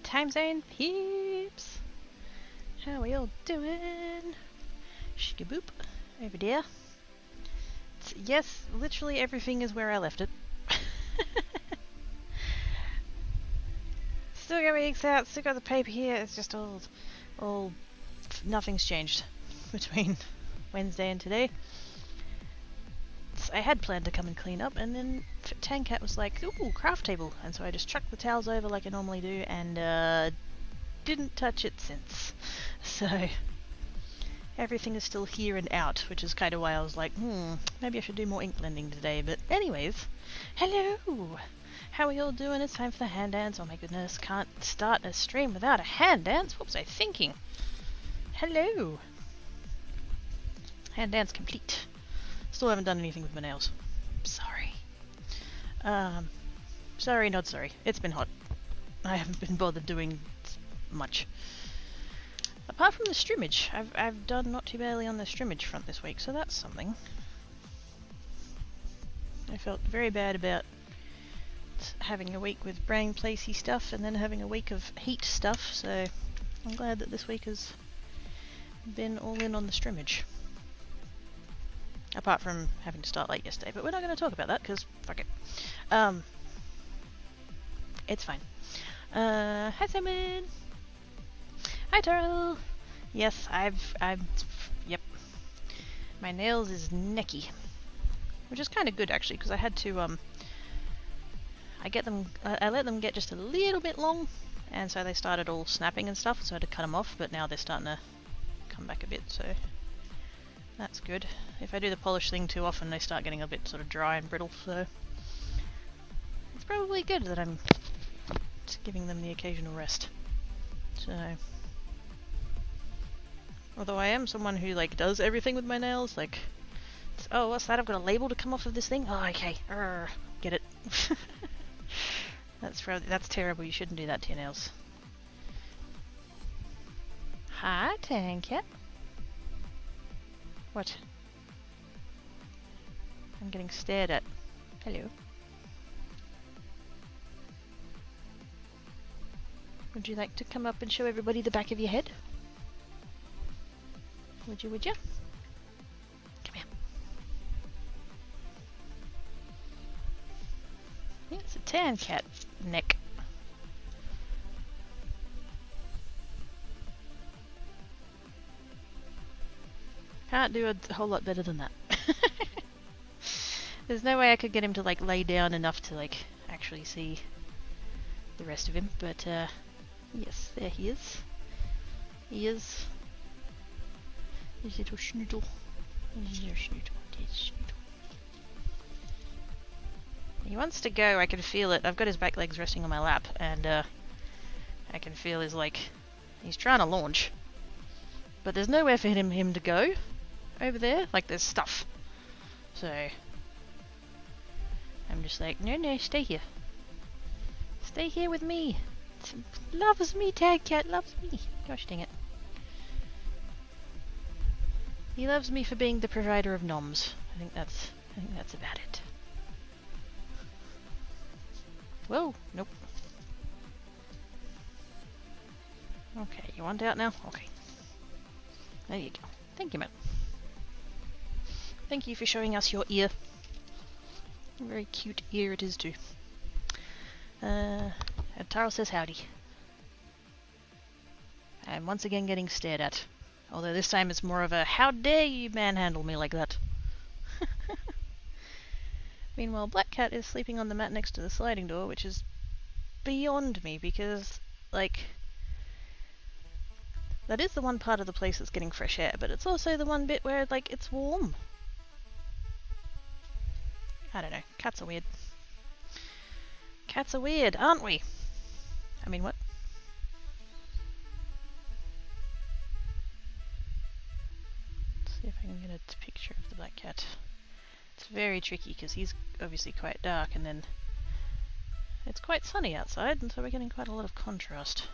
time zone peeps! How we all doing? Shikaboop over there. Yes, literally everything is where I left it. Still got my eggs out, still got the paper here, it's just all nothing's changed between Wednesday and today. I had planned to come and clean up, and then Tancat was like, ooh, craft table, and so I just chucked the towels over like I normally do, and didn't touch it since. So everything is still here and out, which is kind of why I was like, maybe I should do more ink blending today. But anyways, hello! How are you all doing? It's time for the hand dance. Oh my goodness, can't start a stream without a hand dance. What was I thinking? Hello! Hand dance complete. Still haven't done anything with my nails. Sorry. Sorry, not sorry. It's been hot. I haven't been bothered doing much. Apart from the strimmage. I've done not too badly on the strimmage front this week, so that's something. I felt very bad about having a week with brain placey stuff and then having a week of heat stuff, so I'm glad that this week has been all in on the strimmage. Apart from having to start late yesterday, but we're not going to talk about that because fuck it. It's fine. Hi Simon. Hi Taro. Yes, yep. My nails is necky, which is kind of good actually because I had to I let them get just a little bit long, and so they started all snapping and stuff. So I had to cut them off, but now they're starting to come back a bit. So. That's good. If I do the polish thing too often, they start getting a bit sort of dry and brittle, so it's probably good that I'm just giving them the occasional rest. So, although I am someone who like does everything with my nails, like, oh, what's that? I've got a label to come off of this thing. Oh, okay. Get it? That's terrible. You shouldn't do that to your nails. Hi, Tankat. What? I'm getting stared at. Hello. Would you like to come up and show everybody the back of your head? Would you? Come here. Yeah, it's a Tancat neck. Can't do a whole lot better than that. There's no way I could get him to like lay down enough to like actually see the rest of him, but yes, there he is. He is. His little schnoodle. His little schnoodle. His schnoodle. He wants to go, I can feel it. I've got his back legs resting on my lap, and I can feel his like, he's trying to launch. But there's nowhere for him to go over there. Like, there's stuff. So, I'm just like, no, stay here. Stay here with me. Loves me, Tancat, loves me. Gosh dang it. He loves me for being the provider of noms. I think that's about it. Whoa, nope. Okay, you want out now? Okay. There you go. Thank you, man. Thank you for showing us your ear. A very cute ear it is too. And Taro says howdy. I'm once again getting stared at. Although this time it's more of a, how dare you manhandle me like that? Meanwhile, Black Cat is sleeping on the mat next to the sliding door, which is beyond me because, like, that is the one part of the place that's getting fresh air, but it's also the one bit where, like, it's warm. I don't know. Cats are weird. Cats are weird, aren't we? I mean, what? Let's see if I can get a picture of the black cat. It's very tricky because he's obviously quite dark, and then it's quite sunny outside, and so we're getting quite a lot of contrast.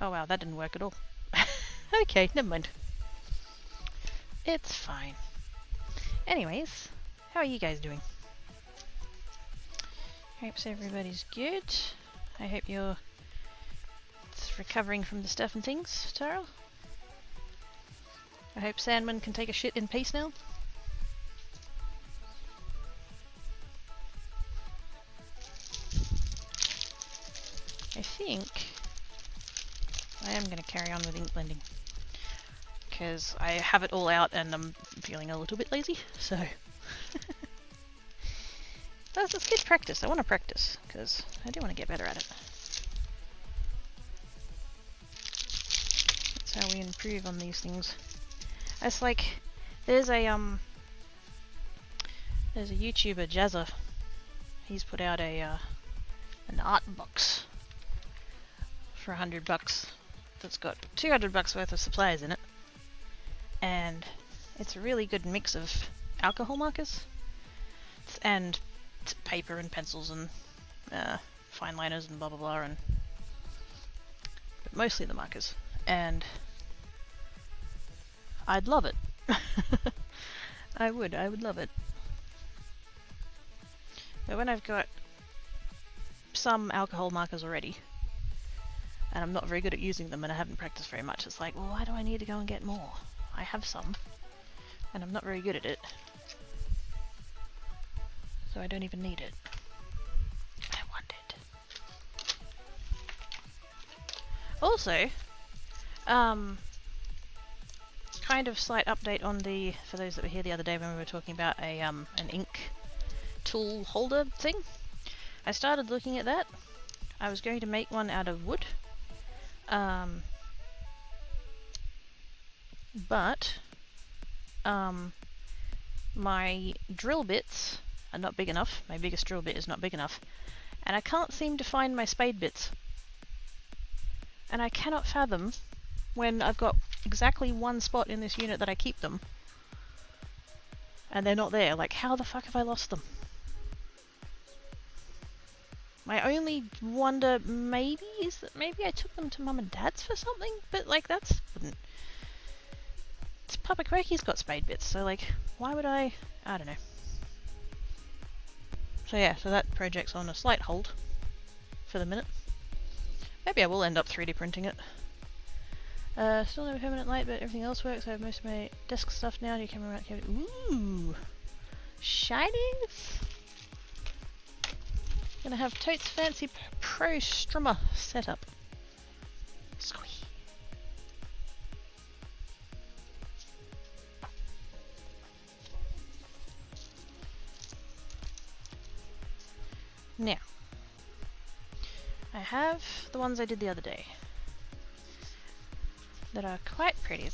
Oh wow, that didn't work at all. Okay, never mind. It's fine. Anyways, how are you guys doing? Hopes everybody's good. I hope you're recovering from the stuff and things, Tara. I hope Sandman can take a shit in peace now. I think I am going to carry on with ink blending because I have it all out and I'm feeling a little bit lazy, so it's good practice. I want to practice because I do want to get better at it. That's how we improve on these things. It's like there's a YouTuber, Jazza. He's put out an art box for $100 that's got $200 worth of supplies in it, and it's a really good mix of alcohol markers and paper and pencils and fine liners and blah blah blah, and but mostly the markers. And I'd love it. I would love it. But when I've got some alcohol markers already and I'm not very good at using them and I haven't practiced very much, it's like, well, why do I need to go and get more? I have some and I'm not very good at it, so I don't even need it. I want it. Also, kind of slight update on the, for those that were here the other day when we were talking about an ink tool holder thing. I started looking at that. I was going to make one out of wood, but my drill bits are not big enough. My biggest drill bit is not big enough, and I can't seem to find my spade bits. And I cannot fathom, when I've got exactly one spot in this unit that I keep them, and they're not there. Like, how the fuck have I lost them? My only wonder maybe is that maybe I took them to Mum and Dad's for something, but like wouldn't. It's Papa Quirky's got spade bits, so like, why would I don't know. So yeah, so that project's on a slight hold for the minute. Maybe I will end up 3D printing it. Still no permanent light, but everything else works. I have most of my desk stuff now. Your camera mount cabinet. Ooh! Shinies! Gonna have totes fancy pro strummer setup. Squee. Now, I have the ones I did the other day that are quite pretty.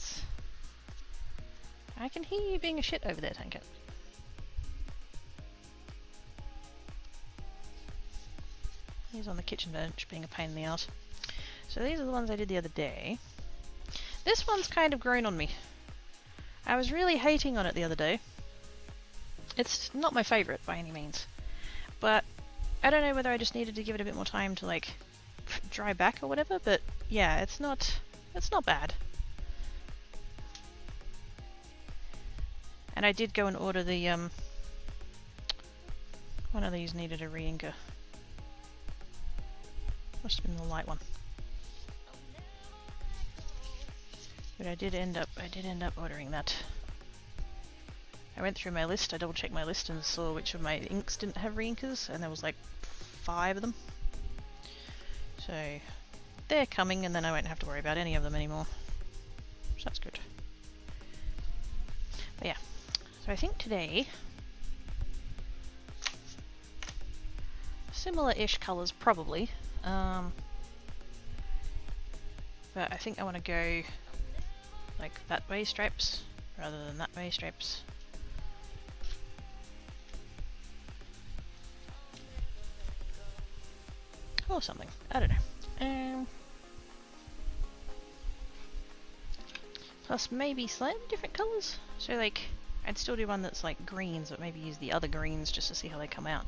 I can hear you being a shit over there, Tanker. He's on the kitchen bench being a pain in the ass. So these are the ones I did the other day. This one's kind of grown on me. I was really hating on it the other day. It's not my favourite by any means, but I don't know whether I just needed to give it a bit more time to like dry back or whatever, but yeah, it's not bad. And I did go and order the one of these needed a re-inker. Must have been the light one. But I did end up ordering that. I went through my list, I double checked my list and saw which of my inks didn't have re-inkers, and there was like 5 of them. So they're coming, and then I won't have to worry about any of them anymore. So that's good. But yeah, so I think today, similar-ish colours probably, but I think I want to go like that way stripes rather than that way stripes. Or something, I don't know. Plus maybe slightly different colours. So like, I'd still do one that's like greens, but maybe use the other greens just to see how they come out.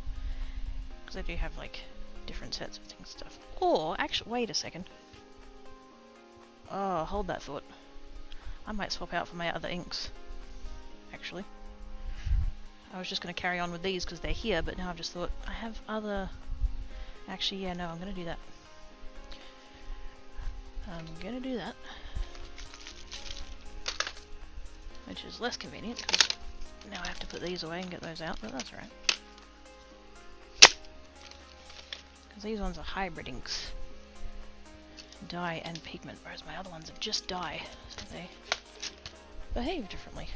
Because I do have like different sets of things and stuff. Or, actually, wait a second. Oh, hold that thought. I might swap out for my other inks. Actually. I was just going to carry on with these because they're here, but now I've just thought, I have other Actually, yeah, no, I'm gonna do that. I'm gonna do that. Which is less convenient, because now I have to put these away and get those out, but that's alright. Because these ones are hybrid inks. Dye and pigment, whereas my other ones are just dye, so they behave differently.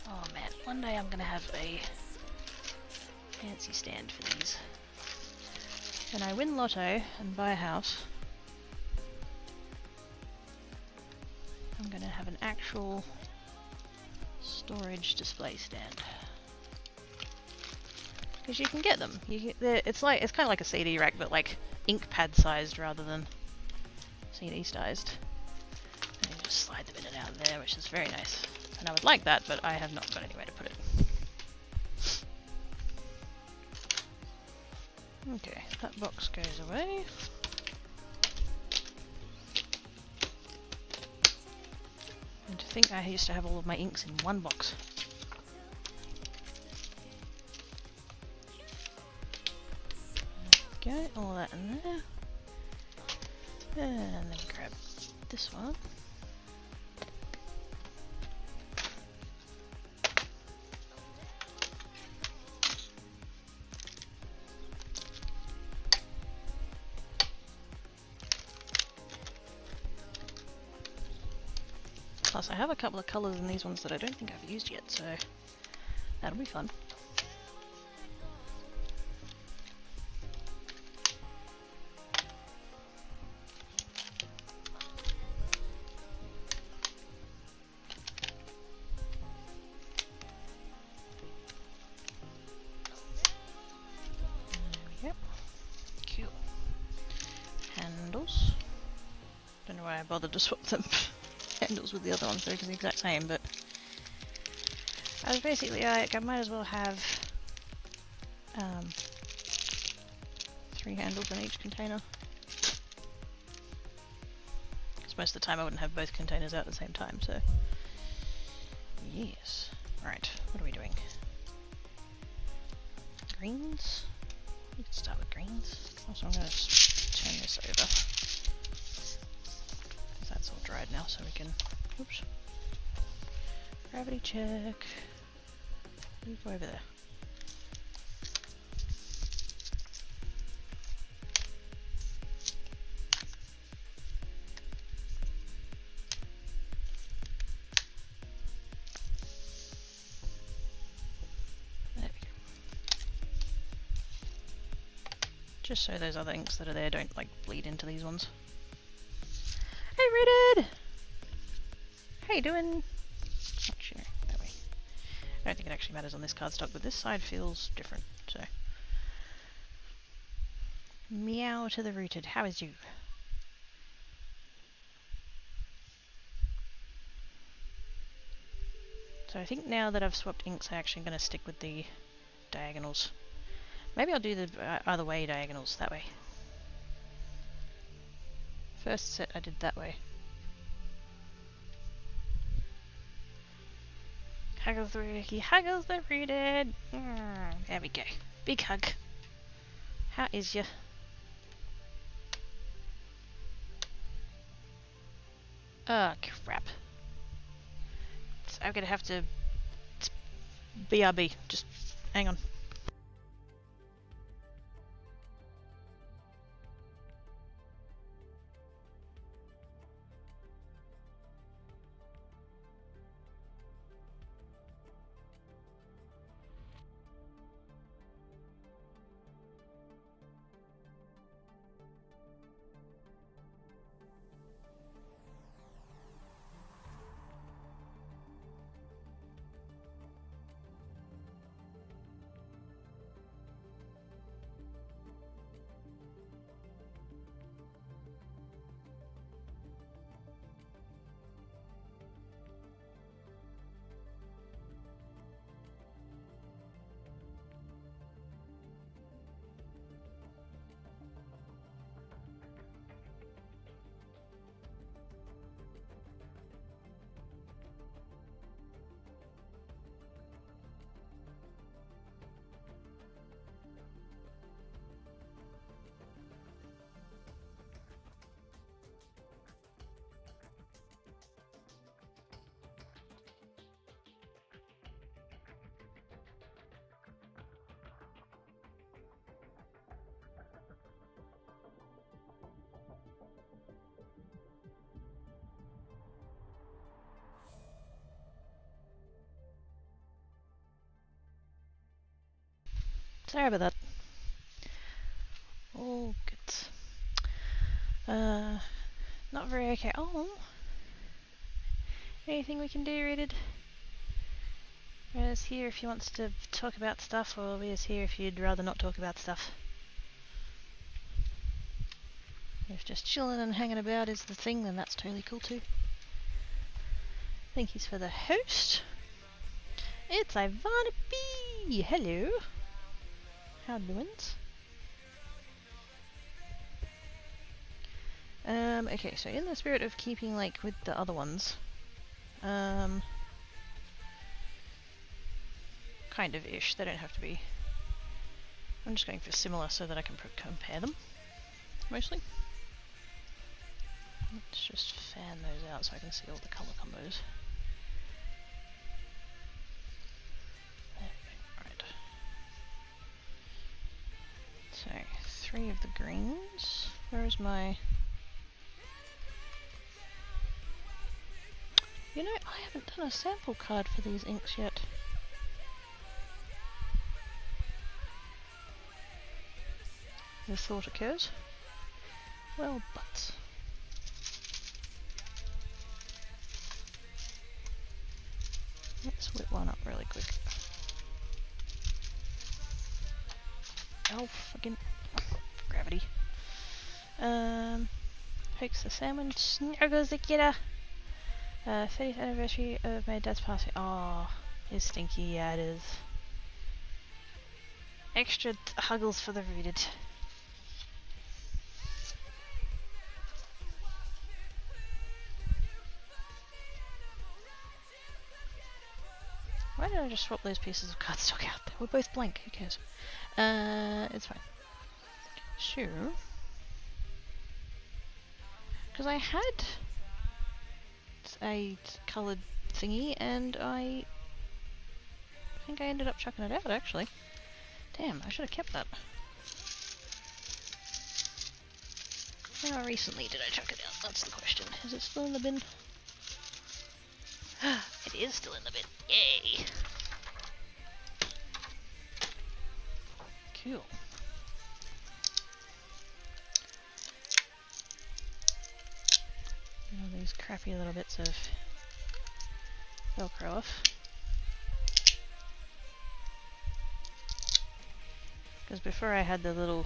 Oh man, one day I'm gonna have a fancy stand for these. When I win lotto and buy a house, I'm gonna have an actual storage display stand. Because you can get them. It's kind of like a CD rack, but like ink pad sized rather than CD sized. And you just slide them in and out of there, which is very nice. And I would like that, but I have not got anywhere to put it. Okay, that box goes away. And to think I used to have all of my inks in one box. Okay, all that in there. And then grab this one. Plus I have a couple of colours in these ones that I don't think I've used yet, so that'll be fun. Yep. Cool. Handles. Don't know why I bothered to swap them. Handles with the other ones, they're the exact same, but I was basically like, I might as well have 3 handles in each container. Because most of the time I wouldn't have both containers out at the same time, so yes. Right, what are we doing? Greens? We can start with greens. Also, I'm going to turn this over. That's all dried now, so we can, oops, gravity check, move over there. There we go. Just so those other inks that are there don't like bleed into these ones. Hey Rooted! How you doing? Not sure. That way. I don't think it actually matters on this cardstock, but this side feels different, so. Meow to the Rooted. How is you? So I think now that I've swapped inks, I'm actually going to stick with the diagonals. Maybe I'll do the other way diagonals, that way. First set I did that way. Huggles the Ricky, huggles the Rooted. There we go. Big hug. How is ya? Oh crap. So I'm gonna have to BRB. Just hang on. Sorry about that. Oh, good. Not very okay. Oh. Anything we can do, Rated? Rita's here if he wants to talk about stuff, or Rita's here if you'd rather not talk about stuff. If just chilling and hanging about is the thing, then that's totally cool too. Thank yous for the host. It's Ivana B. Hello. How doings? Okay, so in the spirit of keeping like with the other ones, kind of ish, they don't have to be. I'm just going for similar so that I can compare them, mostly. Let's just fan those out so I can see all the colour combos. Alright. So, 3 of the greens. Where is my... You know, I haven't done a sample card for these inks yet. The thought occurs. Well, but... Let's whip one up really quick. Oh, fucking gravity. Pokes the salmon, snuggles the kidder. 30th anniversary of my dad's passing. Oh, it's stinky, yeah it is. Extra huggles for the rooted. Why did I just swap those pieces of cardstock out? They were both blank, who cares? It's fine. Sure. Because I had a coloured thingy and I think I ended up chucking it out actually. Damn, I should have kept that. How recently did I chuck it out? That's the question. Is it still in the bin? It is still in the bin. Yay! Cool. All these crappy little bits of Velcro off. Because before I had the little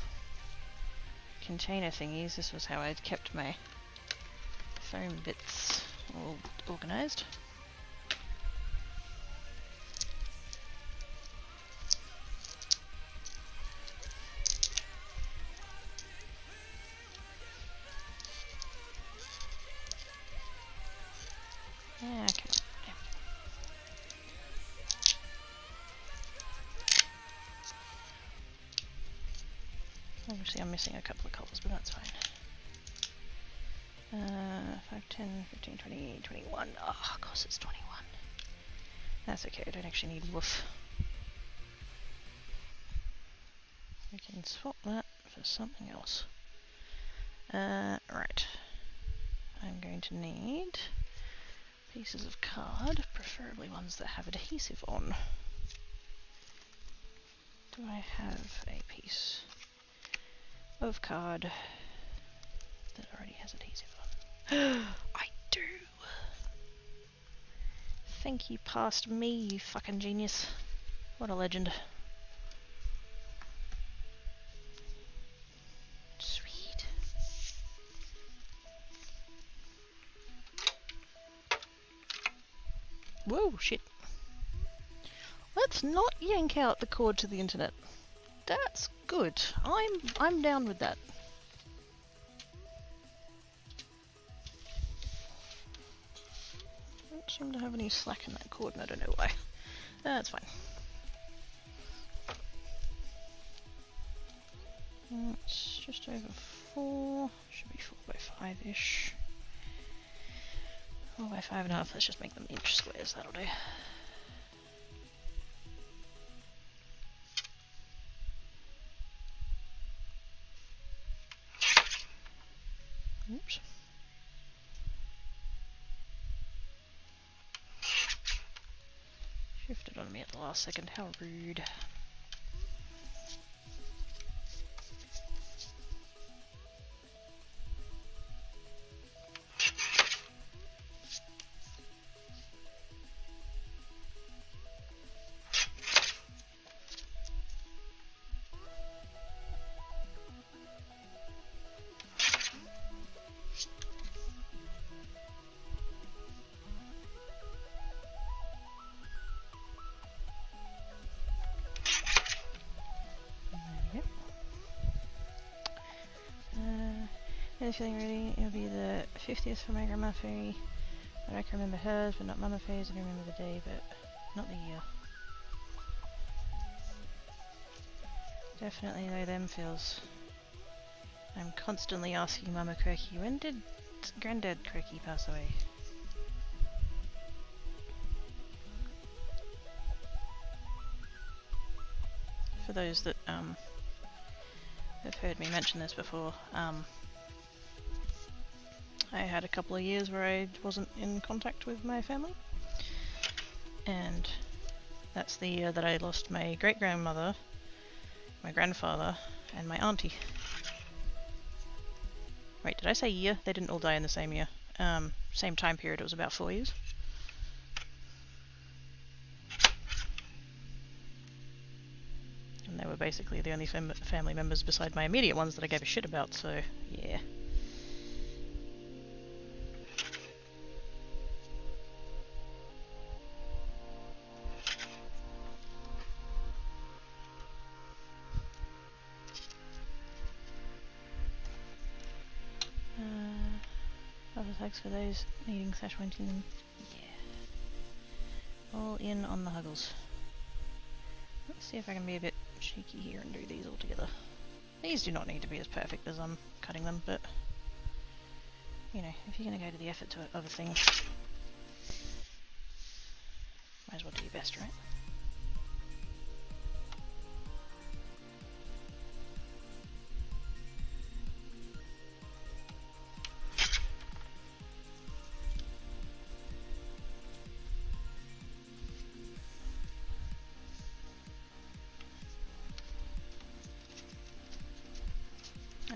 container thingies, this was how I'd kept my foam bits all organised. Yeah, come on. Yeah. Obviously I'm missing a couple of colours, but that's fine. 5, 10, 15, 20, 21. Oh, of course it's 21. That's okay, I don't actually need woof. We can swap that for something else. Right. I'm going to need pieces of card, preferably ones that have adhesive on. Do I have a piece of card that already has adhesive on? I do! Thank you past me, you fucking genius. What a legend. Sweet. Whoa, shit. Let's not yank out the cord to the internet. That's good. I'm down with that. Don't seem to have any slack in that cord and I don't know why. That's fine. It's just over 4. Should be 4 by 5-ish. 4 by 5.5. Let's just make them inch squares. That'll do. Oops. Shifted on me at the last second. How rude. Fairy's feeling ready. It'll be the 50th for my grandma fairy. I can remember hers, but not Mama Fairy's. I can remember the day, but not the year. Definitely though them feels. I'm constantly asking Mama Quirky, when did Granddad Quirky pass away? For those that have heard me mention this before, I had a couple of years where I wasn't in contact with my family, and that's the year that I lost my great-grandmother, my grandfather, and my auntie. Wait, did I say year? They didn't all die in the same year. Same time period, it was about 4 years. And they were basically the only family members beside my immediate ones that I gave a shit about, so yeah. Other thanks for those needing / wanting them. Yeah. All in on the Huggles. Let's see if I can be a bit cheeky here and do these all together. These do not need to be as perfect as I'm cutting them, but you know, if you're going to go to the effort to other things, might as well do your best, right?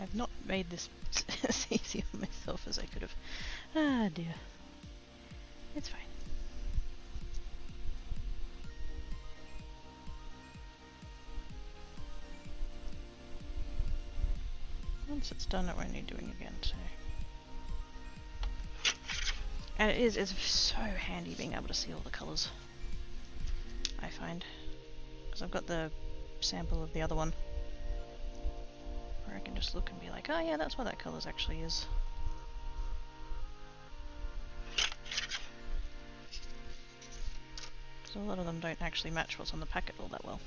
I've not made this as easy on myself as I could have. Ah dear. It's fine. Once it's done, it won't need doing again, so. And it's so handy being able to see all the colours, I find. Because I've got the sample of the other one, where I can just look and be like, oh yeah, that's what that colours actually is. Because a lot of them don't actually match what's on the packet all that well.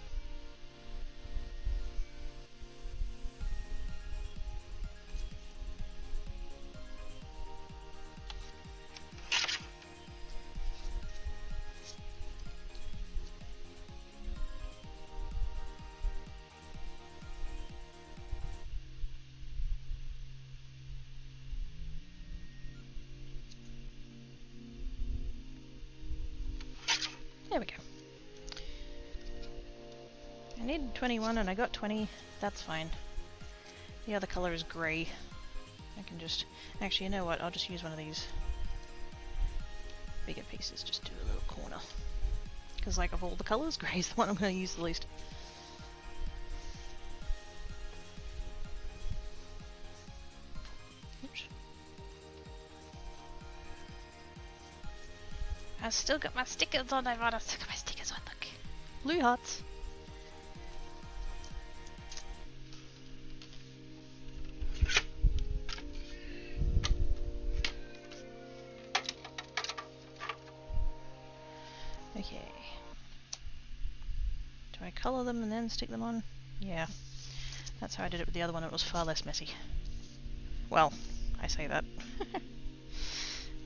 There we go. I needed 21 and I got 20. That's fine. The other colour is grey. I can just... Actually, you know what? I'll just use one of these bigger pieces. Just do a little corner. Because, like, of all the colours, grey is the one I'm going to use the least. Oops. I've still got my stickers on. I've still got my stickers on. Look. Blue hearts. Okay. Do I colour them and then stick them on? Yeah. That's how I did it with the other one. It was far less messy. Well, I say that.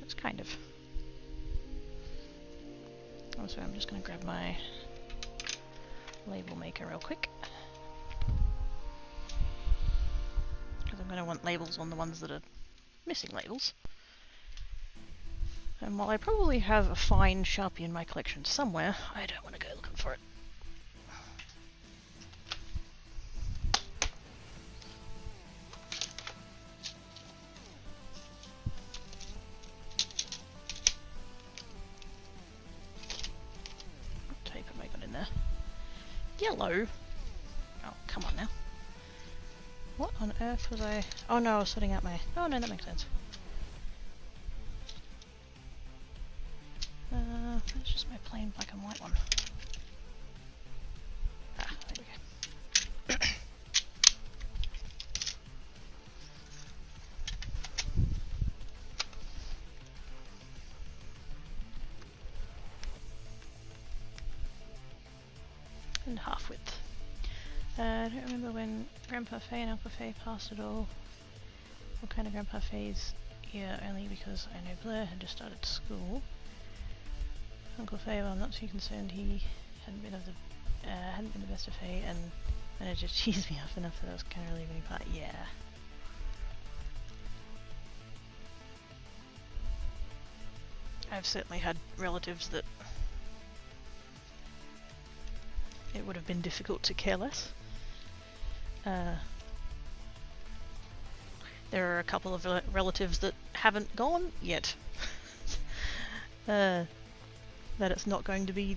It's kind of. Also, I'm just going to grab my label maker real quick. Because I'm going to want labels on the ones that are missing labels. And while I probably have a fine Sharpie in my collection somewhere, I don't want to go looking for it. What tape have I got in there? Yellow? Oh, come on now. What on earth was I... Oh no, I was sorting out my... Oh no, that makes sense. That's just my plain black and white one. Ah, there we go. and half width. I don't remember when Grandpa Faye and Uncle Faye passed it all. What kind of Grandpa Faye's? Yeah, only because I know Blair had just started school. Uncle Faye, well, I'm not too concerned. He hadn't been the best of Faye, and it just cheesed me off enough that I was kind of relieving part. Yeah. I've certainly had relatives that it would have been difficult to care less. There are a couple of relatives that haven't gone yet. That it's not going to be...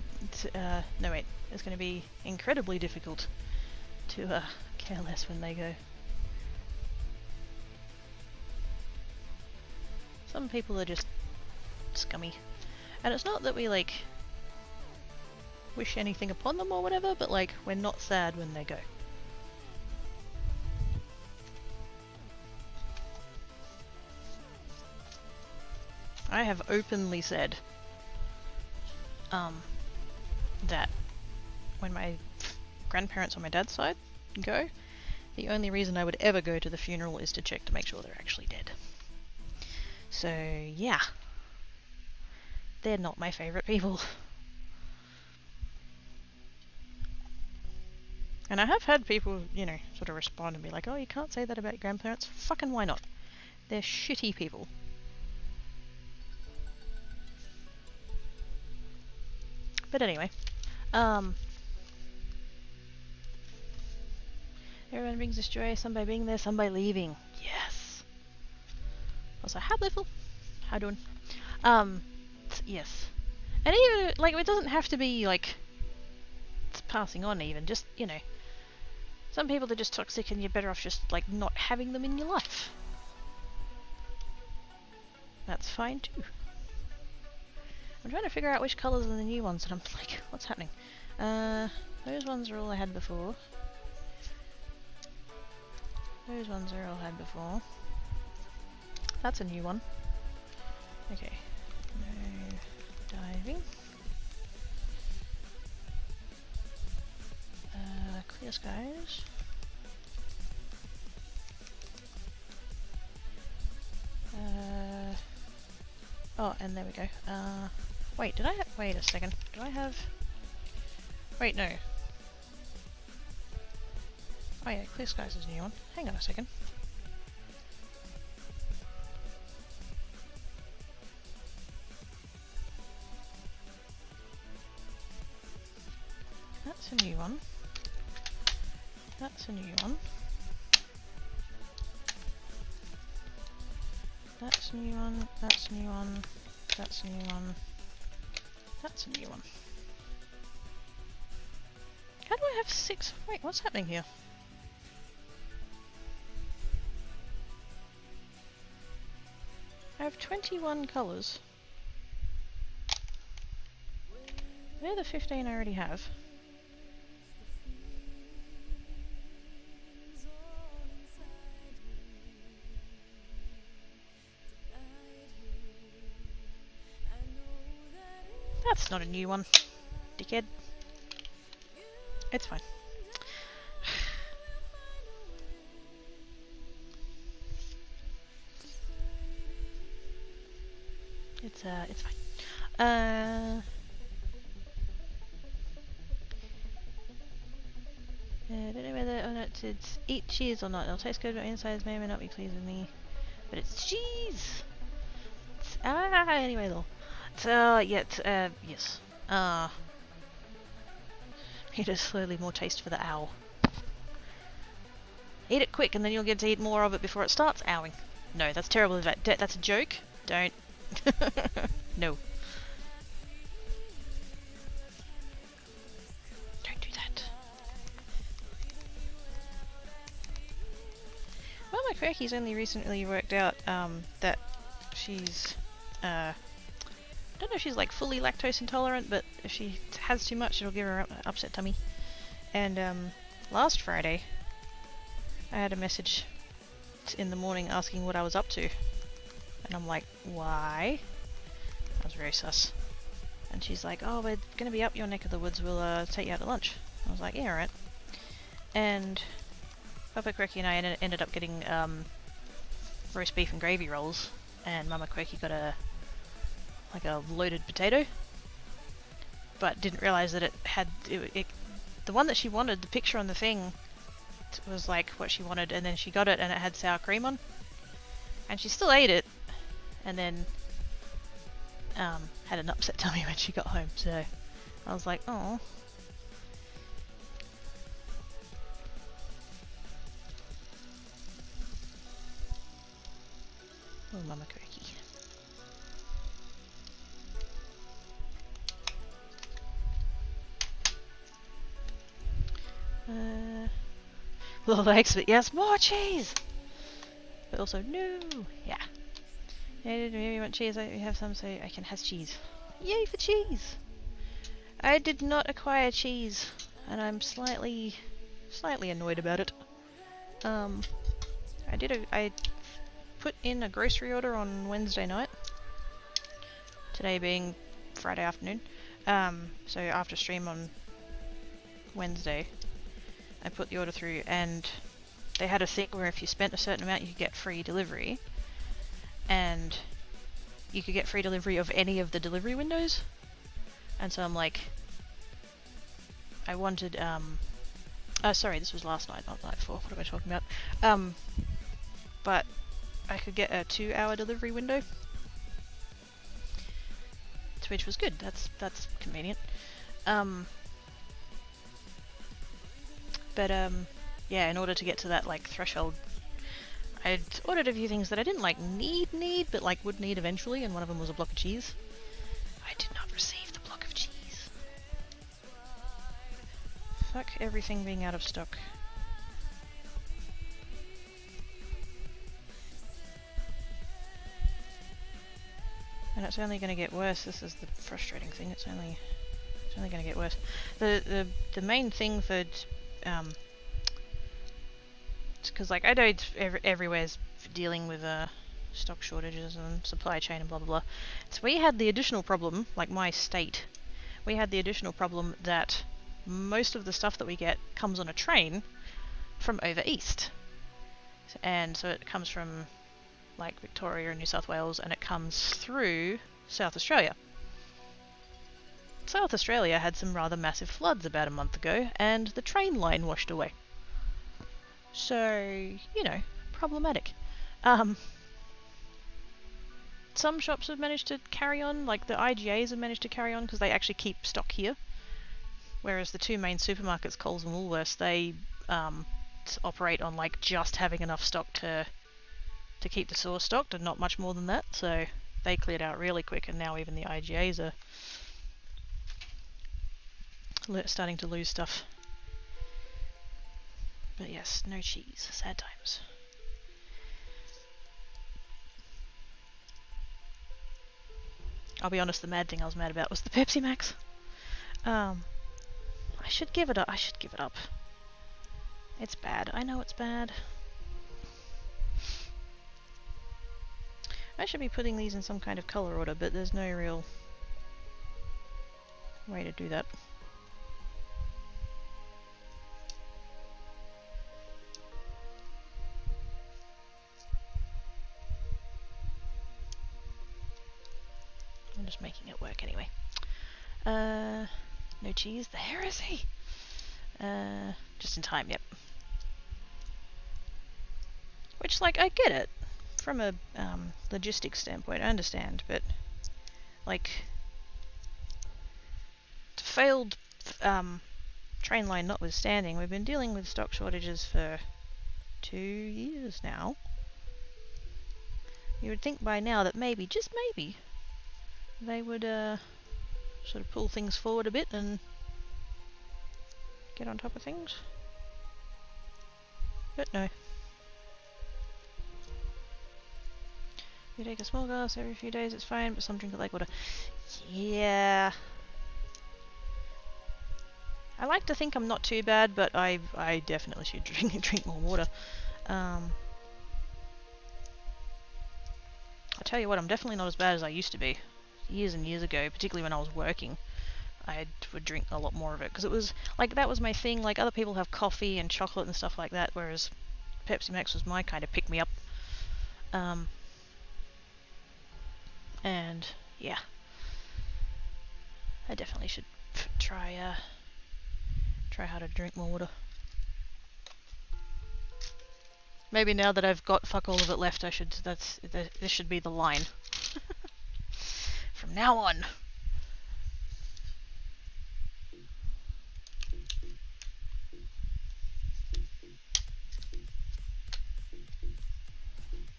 no wait, it's going to be incredibly difficult to care less when they go. Some people are just scummy. And it's not that we, like, wish anything upon them or whatever, but, like, we're not sad when they go. I have openly said that when my grandparents on my dad's side go, the only reason I would ever go to the funeral is to check to make sure they're actually dead. So, yeah. They're not my favourite people. And I have had people, you know, sort of respond and be like, oh, you can't say that about your grandparents. Fucking why not? They're shitty people. But anyway, everyone brings us joy, some by being there, some by leaving. Yes. Also, hi Little. How doing? Yes. And even, like, it doesn't have to be, like, it's passing on even, just, you know, some people are just toxic and you're better off just, like, not having them in your life. That's fine too. I'm trying to figure out which colours are the new ones, and I'm like, what's happening? Those ones are all I had before. Those ones are all I had before. That's a new one. Okay. No diving. Clear skies. Oh, and there we go. Wait, did I have... Wait a second. Do I have... Wait, no. Oh yeah, Clear Skies is a new one. Hang on a second. That's a new one. That's a new one. That's a new one, that's a new one, that's a new one, that's a new one. How do I have 6? Wait, what's happening here? I have 21 colours. They're the 15 I already have. That's not a new one, dickhead. It's fine. It's fine. I don't know whether it's eat cheese or not. It'll taste good, but insides may or may not be pleased with me. But it's cheese! Anyway though. Yes. It is slowly more taste for the owl. Eat it quick and then you'll get to eat more of it before it starts owing. No, that's terrible. That's a joke. Don't. No. Don't do that. Well, my Quirky's only recently worked out that she's... I don't know if she's like fully lactose intolerant, but if she has too much it'll give her an upset tummy. And last Friday I had a message in the morning asking what I was up to. And I'm like, why? I was very sus. And she's like, oh, we're going to be up your neck of the woods, we'll take you out to lunch. I was like, yeah, alright. And Papa Quirky and I ended up getting roast beef and gravy rolls, and Mama Quirky got a loaded potato, but didn't realise that it had the one that she wanted. The picture on the thing was like what she wanted, and then she got it and it had sour cream on, and she still ate it, and then had an upset tummy when she got home. So I was like, oh. Oh, Mama Quirky. Little legs, but yes, more cheese! But also, no! Yeah. Yeah, you want cheese? I have some, so I can have cheese. Yay for cheese! I did not acquire cheese, and I'm slightly annoyed about it. I put in a grocery order on Wednesday night. Today being Friday afternoon. So after stream on Wednesday, I put the order through, and they had a thing where if you spent a certain amount you could get free delivery, and you could get free delivery of any of the delivery windows. And so I'm like, I wanted sorry, this was last night, not night before. What am I talking about? But I could get a 2-hour delivery window, which was good. That's convenient. But yeah, in order to get to that like threshold, I'd ordered a few things that I didn't like need, but like would need eventually, and one of them was a block of cheese. I did not receive the block of cheese. Fuck everything being out of stock. And it's only going to get worse. This is the frustrating thing. It's only going to get worse. The main thing for because like I know everywhere's dealing with stock shortages and supply chain and blah blah blah. So we had the additional problem, like my state, we had the additional problem that most of the stuff that we get comes on a train from over east, and so it comes from like Victoria and New South Wales, and it comes through South Australia. South Australia had some rather massive floods about a month ago, and the train line washed away. So, you know, problematic. Some shops have managed to carry on, like the IGAs have managed to carry on because they actually keep stock here. Whereas the two main supermarkets, Coles and Woolworths, they operate on like just having enough stock to keep the store stocked and not much more than that. So they cleared out really quick, and now even the IGAs are starting to lose stuff. But yes, no cheese. Sad times. I'll be honest, the mad thing I was mad about was the Pepsi Max. I should give it up. It's bad. I know it's bad. I should be putting these in some kind of color order, but there's no real way to do that. I'm just making it work anyway. No cheese, the heresy! Just in time, yep. Which, like, I get it. From a logistics standpoint, I understand, but like failed train line notwithstanding, we've been dealing with stock shortages for 2 years now. You would think by now that maybe, just maybe, they would sort of pull things forward a bit and get on top of things. But no. You take a small glass every few days, it's fine, but some drink it like water. Yeah. I like to think I'm not too bad, but I definitely should drink more water. I'll tell you what, I'm definitely not as bad as I used to be. Years and years ago, particularly when I was working. I would drink a lot more of it, because it was like, that was my thing. Like, other people have coffee and chocolate and stuff like that, whereas Pepsi Max was my kind of pick me up. And yeah, I definitely should try how to drink more water. Maybe now that I've got fuck all of it left, I should. This should be the line from now on.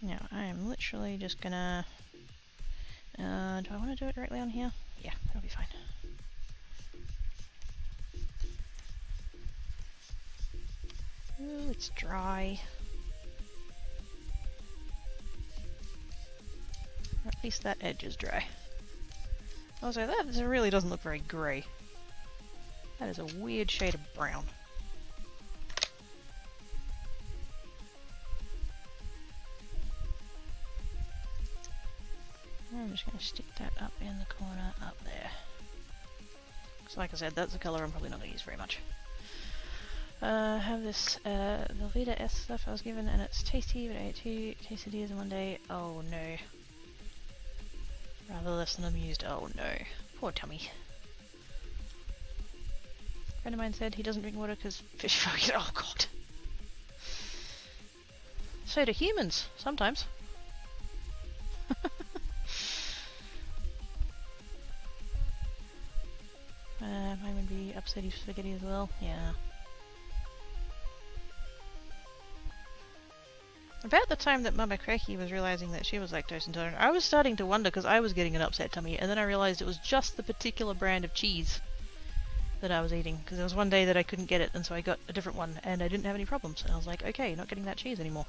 Now I am literally just gonna. Do I want to do it directly on here? Yeah, that'll be fine. Ooh, it's dry. Or at least that edge is dry. Also, that really doesn't look very grey. That is a weird shade of brown. I'm just going to stick that up in the corner up there. So like I said, that's a colour I'm probably not going to use very much. Have this Velveeta S stuff I was given, and it's tasty, but I ate 2 quesadillas in one day. Oh no. Rather less than amused. Oh no. Poor tummy. A friend of mine said he doesn't drink water because fish focus. Oh god. So do humans, sometimes. Mine would be upsetty spaghetti as well. Yeah. About the time that Mama Cracky was realizing that she was lactose intolerant, I was starting to wonder, because I was getting an upset tummy, and then I realized it was just the particular brand of cheese that I was eating, because there was one day that I couldn't get it, and so I got a different one, and I didn't have any problems, and I was like, okay, not getting that cheese anymore.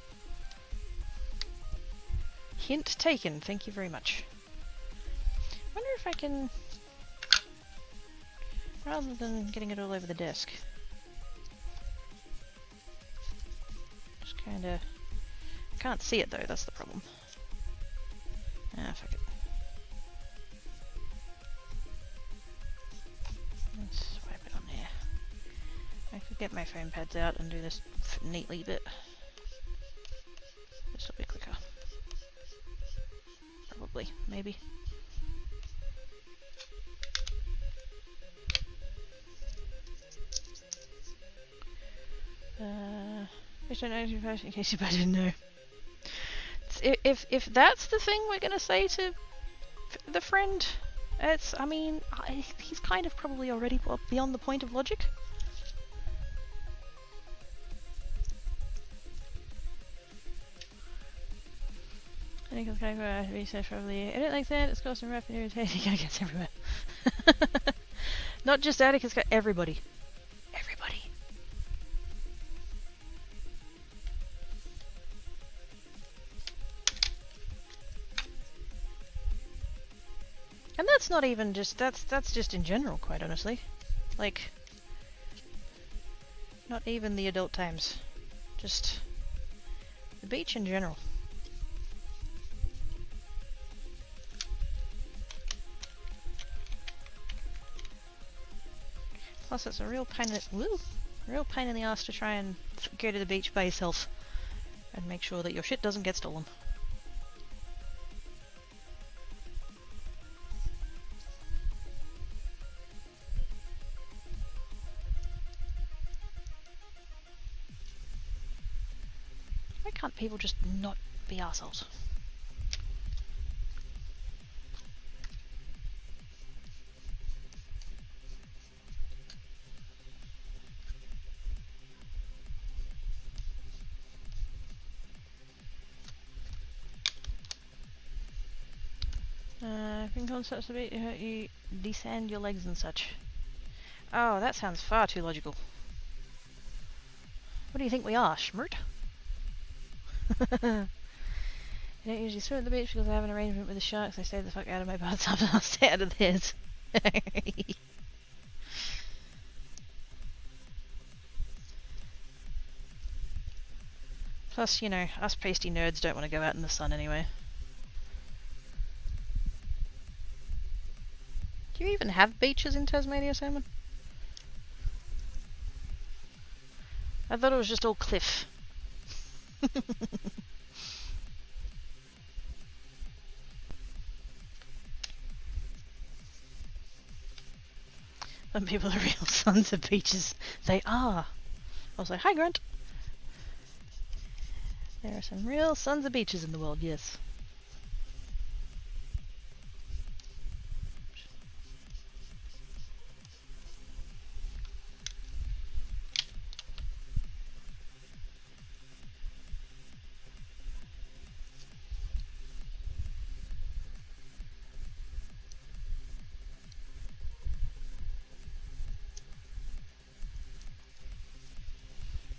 Hint taken, thank you very much. Wonder if I can, rather than getting it all over the desk, just kinda... Can't see it though, that's the problem. Ah, fuck it. Let's wipe it on there. I could get my foam pads out and do this neatly, but this will be quicker. Probably, maybe. I don't know in case you didn't know. If that's the thing we're gonna say to the friend, it's, I mean, he's kind of probably already beyond the point of logic. I think it's kind of research probably. I don't like that. It's causing rapid irritation. It gets everywhere. Not just Attic, it's got everybody. Everybody. And that's not even just, that's just in general, quite honestly. Like, not even the adult times. Just the beach in general. Plus it's a real pain in the ass to try and go to the beach by yourself and make sure that your shit doesn't get stolen. Why can't people just not be arseholes? Being concepts a bit hurt you descend your legs and such. Oh, that sounds far too logical. What do you think we are, schmert? I don't usually swim at the beach because I have an arrangement with the sharks. They stay the fuck out of my bathtub and I'll stay out of theirs. Plus, you know, us pasty nerds don't want to go out in the sun anyway. Do you even have beaches in Tasmania, Salmon? I thought it was just all cliff. When people are real sons of beaches, they are. Also, hi Grunt. There are some real sons of beaches in the world, yes.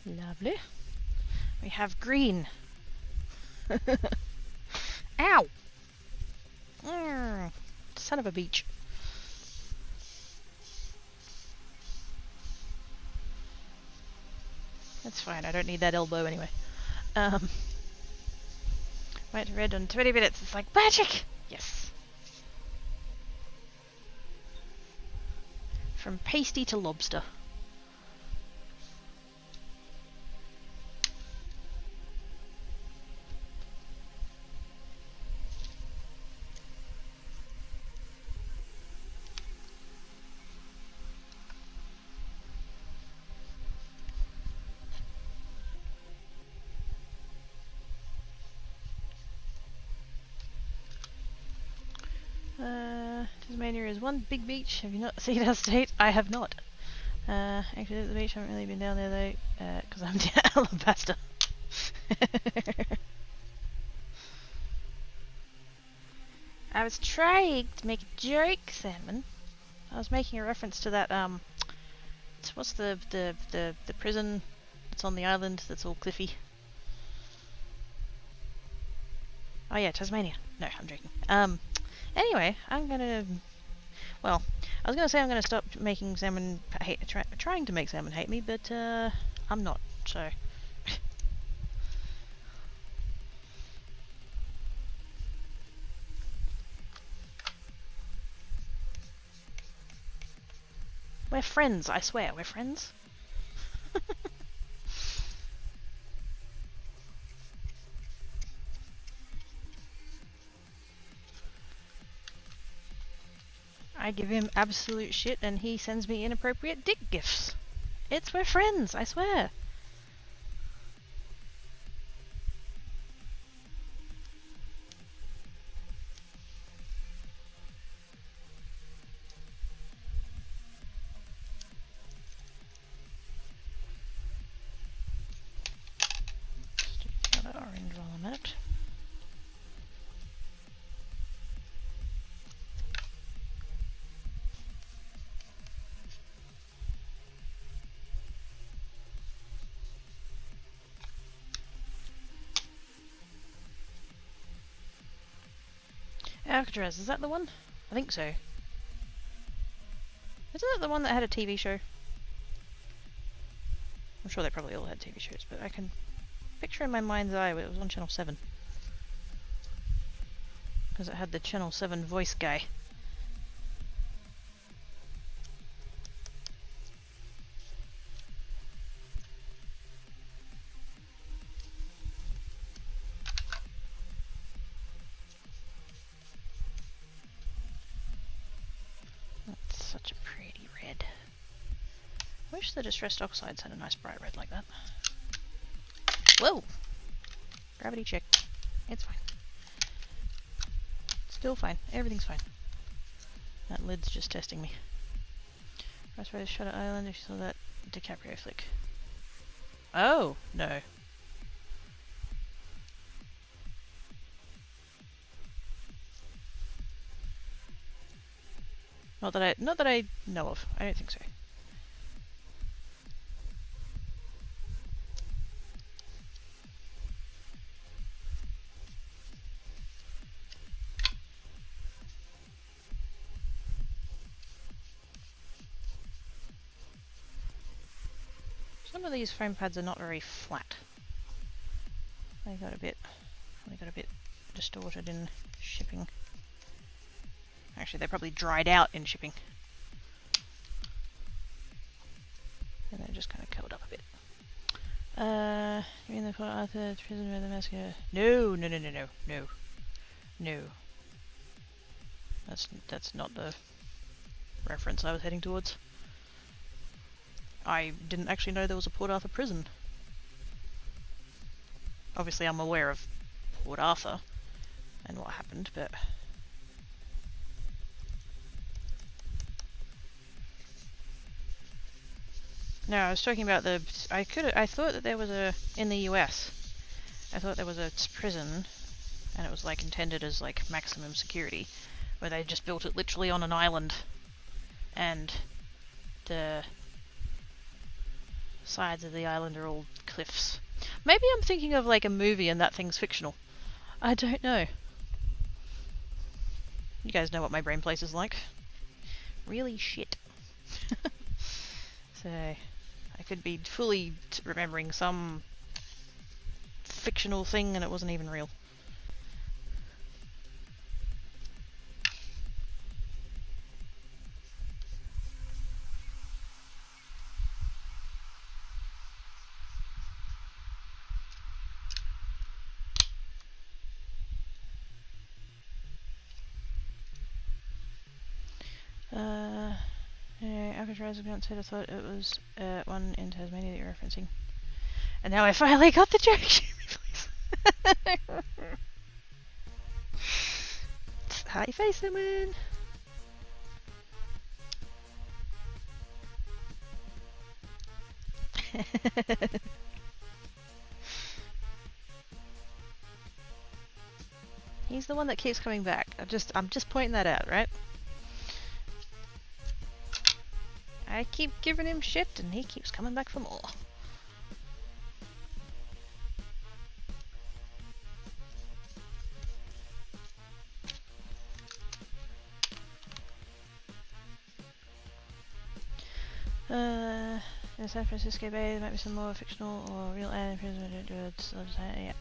Lovely. We have green. Ow! Son of a beach. That's fine, I don't need that elbow anyway. White to red on 20 minutes, it's like magic! Yes. From pasty to lobster. Tasmania is one big beach. Have you not seen our state? I have not. Actually, at the beach, I haven't really been down there though, because I'm down Alabaster. I was trying to make a joke, Salmon. I was making a reference to that, what's the prison that's on the island that's all cliffy? Oh yeah, Tasmania. No, I'm joking. Anyway, I'm gonna... Well, I was gonna say I'm gonna stop making Salmon hate... trying to make Salmon hate me, but, I'm not, so... We're friends, I swear, we're friends. I give him absolute shit and he sends me inappropriate dick gifs. We're friends, I swear. Got an orange while I'm at it. Alcatraz, is that the one? I think so. Isn't that the one that had a TV show? I'm sure they probably all had TV shows, but I can picture in my mind's eye it was on Channel 7. Because it had the Channel 7 voice guy. That's such a pretty red. I wish the distressed oxides had a nice bright red like that. Whoa! Gravity check. It's fine. Still fine. Everything's fine. That lid's just testing me. Raspberry Shutter Island, if you saw that DiCaprio flick. Oh, no. Not that I know of. I don't think so. Some of these foam pads are not very flat. They got a bit distorted in shipping. Actually, they probably dried out in shipping. And then just kind of curled up a bit. You mean the Port Arthur prison where the massacre? No, no, no, no, no, no, no. That's not the reference I was heading towards. I didn't actually know there was a Port Arthur prison. Obviously, I'm aware of Port Arthur and what happened, but no, I was talking about the. I thought that there was a in the US. I thought there was a prison, and it was like intended as like maximum security, where they just built it literally on an island, and the sides of the island are all cliffs. Maybe I'm thinking of like a movie and that thing's fictional. I don't know. You guys know what my brain place is like. Really shit. So, I could be fully remembering some fictional thing and it wasn't even real. Alcatraz account said I thought it was one in Tasmania that you're referencing. And now I finally got the joke. Hi face someone. He's the one that keeps coming back. I'm just pointing that out, right? I keep giving him shit and he keeps coming back for more. In San Francisco Bay, there might be some more fictional or real ad yeah.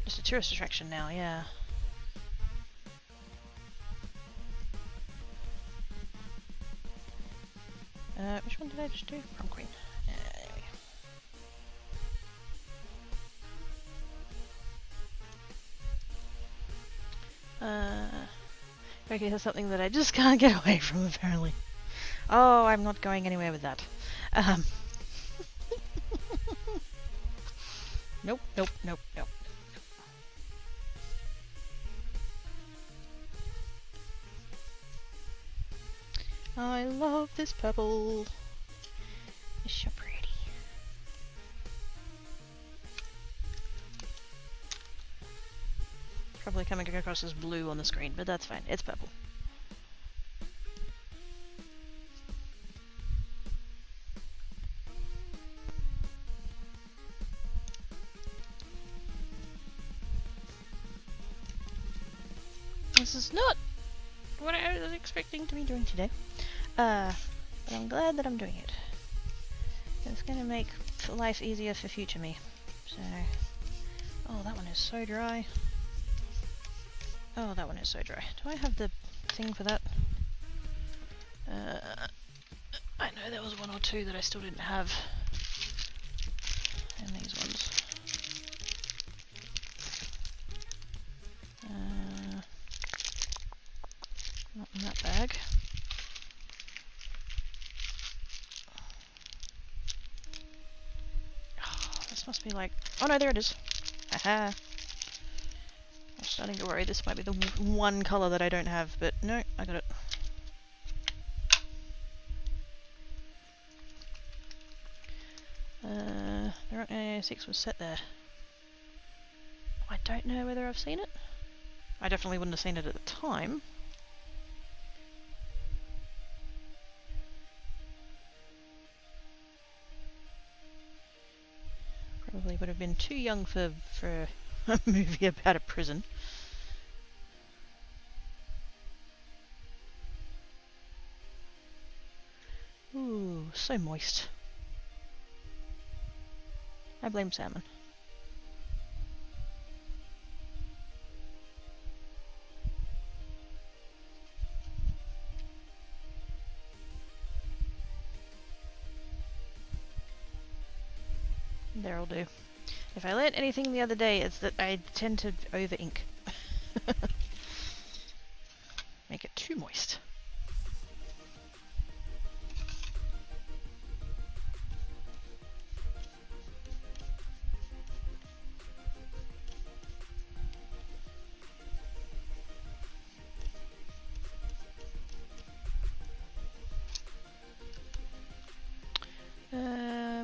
Just a tourist attraction now, yeah. Which one did I just do? Prom Queen. Okay, that's something that I just can't get away from, apparently. Oh, I'm not going anywhere with that. Nope, nope, nope, nope. I love this purple. It's so pretty. Probably coming across as blue on the screen, but that's fine. It's purple. This is not what I was expecting to be doing today. But I'm glad that I'm doing it. It's gonna make life easier for future me. So, oh, that one is so dry. Oh, that one is so dry. Do I have the thing for that? I know there was one or two that I still didn't have. And these ones. Not in that bag. Oh, this must be like... Oh no, there it is. Haha. I'm starting to worry this might be the one colour that I don't have, but no, I got it. The Rock 986 was set there. I don't know whether I've seen it. I definitely wouldn't have seen it at the time. Probably would have been too young for a movie about a prison. Ooh, so moist. I blame salmon. There'll do. If I learnt anything the other day, it's that I tend to over-ink. Make it too moist.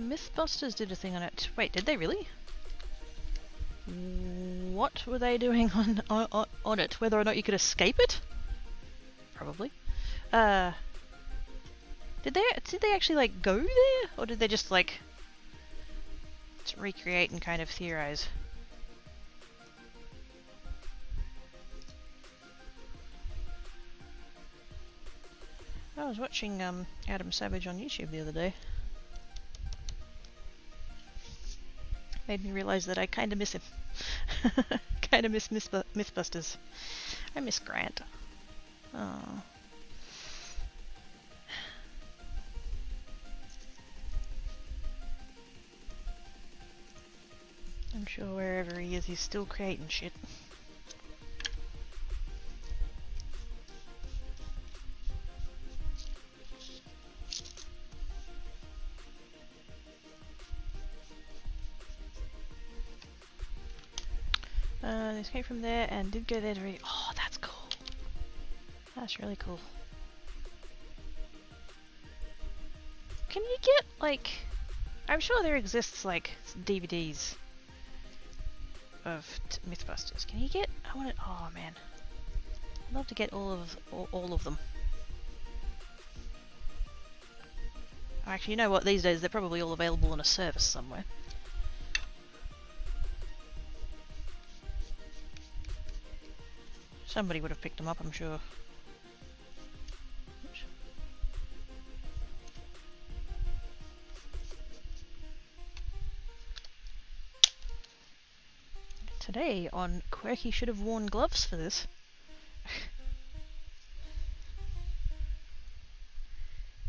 Mythbusters did a thing on it. Wait, did they really? What were they doing on it? Whether or not you could escape it? Probably. Did they actually like go there, or did they just like recreate and kind of theorize? I was watching Adam Savage on YouTube the other day. Made me realize that I kind of miss him. Kind of miss Mythbusters. I miss Grant. Oh. I'm sure wherever he is, he's still creating shit. They escaped from there and did go there to read. Oh, that's cool. That's really cool. Can you get, like... I'm sure there exists, like, DVDs of Mythbusters. Can you get... I want to... Oh, man. I'd love to get all of them. Actually, you know what? These days, they're probably all available on a service somewhere. Somebody would have picked them up, I'm sure. Oops. Today on Quirky should have worn gloves for this.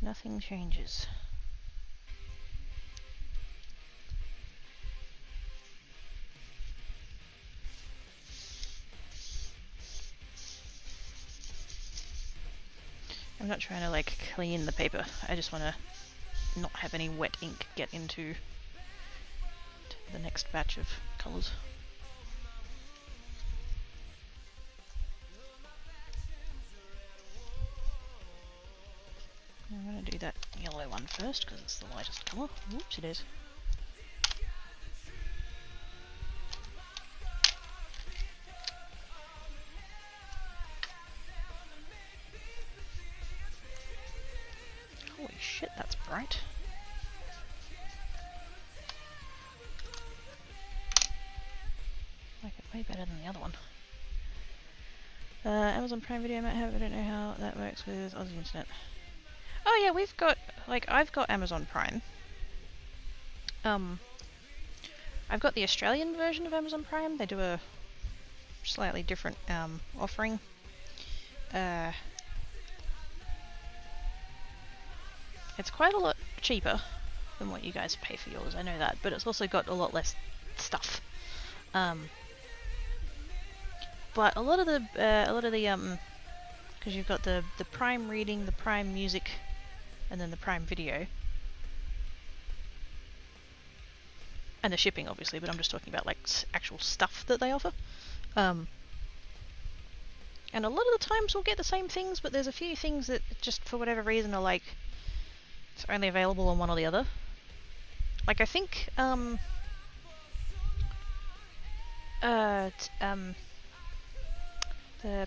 Nothing changes. I'm not trying to like clean the paper, I just want to not have any wet ink get into the next batch of colours. I'm going to do that yellow one first because it's the lightest colour. Oops, it is. Holy shit, that's bright. I like it way better than the other one. Amazon Prime Video might have, I don't know how that works with Aussie Internet. Oh yeah, we've got, like, I've got Amazon Prime. I've got the Australian version of Amazon Prime. They do a slightly different offering. It's quite a lot cheaper than what you guys pay for yours, I know that, but it's also got a lot less stuff. But a lot of the because you've got the Prime Reading, the Prime Music, and then the Prime Video, and the shipping obviously, but I'm just talking about like actual stuff that they offer. And a lot of the times we'll get the same things, but there's a few things that just for whatever reason are like it's only available on one or the other. Like I think the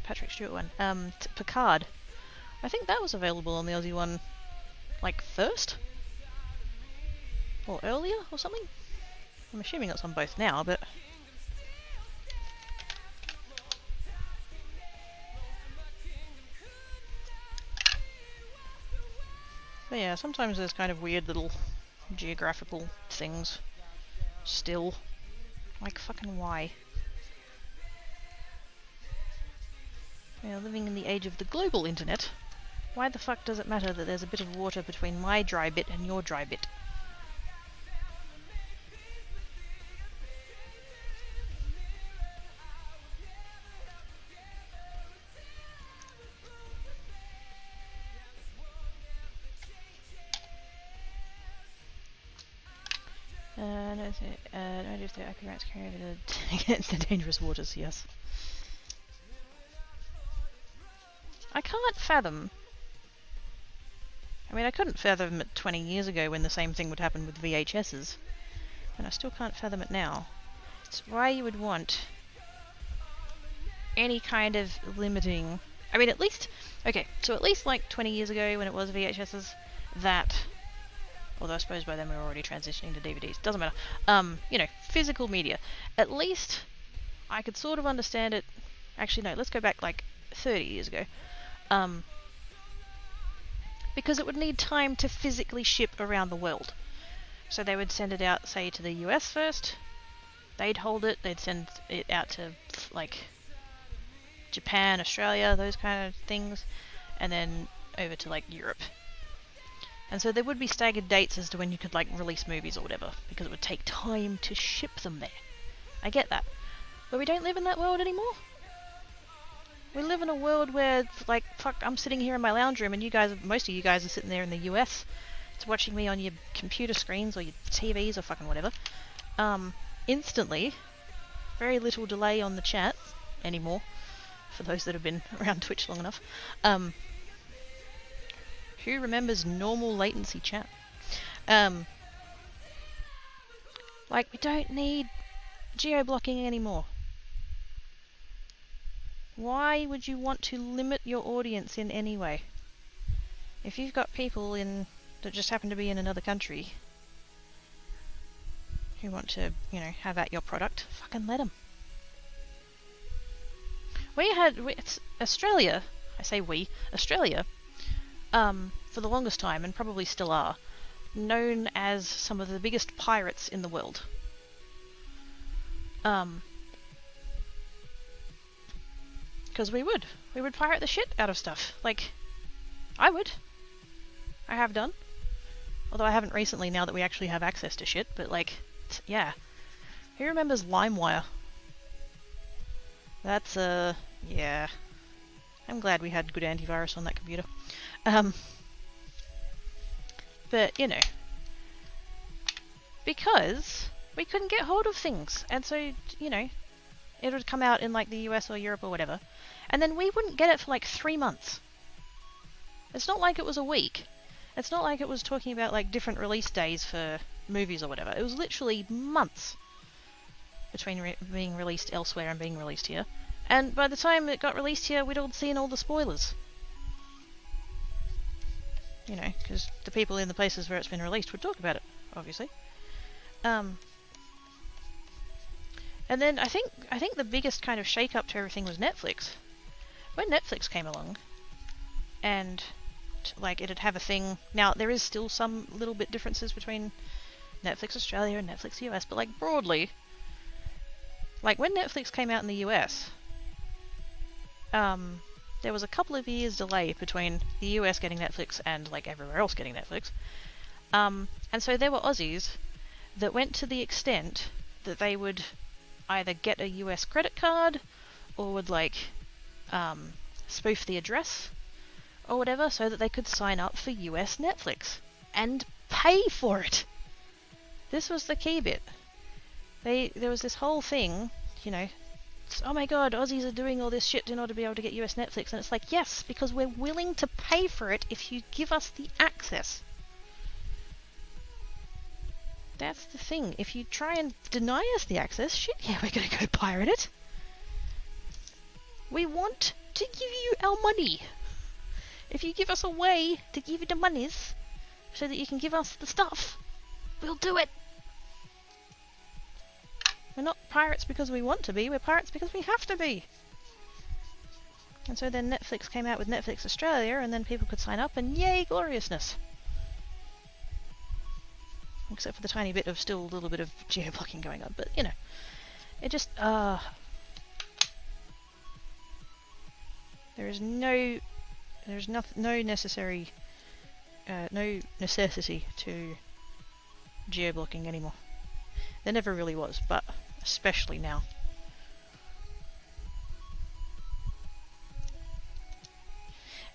Patrick Stewart one, Picard. I think that was available on the Aussie one, like first or earlier or something. I'm assuming it's on both now, but yeah, sometimes there's kind of weird little geographical things still. Like fucking why? We are living in the age of the global internet. Why the fuck does it matter that there's a bit of water between my dry bit and your dry bit? Not if they're acrobats carry over against the dangerous waters, yes. I can't fathom. I mean, I couldn't fathom it 20 years ago when the same thing would happen with VHSs. And I still can't fathom it now. It's why you would want any kind of limiting. I mean, at least, okay, so at least like 20 years ago when it was VHSs, that, although I suppose by then we were already transitioning to DVDs, doesn't matter, you know, physical media. At least I could sort of understand it. Actually, no, let's go back like 30 years ago. Because it would need time to physically ship around the world. So they would send it out, say, to the US first. They'd hold it. They'd send it out to, like, Japan, Australia, those kind of things. And then over to, like, Europe. And so there would be staggered dates as to when you could, like, release movies or whatever. Because it would take time to ship them there. I get that. But we don't live in that world anymore. We live in a world where, like, fuck, I'm sitting here in my lounge room and you guys, most of you guys are sitting there in the US. It's watching me on your computer screens or your TVs or fucking whatever. Instantly. Very little delay on the chat anymore. For those that have been around Twitch long enough. Who remembers normal latency chat? Like, we don't need geo-blocking anymore. Why would you want to limit your audience in any way? If you've got people in that just happen to be in another country who want to, you know, have at your product, fucking let them. It's Australia, I say we, Australia, for the longest time, and probably still are, known as some of the biggest pirates in the world. Because we would pirate the shit out of stuff. Like, I would. I have done. Although I haven't recently, now that we actually have access to shit, but like, yeah. Who remembers LimeWire? That's, yeah. I'm glad we had good antivirus on that computer. But, you know. Because we couldn't get hold of things. And so, you know, it would come out in like the US or Europe or whatever. And then we wouldn't get it for like 3 months. It's not like it was a week. It's not like it was talking about like different release days for movies or whatever. It was literally months between being released elsewhere and being released here. And by the time it got released here, we'd all seen all the spoilers. You know, because the people in the places where it's been released would talk about it, obviously. And then I think the biggest kind of shake-up to everything was Netflix. When Netflix came along, and like it'd have a thing. Now there is still some little bit differences between Netflix Australia and Netflix US, but like broadly, like when Netflix came out in the US, there was a couple of years delay between the US getting Netflix and like everywhere else getting Netflix. And so there were Aussies that went to the extent that they would either get a US credit card or would like spoof the address or whatever so that they could sign up for US Netflix and pay for it. This was the key bit. There was this whole thing, you know, oh my god, Aussies are doing all this shit in order to be able to get US Netflix, and it's like, yes, because we're willing to pay for it if you give us the access. That's the thing. If you try and deny us the access, shit, yeah, we're gonna go pirate it. We want to give you our money. If you give us a way to give you the monies so that you can give us the stuff, we'll do it. We're not pirates because we want to be, we're pirates because we have to be. And so then Netflix came out with Netflix Australia, and then people could sign up, and yay, gloriousness. Except for the tiny bit of still a little bit of geo-blocking going on, but you know, it just there's no necessity to geo-blocking anymore. There never really was, but especially now.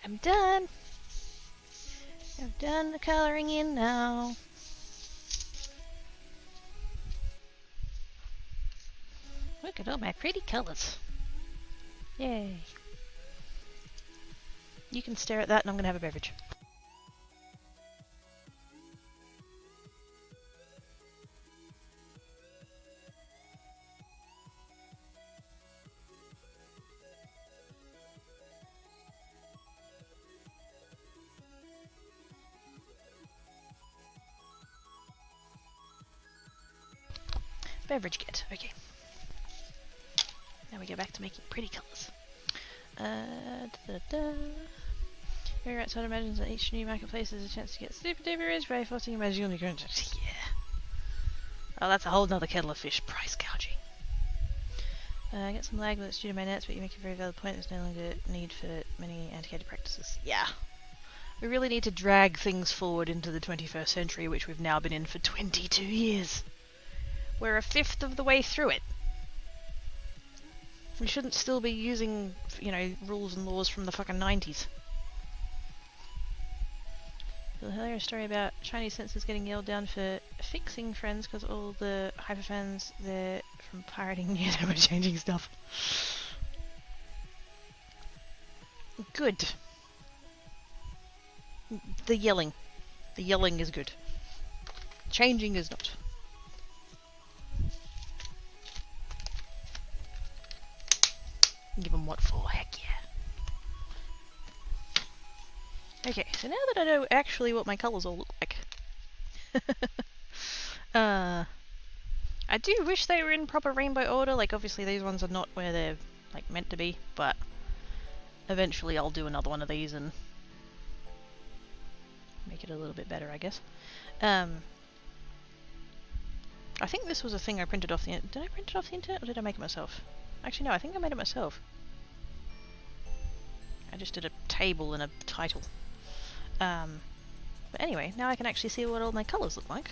I'm done. I've done the colouring in now. Look at all my pretty colours. Yay. You can stare at that and I'm going to have a beverage. Beverage get, okay. Now we go back to making pretty colours. Very right side imagines that each new marketplace has a chance to get super duper rich by forcing magical new currency. Yeah. Oh, that's a whole nother kettle of fish. Price gouging. I get some lag with it's due to my nets, but you make a very valid point. There's no longer need for many antiquated practices. Yeah. We really need to drag things forward into the 21st century, which we've now been in for 22 years. We're a fifth of the way through it. We shouldn't still be using, you know, rules and laws from the fucking 90s. The hilarious story about Chinese censors getting yelled down for fixing friends because all the hyperfans there from pirating knew they were changing stuff. Good. The yelling. The yelling is good. Changing is not. Give them what for, heck yeah. Okay, so now that I know actually what my colours all look like. I do wish they were in proper rainbow order, like obviously these ones are not where they're like meant to be, but eventually I'll do another one of these and make it a little bit better, I guess. I think this was a thing I printed off the internet. Did I print it off the internet or did I make it myself? Actually no, I think I made it myself. I just did a table and a title. But anyway, now I can actually see what all my colours look like.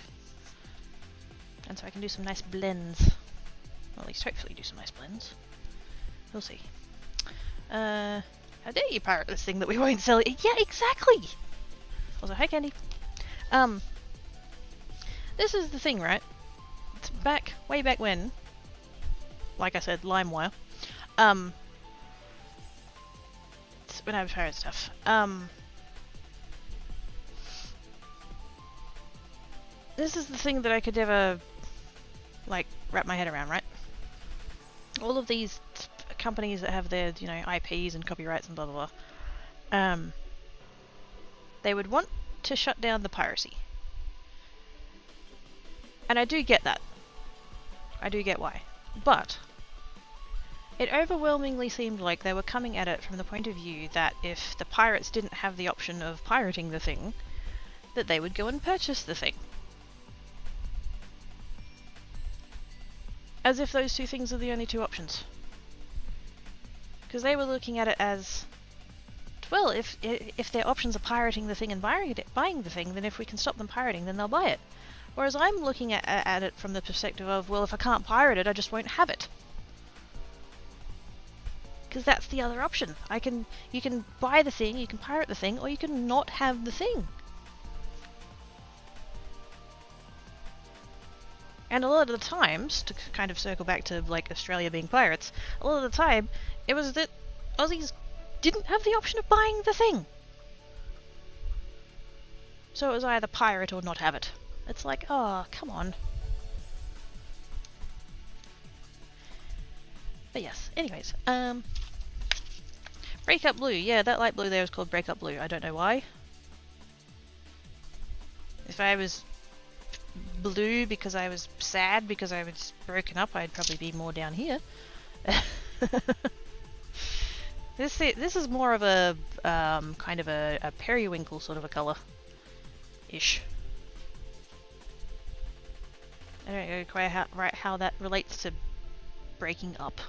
And so I can do some nice blends. Or at least hopefully do some nice blends. We'll see. How dare you pirate this thing that we won't sell? Yeah, exactly! Also, hi Candy. This is the thing, right? It's way back when, like I said, LimeWire. When I was pirate stuff. This is the thing that I could never, like, wrap my head around, right? All of these companies that have their, you know, IPs and copyrights and blah blah blah, they would want to shut down the piracy. And I do get that. I do get why. But it overwhelmingly seemed like they were coming at it from the point of view that if the pirates didn't have the option of pirating the thing, that they would go and purchase the thing. As if those two things are the only two options. Because they were looking at it as, well, if their options are pirating the thing and buying the thing, then if we can stop them pirating, then they'll buy it. Whereas I'm looking at it from the perspective of, well, if I can't pirate it, I just won't have it. Because that's the other option. You can buy the thing, you can pirate the thing, or you can not have the thing. And a lot of the times, to kind of circle back to like Australia being pirates, a lot of the time it was that Aussies didn't have the option of buying the thing. So it was either pirate or not have it. It's like, oh, come on. But yes, anyways, Breakup Blue, yeah, that light blue there is called Breakup Blue, I don't know why. If I was blue because I was sad because I was broken up, I'd probably be more down here. This is more of a kind of a periwinkle sort of a colour ish. I don't know quite how that relates to breaking up.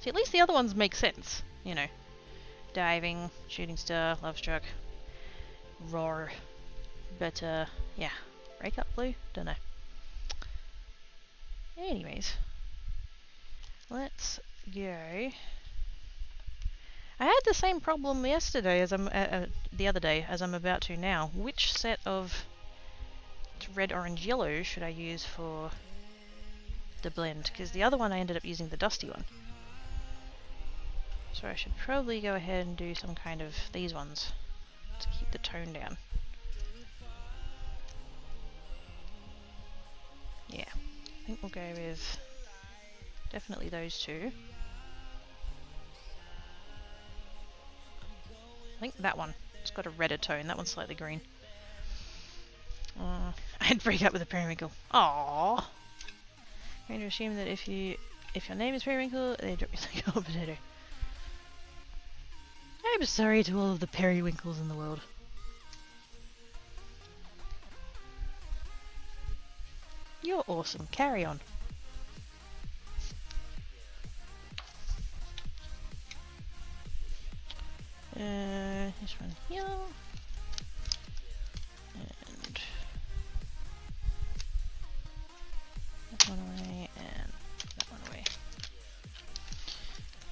See, at least the other ones make sense, you know. Diving, shooting star, love struck, roar. But yeah. Breakup Blue? Don't know. Anyways, let's go. I had the same problem yesterday as I'm the other day as I'm about to now. Which set of red, orange, yellow should I use for the blend, because the other one I ended up using the dusty one. So I should probably go ahead and do some kind of these ones to keep the tone down. Yeah, I think we'll go with definitely those two. I think that one, it's got a redder tone, that one's slightly green. I'd break up with a periwinkle. Aww. I'm going to assume that if your name is periwinkle, they drop you like a potato. I'm sorry to all of the periwinkles in the world. You're awesome. Carry on. This one here. And that one away, and that one away.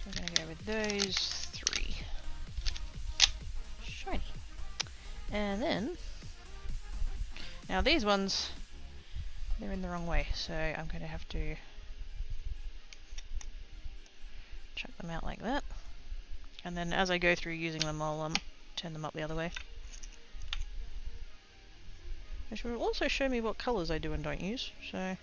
So we're going to go with those three. Shiny. And then, now these ones, they're in the wrong way, so I'm going to have to chuck them out like that. And then as I go through using them, I'll turn them up the other way. Which will also show me what colours I do and don't use, so...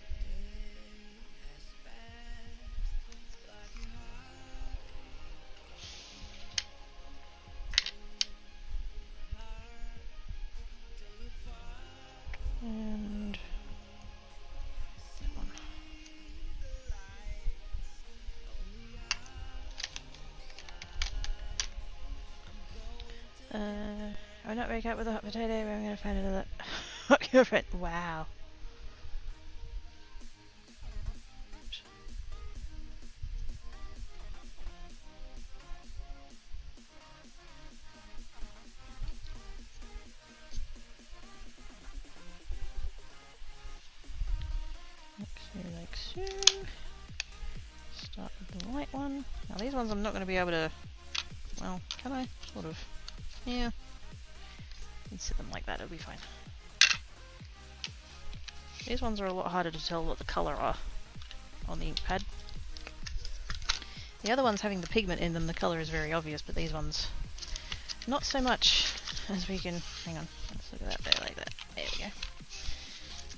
And... that one. I will not wake up with a hot potato, but I'm gonna find another hot girlfriend. Wow. Like so. Start with the white one. Now these ones I'm not going to be able to... Well, can I? Sort of. Yeah. You set them like that, it'll be fine. These ones are a lot harder to tell what the colour are on the ink pad. The other ones having the pigment in them, the colour is very obvious, but these ones not so much, as we can... Hang on, let's look at that there like that. There we go.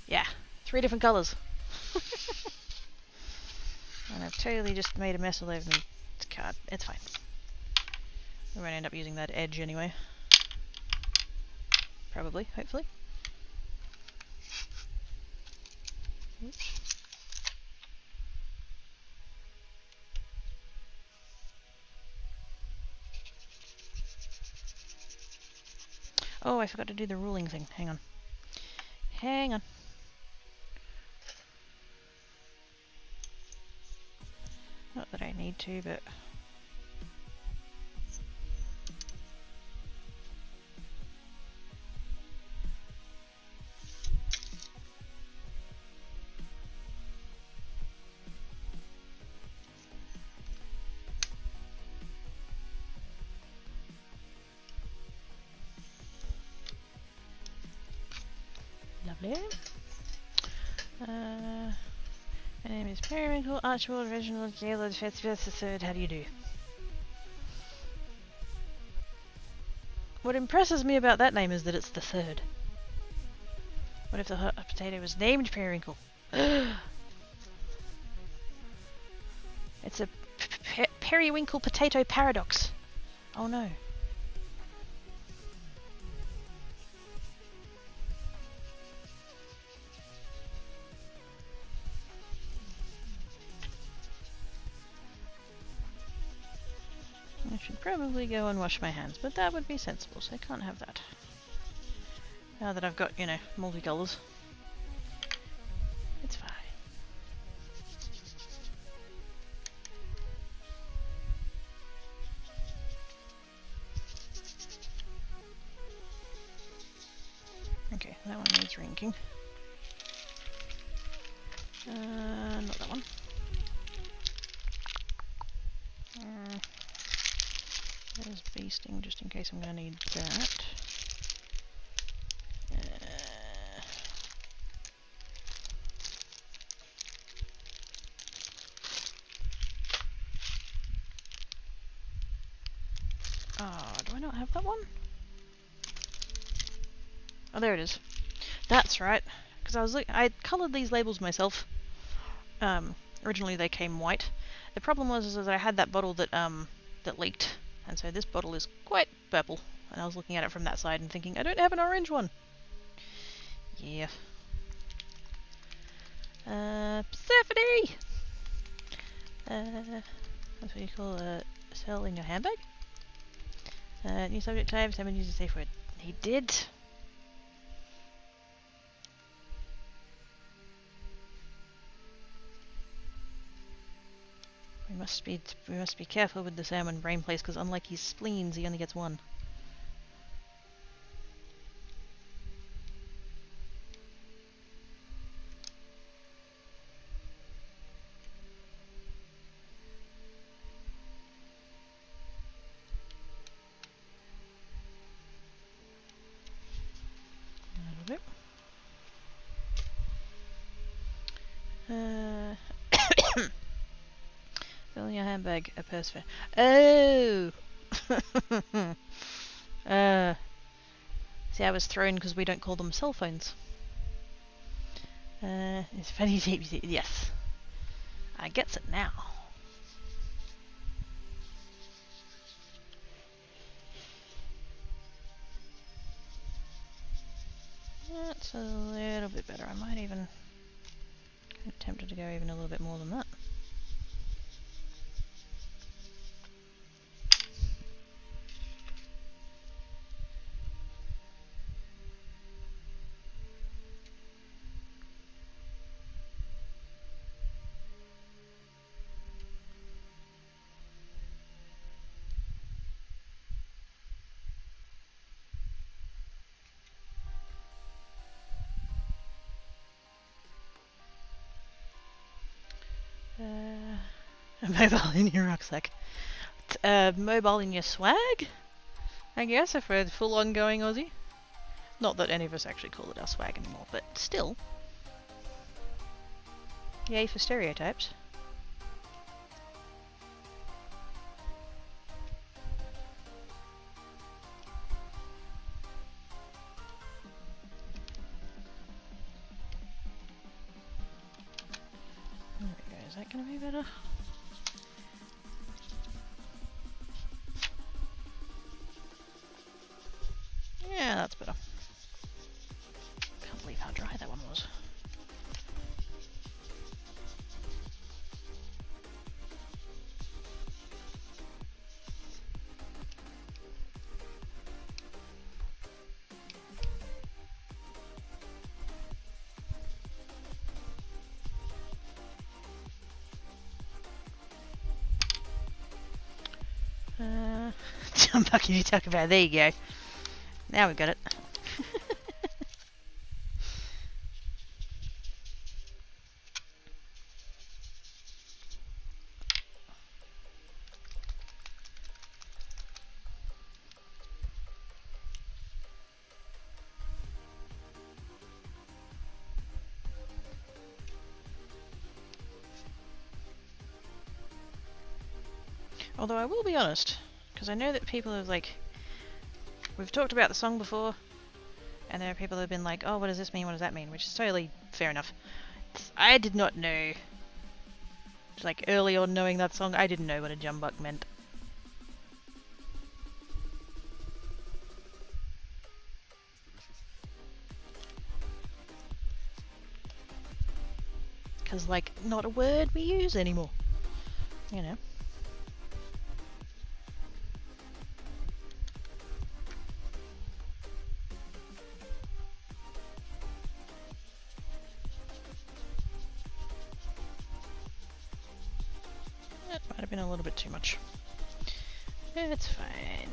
Yeah, 3 different colours. And I've totally just made a mess all over the card. It's fine. We won't end up using that edge anyway. Probably, hopefully. Oops. Oh, I forgot to do the ruling thing. Hang on. Hang on. Not that I need to, but... Lovely. My name is Periwinkle, Archibald, Reginald, Gaylord, Fitzgerald. How do you do? What impresses me about that name is that it's the third. What if the hot potato was named Periwinkle? It's a periwinkle potato paradox. Oh no. I should probably go and wash my hands, but that would be sensible, so I can't have that. Now that I've got, you know, multicolours. It's fine. Okay, that one needs rinking. Not that one. There's beasting, just in case I'm going to need that. one? Oh, there it is. That's right. Because I coloured these labels myself. Originally they came white. The problem was that I had that bottle that that leaked, and so this bottle is quite purple. And I was looking at it from that side and thinking, I don't have an orange one. Yeah. Persephone! That's what you call a cell in your handbag. New subject type, someone uses a safe word. He did. We must be careful with the salmon brain place, because unlike his spleens, he only gets one. Fill in your handbag, a purse for... Oh! See, I was thrown because we don't call them cell phones. It's funny, yes. I gets it now. That's a little bit better. I might even... I'm tempted to go even a little bit more than that. Mobile in your rucksack. Mobile in your swag? I guess, if we're full on going Aussie. Not that any of us actually call it our swag anymore, but still. Yay for stereotypes. There we go, is that gonna be better? Yeah, that's better. Can't believe how dry that one was. Jump back and you talk about, there you go. Now we got it. Although I will be honest, because I know that people have like... We've talked about the song before, and there are people who have been like, oh, what does this mean, what does that mean? Which is totally fair enough. I did not know. Like, early on knowing that song, I didn't know what a jumbuck meant. Because, like, not a word we use anymore. You know. That might have been a little bit too much. It's fine.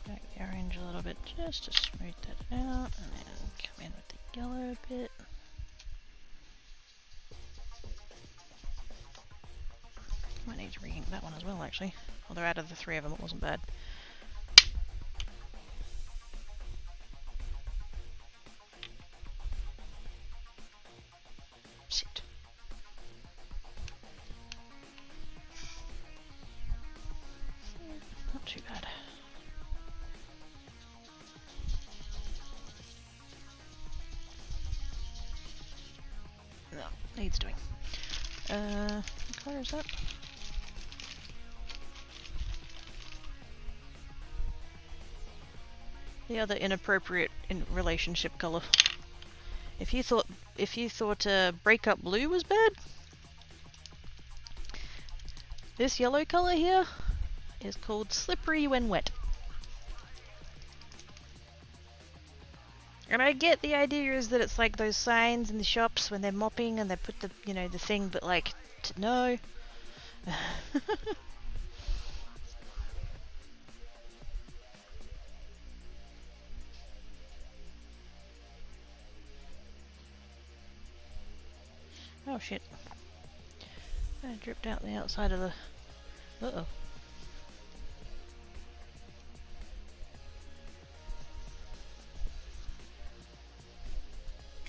Back the orange a little bit just to smooth that out, and then come in with the yellow bit. Might need to re-ink that one as well, actually. Although out of the three of them, it wasn't bad. Shit. Not too bad. No, needs doing. What colour is that? The other inappropriate relationship colour. If you thought breakup blue was bad, this yellow colour here is called slippery when wet. And I get the idea is that it's like those signs in the shops when they're mopping and they put the, you know, the thing, but like, no. Oh shit. I dripped out the outside of the... Uh-oh.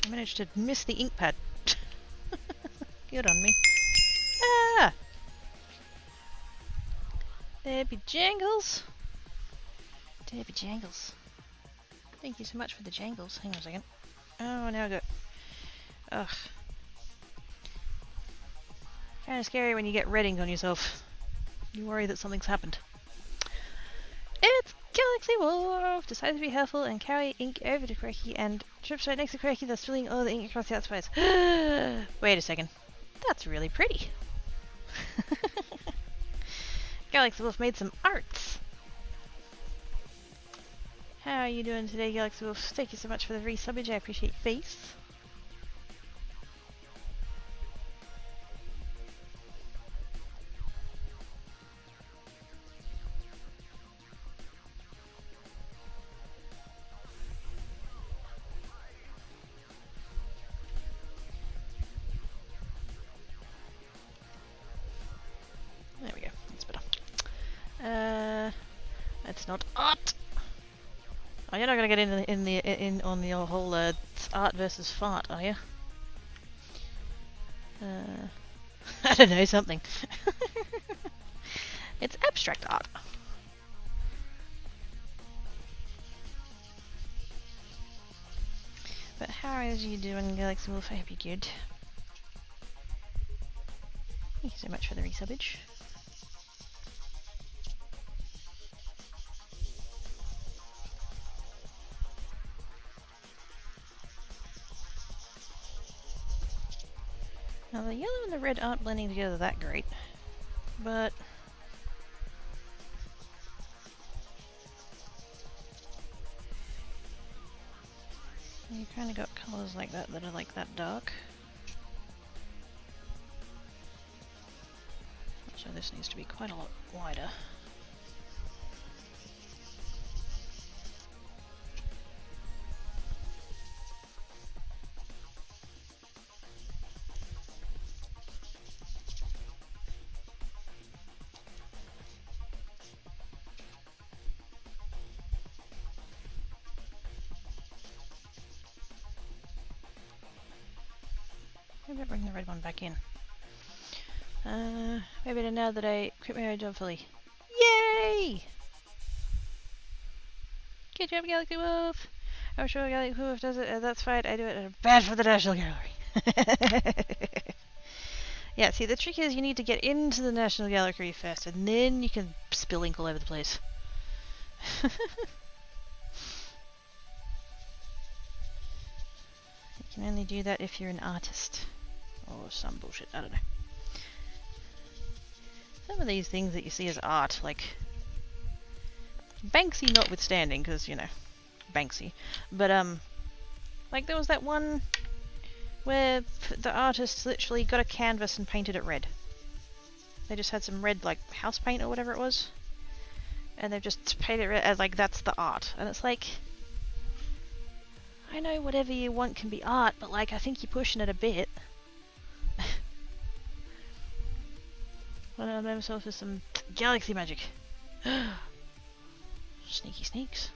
I managed to miss the ink pad. Good on me. Ah! There be jangles. There be jangles. Thank you so much for the jangles. Hang on a second. Oh, now I go. Ugh. Kinda scary when you get red ink on yourself. You worry that something's happened. It's Galaxy Wolf! Decided to be helpful and carry ink over to Croaky and trips right next to Croaky, thus spilling all the ink across the outsides. Wait a second. That's really pretty. Galaxy Wolf made some arts. How are you doing today, Galaxy Wolf? Thank you so much for the resubbage. I appreciate your face. There we go. That's better. It's not art. Oh, you're not gonna get in on the whole art versus fart, are you? I don't know, something. It's abstract art. But how are you doing, Galaxy Wolf? I hope you're good. Thank you so much for the resubbage. Now the yellow and the red aren't blending together that great, but you kind of got colours like that that are like that dark. So this needs to be quite a lot wider. Maybe I'll bring the red one back in. Maybe now that I quit my own job fully. Yay! Good job, Galaxy Wolf! I'm sure Galaxy Wolf does it, that's fine, I do it bad for the National Gallery. Yeah, see, the trick is you need to get into the National Gallery first, and then you can spill ink all over the place. You can only do that if you're an artist. Or some bullshit, I don't know. Some of these things that you see as art, like Banksy notwithstanding, because, you know, Banksy. But, like there was that one where the artist literally got a canvas and painted it red. They just had some red, like, house paint or whatever it was. And they've just painted it red as, like, that's the art. And it's like, I know whatever you want can be art, but, like, I think you're pushing it a bit. I myself is some galaxy magic. Sneaky sneaks.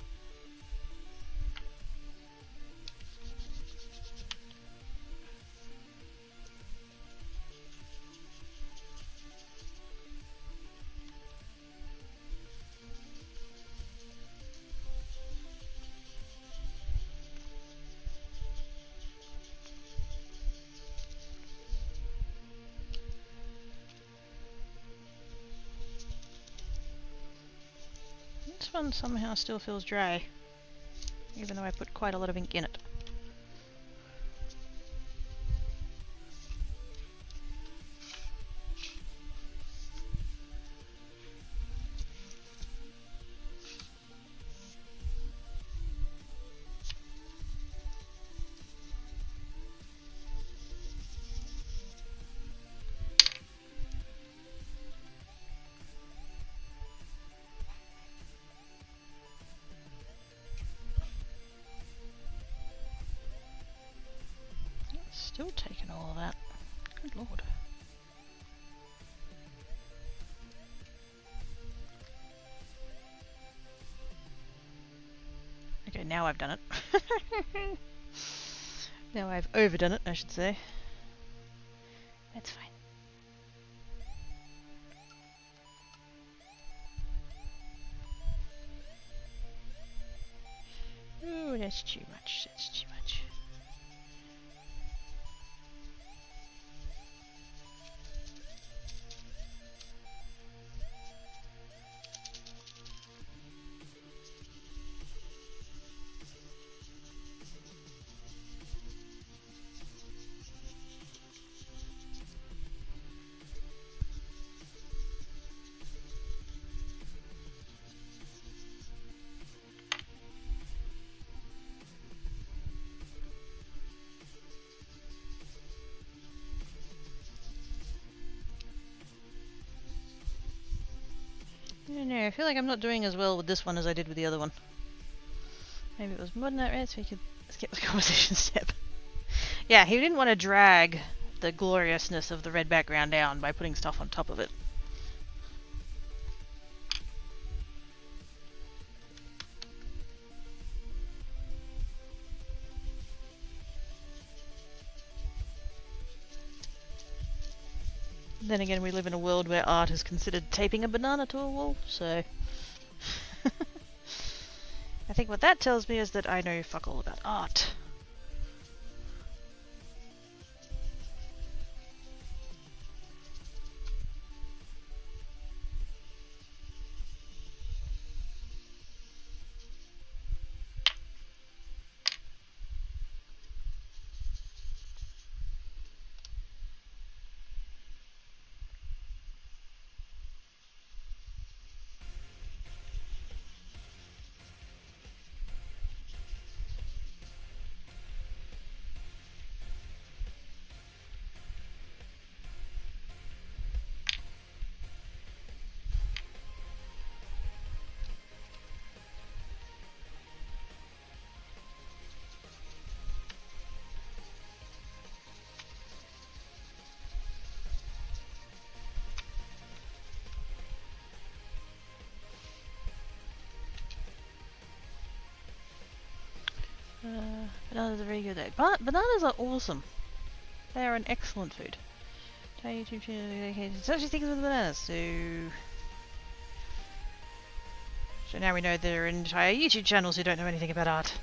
this one somehow still feels dry, even though I put quite a lot of ink in it. Still taking all of that. Good lord. Okay, now I've done it. Now I've overdone it, I should say. That's fine. Oh, that's too much. That's too much. I don't know, I feel like I'm not doing as well with this one as I did with the other one. Maybe it was more than that, right? So we could skip the conversation step. Yeah, he didn't want to drag the gloriousness of the red background down by putting stuff on top of it. Then again, we live in a world where art is considered taping a banana to a wall, so... I think what that tells me is that I know fuck all about art. Bananas are very good though. Bananas are awesome. They are an excellent food. Try YouTube channel dedicated to such things with bananas. So now we know there are entire YouTube channels who don't know anything about art.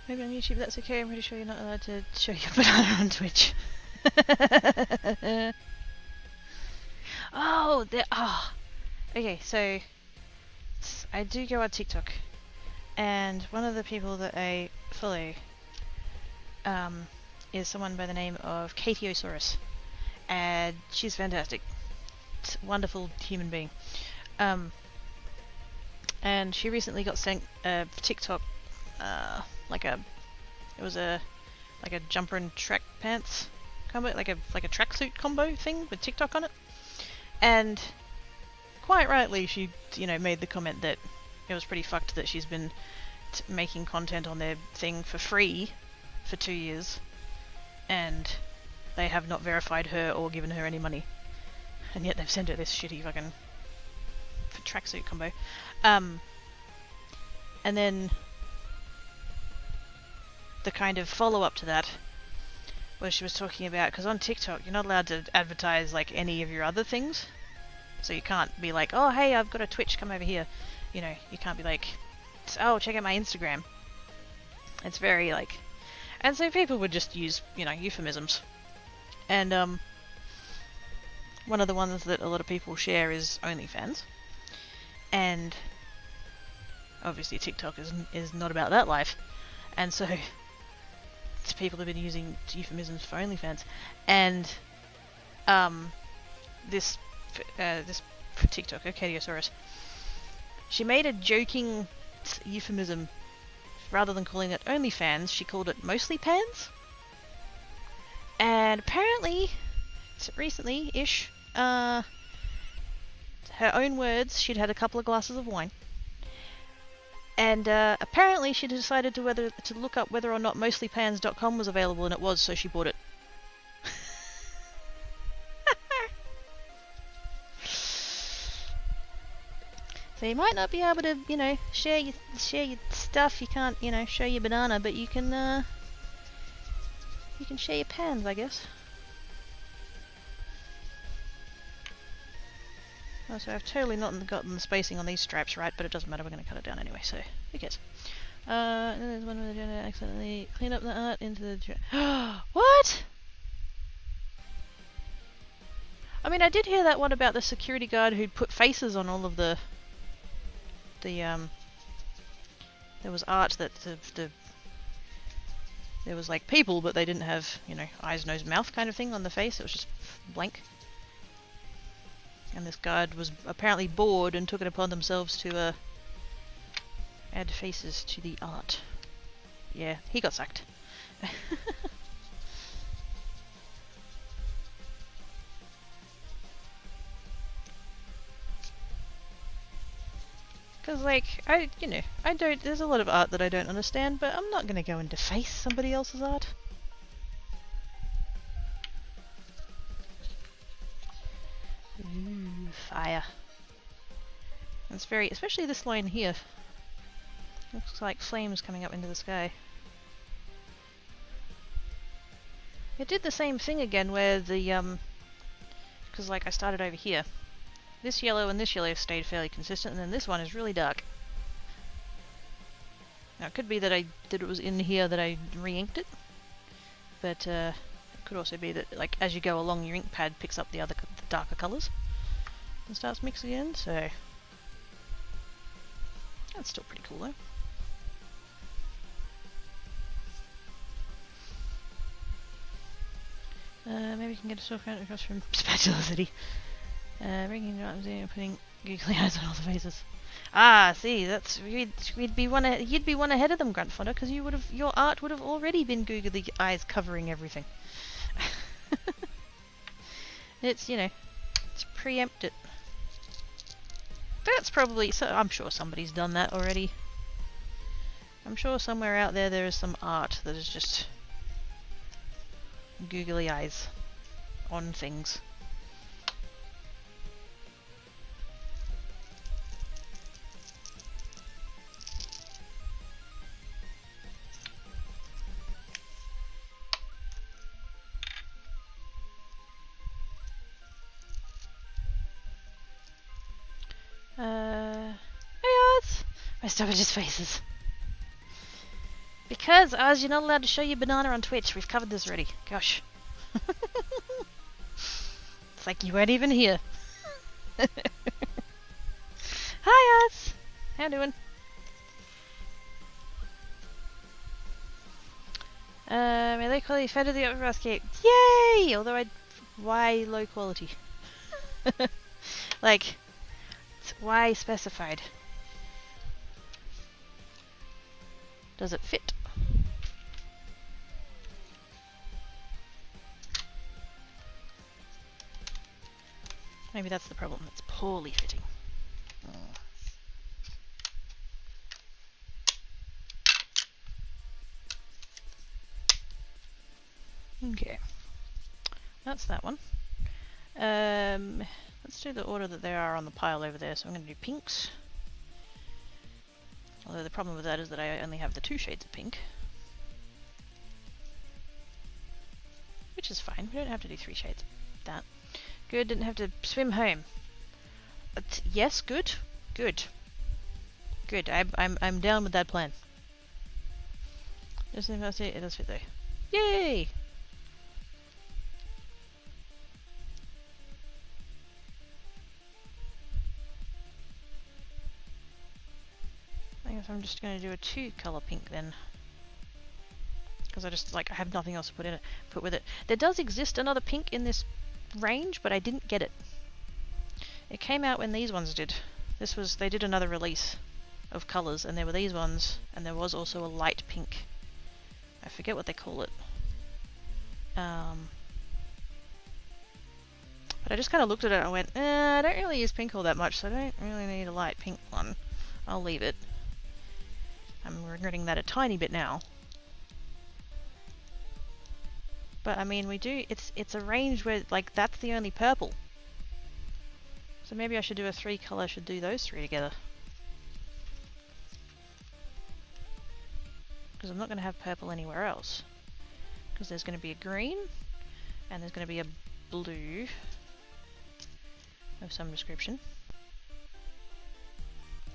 Maybe on YouTube that's okay, I'm pretty sure you're not allowed to show your banana on Twitch. Oh, okay, so I do go on TikTok, and one of the people that I follow is someone by the name of Katiosaurus, and she's fantastic. Wonderful human being. And she recently got sent a TikTok it was a jumper and track pants combo, like a tracksuit combo thing with TikTok on it. And quite rightly, she made the comment that it was pretty fucked that she's been making content on their thing for free for 2 years, and they have not verified her or given her any money, and yet they've sent her this shitty fucking tracksuit combo. And then the kind of follow-up to that was she was talking about, because on TikTok you're not allowed to advertise like any of your other things, so you can't be like, oh hey, I've got a Twitch, come over here. you know, you can't be like, oh, check out my Instagram. It's very like, and so people would just use, you know, euphemisms. And one of the ones that a lot of people share is OnlyFans. And obviously TikTok is not about that life. And so people have been using euphemisms for OnlyFans. And this TikTok, Ocadiosaurus, she made a joking euphemism. Rather than calling it OnlyFans, she called it Mostly Pans. And apparently, recently-ish, her own words, she'd had a couple of glasses of wine. And apparently she decided to look up whether or not mostlypans.com was available, and it was, so she bought it. So you might not be able to, you know, share your stuff. You can't, you know, show your banana, but you can share your pans, I guess. Oh, so I've totally not gotten the spacing on these stripes right, but it doesn't matter. We're going to cut it down anyway, so who cares? And there's one where the gender accidentally cleaned up the art into the. What? I mean, I did hear that one about the security guard who'd put faces on all of the there was art that there was like people, but they didn't have, you know, eyes, nose, mouth kind of thing on the face. It was just blank. And this guard was apparently bored and took it upon themselves to add faces to the art. Yeah, he got sacked. Because, like, there's a lot of art that I don't understand, but I'm not going to go and deface somebody else's art. Ooh, fire. It's very, especially this line here. Looks like flames coming up into the sky. It did the same thing again where the, because like I started over here. This yellow and this yellow stayed fairly consistent, and then this one is really dark. Now it could be that it was in here that I re-inked it, but it could also be that, like, as you go along, your ink pad picks up the darker colours and starts mixing in. So that's still pretty cool though. Maybe we can get a sore count across from Spatula City. Bringing it up and putting googly eyes on all the faces. Ah, see, that's you'd be one ahead of them, Grunt Fodder, because your art would have already been googly eyes covering everything. It's, you know, it's preempted. That's probably, so I'm sure somebody's done that already. I'm sure somewhere out there is some art that is just googly eyes on things. My stoppage's faces. Because, Oz, you're not allowed to show your banana on Twitch. We've covered this already. Gosh. It's like you weren't even here. Hi, Oz. How you doing? My low quality fed to the upper basket. Yay! Although why low quality? Like, why specified? Does it fit? Maybe that's the problem. It's poorly fitting. Okay. That's that one. Let's do the order that they are on the pile over there. So I'm going to do pinks. Although the problem with that is that I only have the 2 shades of pink. Which is fine. We don't have to do 3 shades of that. Good, didn't have to swim home. Yes, good. Good. Good. I'm down with that plan. Just think that's it. It does fit though. Yay! I guess I'm just going to do a 2-color pink then, because I have nothing else to put with it. There does exist another pink in this range, but I didn't get it. It came out when these ones did. They did another release of colours, and there were these ones, and there was also a light pink. I forget what they call it. But I just kind of looked at it and I went, I don't really use pink all that much, so I don't really need a light pink one. I'll leave it. I'm regretting that a tiny bit now. But I mean, it's a range where, like, that's the only purple. So maybe I should do a 3-color, I should do those 3 together. Because I'm not going to have purple anywhere else. Because there's going to be a green, and there's going to be a blue of some description.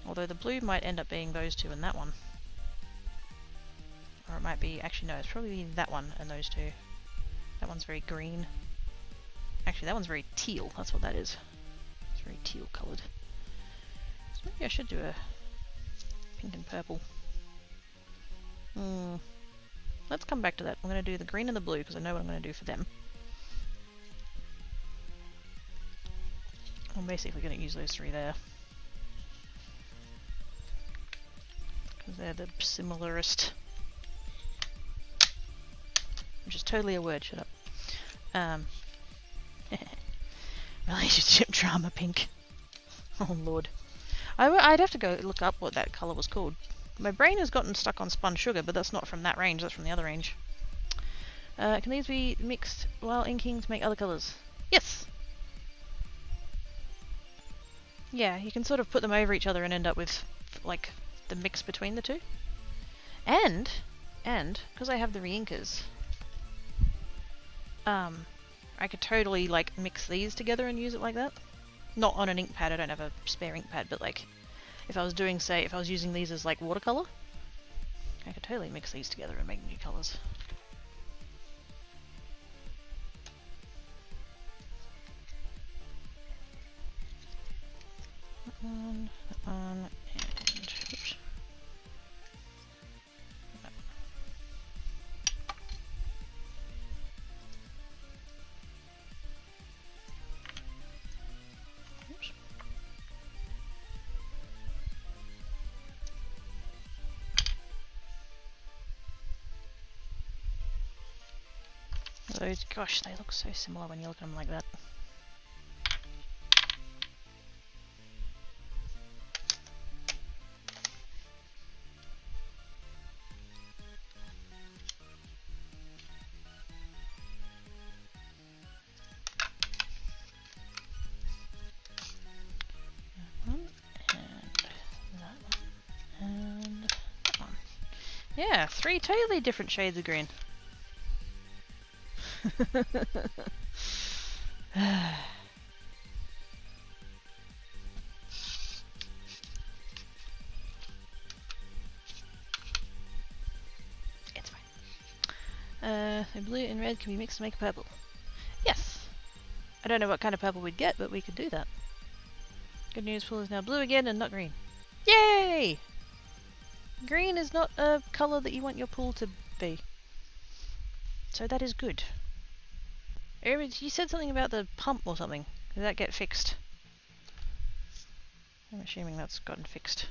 Although the blue might end up being those 2 and that one. Or it might be, actually no, it's probably that one and those 2. That one's very green. Actually, that one's very teal, that's what that is. It's very teal coloured. So maybe I should do a pink and purple. Let's come back to that. I'm going to do the green and the blue because I know what I'm going to do for them. I'm basically going to use those 3 there. Because they're the similarest. Which is totally a word, shut up. Relationship drama pink. Oh lord. I'd have to go look up what that colour was called. My brain has gotten stuck on spun sugar, but that's not from that range, that's from the other range. Can these be mixed while inking to make other colours? Yes! Yeah, you can sort of put them over each other and end up with, like, the mix between the 2. And, because I have the reinkers, I could totally, like, mix these together and use it like that. Not on an ink pad, I don't have a spare ink pad, but, like, if I was doing, say, if I was using these as, like, watercolour, I could totally mix these together and make new colours. That one, and oops. Oops. Those, gosh, they look so similar when you look at them like that. Yeah, 3 totally different shades of green. It's fine. The blue and red can be mixed to make a purple. Yes! I don't know what kind of purple we'd get, but we could do that. Good news, pool is now blue again and not green. Yay! Green is not a colour that you want your pool to be. So that is good. You said something about the pump or something. Did that get fixed? I'm assuming that's gotten fixed.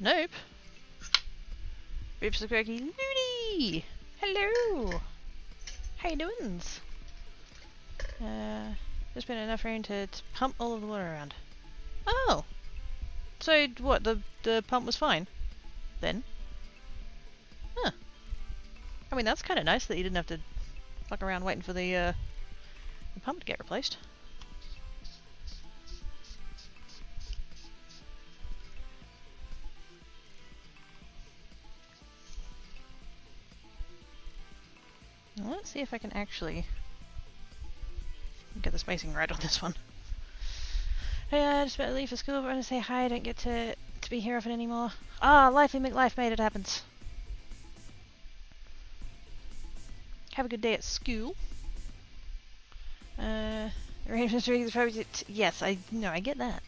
Nope. Oops, the quirky Looney! Hello! How you doings? There's been enough rain to pump all of the water around. Oh! So what? The pump was fine then? Huh. I mean, that's kind of nice that you didn't have to fuck around waiting for the pump to get replaced. Well, let's see if I can actually get the spacing right on this one. Hey, I just about to leave for school, but I want to say hi. I don't get to be here often anymore. Ah, Lifey McLife made it happens. Have a good day at school. Yes, I know, I get that.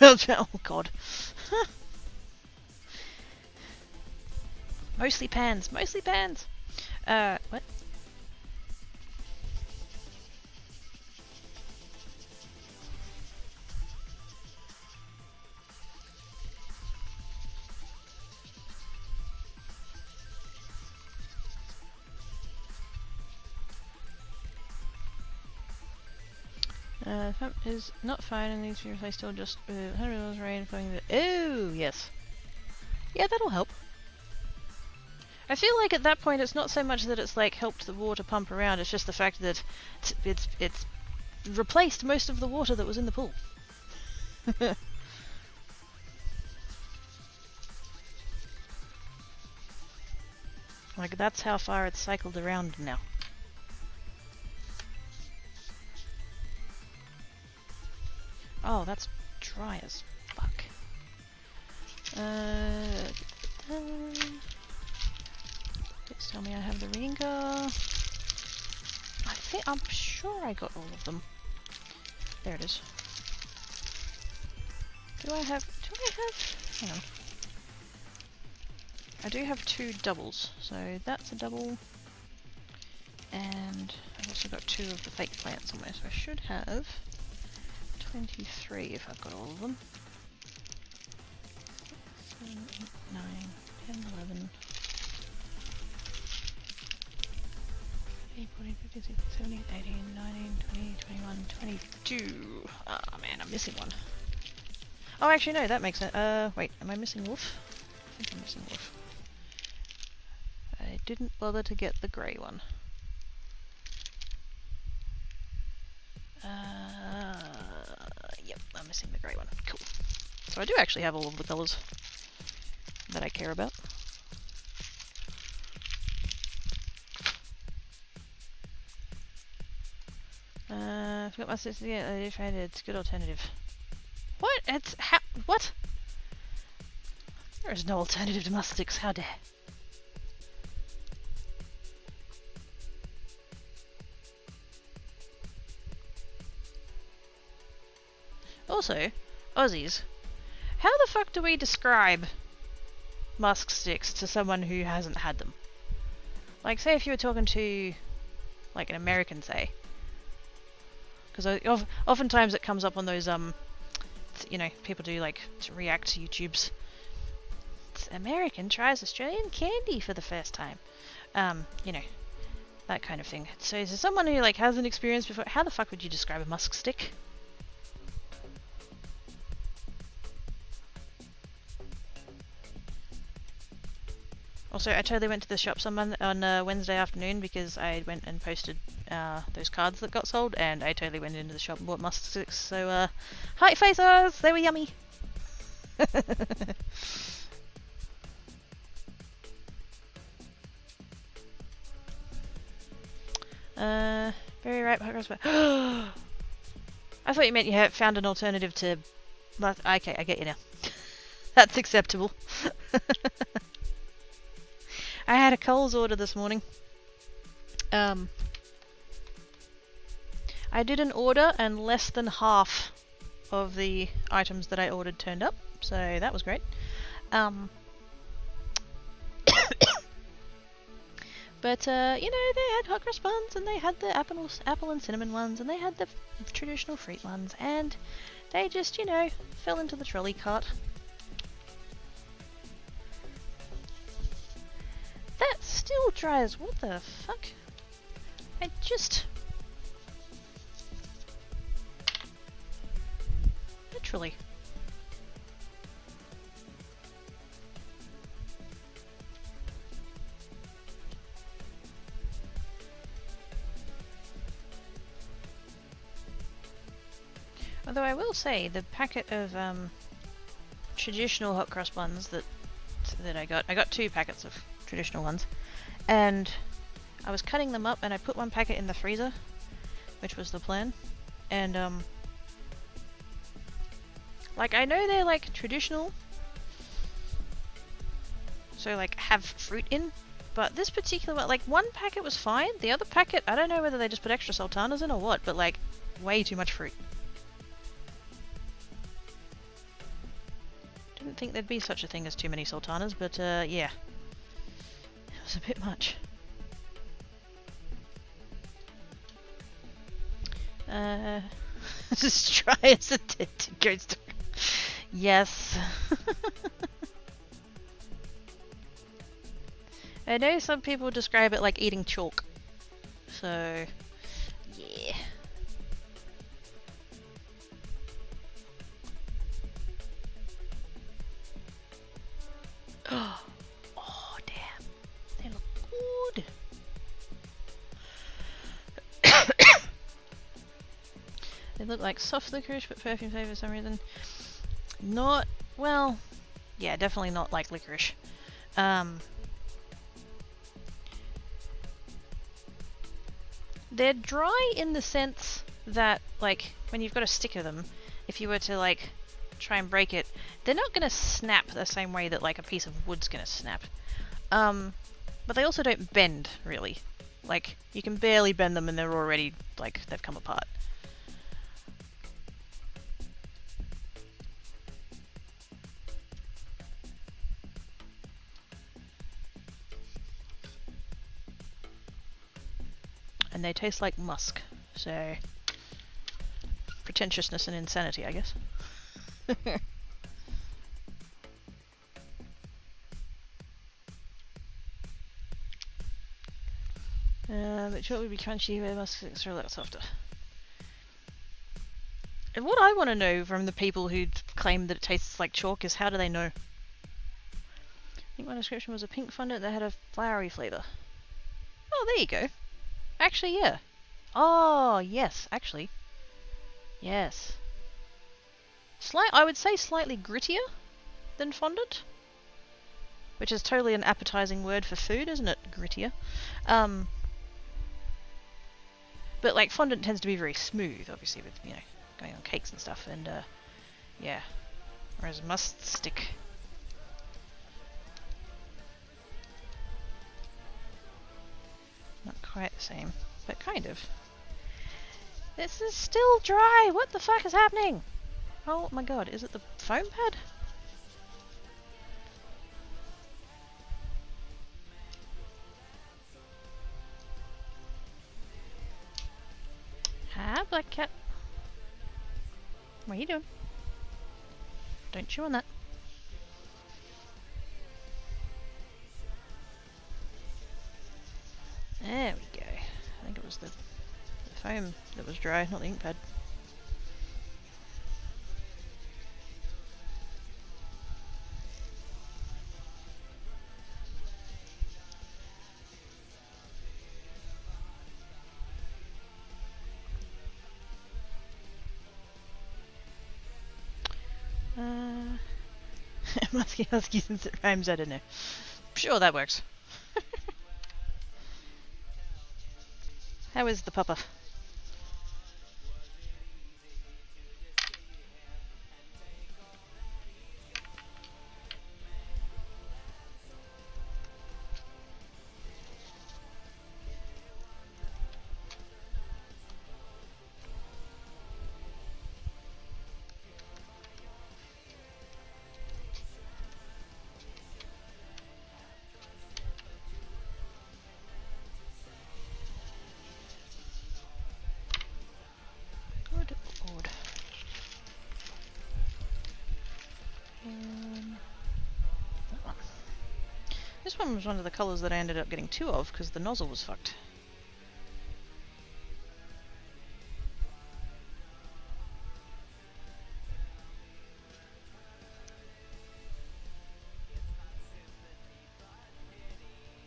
Oh god. Mostly pans, mostly pans. What? Pump is not fine and needs to be replaced still just 100 mils rain flowing the— Oh, yes. Yeah, that'll help. I feel like at that point it's not so much that it's like helped the water pump around, it's just the fact that it's replaced most of the water that was in the pool. Like, that's how far it's cycled around now. Oh, that's dry as fuck. Please tell me I have the reading car. I'm sure I got all of them. There it is. Do I have... Hang on. I do have 2 doubles, so that's a double. And I've also got 2 of the fake plants on there, so I should have 23 if I've got all of them. 7, 8, 9, 10, 11, 14, 15, 16, 17, 18, 19, 20, 21, 22. Ah, man, I'm missing one. Oh, actually, no, that makes sense. Wait, am I missing Wolf? I think I'm missing Wolf. I didn't bother to get the grey one. Yep, I'm missing the grey one. Cool. So I do actually have all of the colours that I care about. I forgot my sister. Yeah, I tried it. It's a good alternative. What? It's what? There is no alternative to mustard sticks. How dare? Also, Aussies, how the fuck do we describe musk sticks to someone who hasn't had them? Like, say if you were talking to, like, an American, say. Because oftentimes it comes up on those, you know, people do, like, to react to YouTubes. American tries Australian candy for the first time. You know, that kind of thing. So is there someone who, like, hasn't experienced before? How the fuck would you describe a musk stick? Also, I totally went to the shops on Wednesday afternoon because I went and posted those cards that got sold, and I totally went into the shop and bought mustard sticks. So, hi faces! They were yummy! Very right, I thought you meant you had found an alternative to... Okay, I get you now. That's acceptable. I had a Coles order this morning. I did an order and less than half of the items that I ordered turned up, so that was great. But, you know, they had hot cross buns, and they had the apple and cinnamon ones, and they had the traditional fruit ones, and they just, you know, fell into the trolley cart. That still dries. What the fuck? I just... Literally. Although I will say, the packet of traditional hot cross buns that I got 2 packets of traditional ones, and I was cutting them up and I put 1 packet in the freezer, which was the plan, and like, I know they're like traditional, so like have fruit in, but this particular one, like 1 packet was fine, the other packet, I don't know whether they just put extra sultanas in or what, but like way too much fruit. Didn't think there'd be such a thing as too many sultanas, but yeah, it was a bit much. Just try as a dead ghost. Yes. I know some people describe it like eating chalk, so yeah. Oh damn, they look good. They look like soft licorice but perfume flavor for some reason. Not, well, yeah, definitely not like licorice. They're dry in the sense that, like, when you've got a stick of them, if you were to, like, try and break it, they're not going to snap the same way that, like, a piece of wood's going to snap. But they also don't bend, really. Like, you can barely bend them and they're already, like, they've come apart. And they taste like musk, so pretentiousness and insanity, I guess. But chocolate would be crunchy, but musk is a lot softer. And what I want to know from the people who claim that it tastes like chalk is, how do they know? I think my description was a pink fondant that had a flowery flavour. Oh, there you go. Actually, yeah. Oh, yes, actually. Yes. I would say slightly grittier than fondant. Which is totally an appetizing word for food, isn't it? Grittier. But, like, fondant tends to be very smooth, obviously, with, you know, going on cakes and stuff, and, yeah. Whereas must stick. Not quite the same, but kind of. This is still dry! What the fuck is happening? Oh my god, is it the foam pad? Hi, Black Cat. What are you doing? Don't chew on that. There we go. I think it was the foam that was dry, not the ink pad. Musky Husky, since it rhymes, I don't know. Sure, that works. How is the pupper? This one was one of the colours that I ended up getting 2 of because the nozzle was fucked.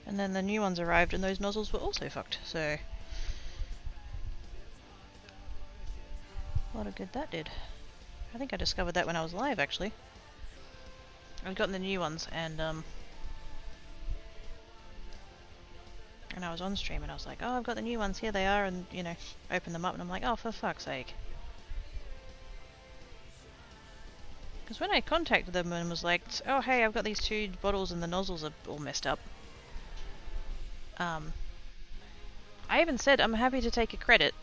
And then the new ones arrived and those nozzles were also fucked, so... lot of good that did. I think I discovered that when I was live, actually. I've gotten the new ones, and I was on stream, and I was like, oh, I've got the new ones, here they are, and, you know, open them up, and I'm like, oh, for fuck's sake. Because when I contacted them and was like, oh, hey, I've got these 2 bottles and the nozzles are all messed up. I even said I'm happy to take a credit.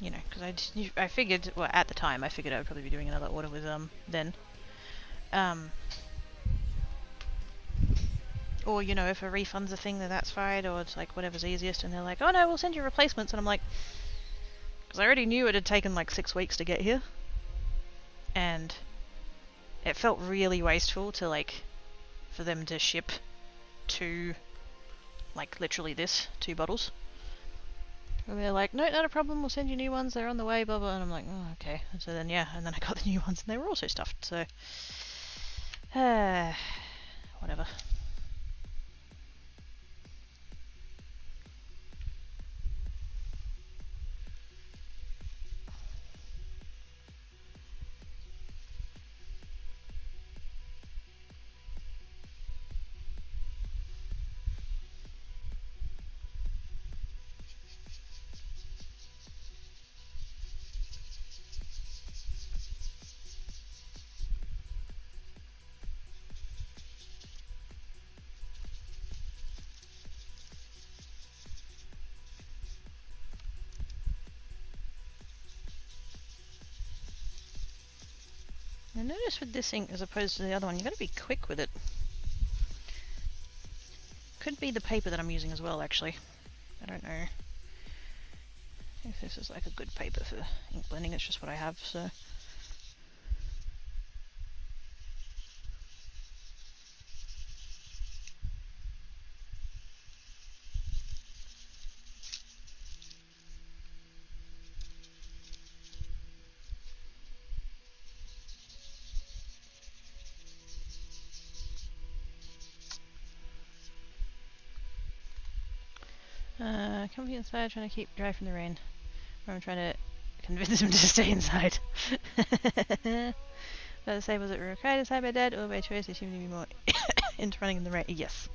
You know, because I figured, well, at the time, I figured I would probably be doing another order with then. Or, you know, if a refund's a thing, then that's fine, or it's like whatever's easiest, and they're like, oh no, we'll send you replacements, and I'm like, because I already knew it had taken like 6 weeks to get here, and it felt really wasteful to like, for them to ship 2, like literally 2 bottles. And they're like, no, not a problem, we'll send you new ones, they're on the way, blah blah, and I'm like, oh, okay. And so then, yeah, and then I got the new ones, and they were also stuffed, so... whatever. I noticed with this ink as opposed to the other one, you gotta be quick with it. Could be the paper that I'm using as well, actually. I don't know if this is like a good paper for ink blending, it's just what I have, so... Comfy inside, trying to keep dry from the rain. Or I'm trying to convince him to stay inside. But to say, was it required inside by dad, or by choice, he seemed to be more into running in the rain? Yes.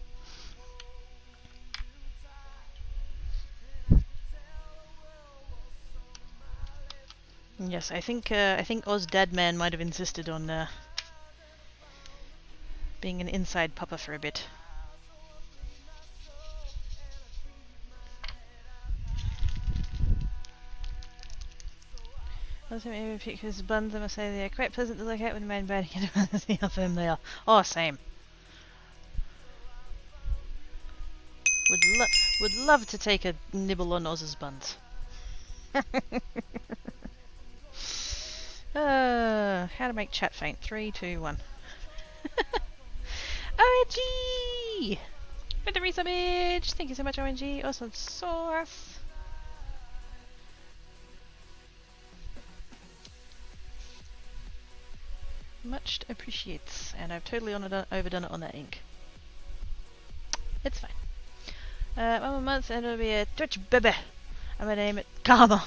Yes, I think Oz Dadman might have insisted on being an inside pupper for a bit. Also, maybe because buns, I must say, they are quite pleasant to look at when mind biting and see how firm they are. Oh, same. Would love to take a nibble on Oz's buns. How to make chat faint. 3, 2, 1. OMG! For the resubage! Thank you so much, OMG. Awesome sauce. Much appreciates, and I've totally overdone it on that ink. It's fine. 1 more month and it'll be a Twitch baby. I'm gonna name it Karma.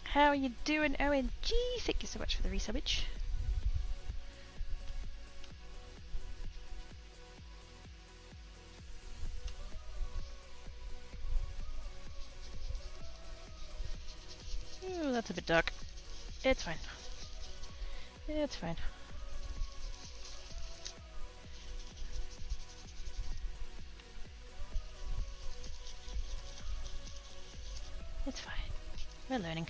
How are you doing, OMG? Thank you so much for the resubage. Ooh, that's a bit dark. It's fine. It's fine. It's fine. We're learning.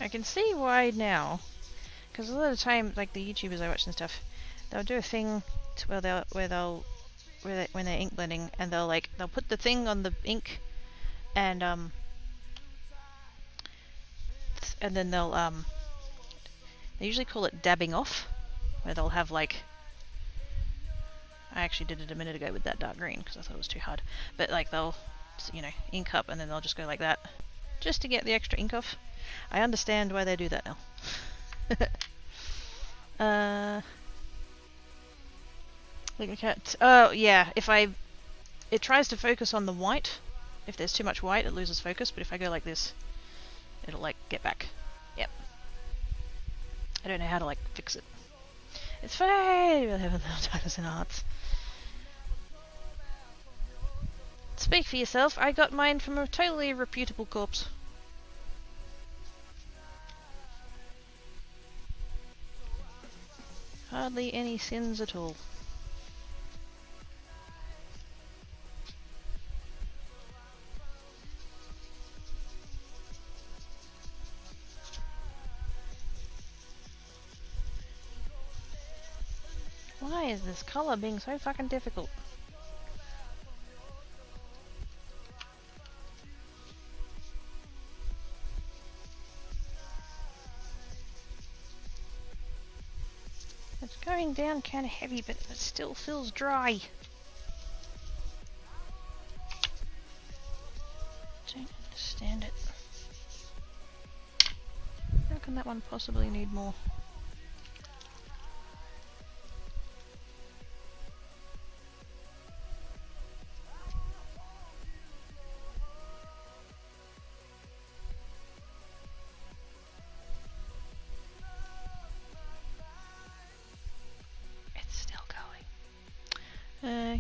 I can see why now, because a lot of the time, like the YouTubers I watch and stuff, they'll do a thing when they're ink blending, and they'll put the thing on the ink, and then they'll they usually call it dabbing off, where they'll have like, I actually did it a minute ago with that dark green because I thought it was too hard, but like they'll, you know, ink up and then they'll just go like that, just to get the extra ink off. I understand why they do that now. Look at, oh yeah, it tries to focus on the white. If there's too much white, it loses focus, but if I go like this, it'll like get back. Yep. I don't know how to like fix it. It's funny! We have a little titles in arts. Speak for yourself, I got mine from a totally reputable corpse. Hardly any sins at all. Why is this colour being so fucking difficult? It's going down kind of heavy, but it still feels dry. Don't understand it. How can that one possibly need more?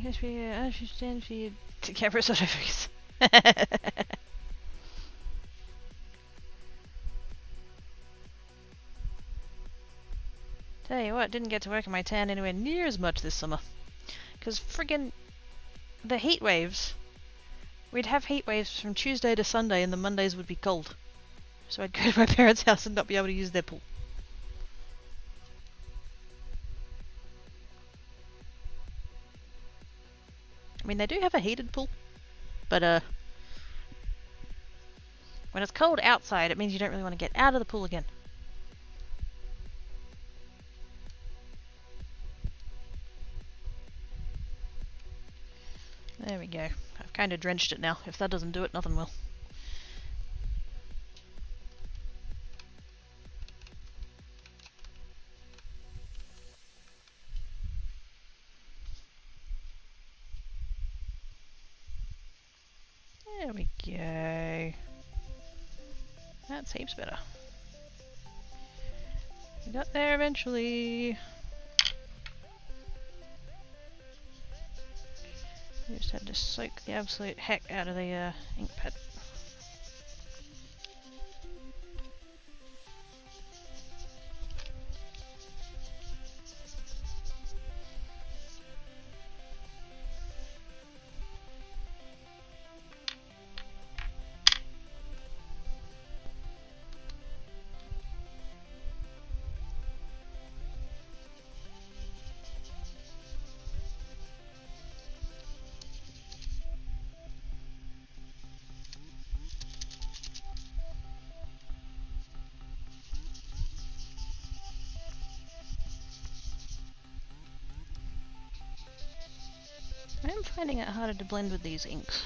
Guess we understand for you to camera sort of focus. Tell you what, didn't get to work on my tan anywhere near as much this summer. Because friggin' the heat waves. We'd have heat waves from Tuesday to Sunday and the Mondays would be cold. So I'd go to my parents' house and not be able to use their pool. I mean, they do have a heated pool, but when it's cold outside, it means you don't really want to get out of the pool again. There we go. I've kind of drenched it now. If that doesn't do it, nothing will. There we go. That's heaps better. We got there eventually. We just had to soak the absolute heck out of the ink pad. I'm finding it harder to blend with these inks.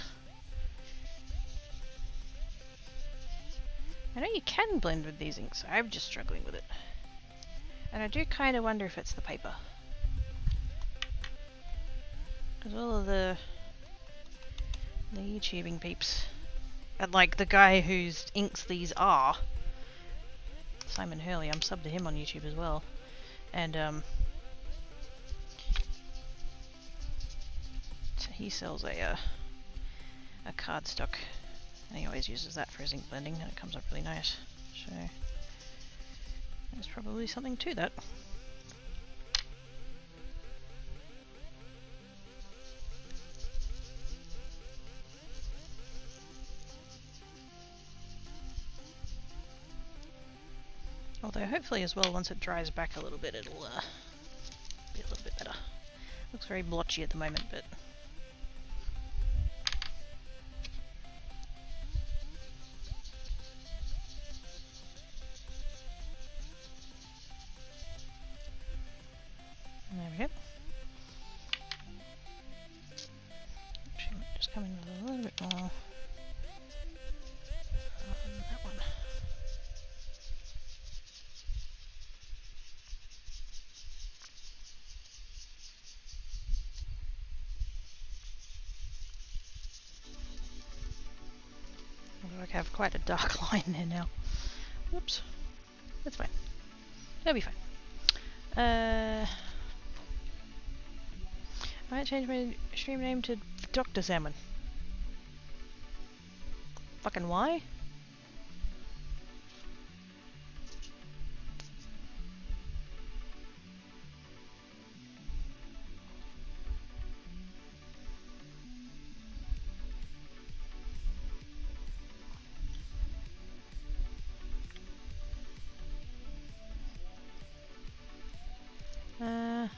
I know you can blend with these inks, I'm just struggling with it. And I do kind of wonder if it's the paper. Because all of the YouTubing peeps, and like the guy whose inks these are, Simon Hurley, I'm subbed to him on YouTube as well. And he sells a cardstock, and he always uses that for his ink blending, and it comes up really nice. So there's probably something to that. Although hopefully as well, once it dries back a little bit, it'll be a little bit better. Looks very blotchy at the moment, but there we go. Actually, just come in with a little bit more on that one. I have quite a dark line there now. Whoops. That's fine. It'll be fine. I might change my stream name to Dr. Salmon. Fucking why?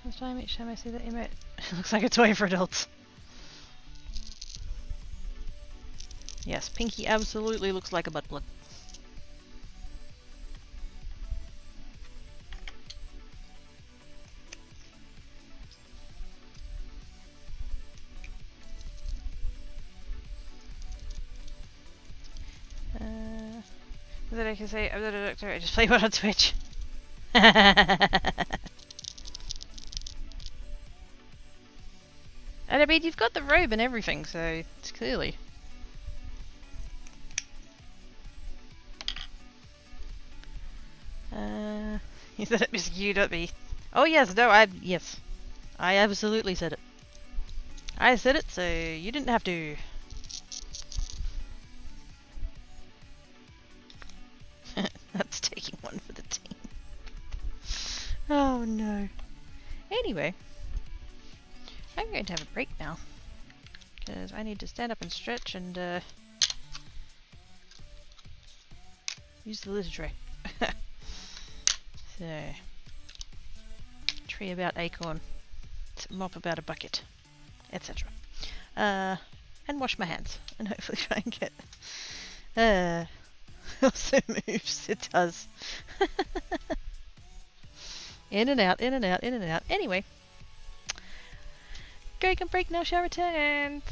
This time each time I see that emote, it looks like a toy for adults. Yes, Pinky absolutely looks like a butt plug. Is that I can say I'm not a doctor, I just play one on Twitch. And I mean, you've got the robe and everything, so it's clearly. You said it, Miss U.B. Oh yes, no, yes. I absolutely said it. I said it, so you didn't have to. That's taking one for the team. Oh no. Anyway. I'm going to have a break now. Because I need to stand up and stretch and use the litter tray. So, tree about acorn, mop about a bucket, etc. And wash my hands, and hopefully try and get. Also moves. It does. In and out, in and out, in and out. Anyway, break and break now. Shall returns.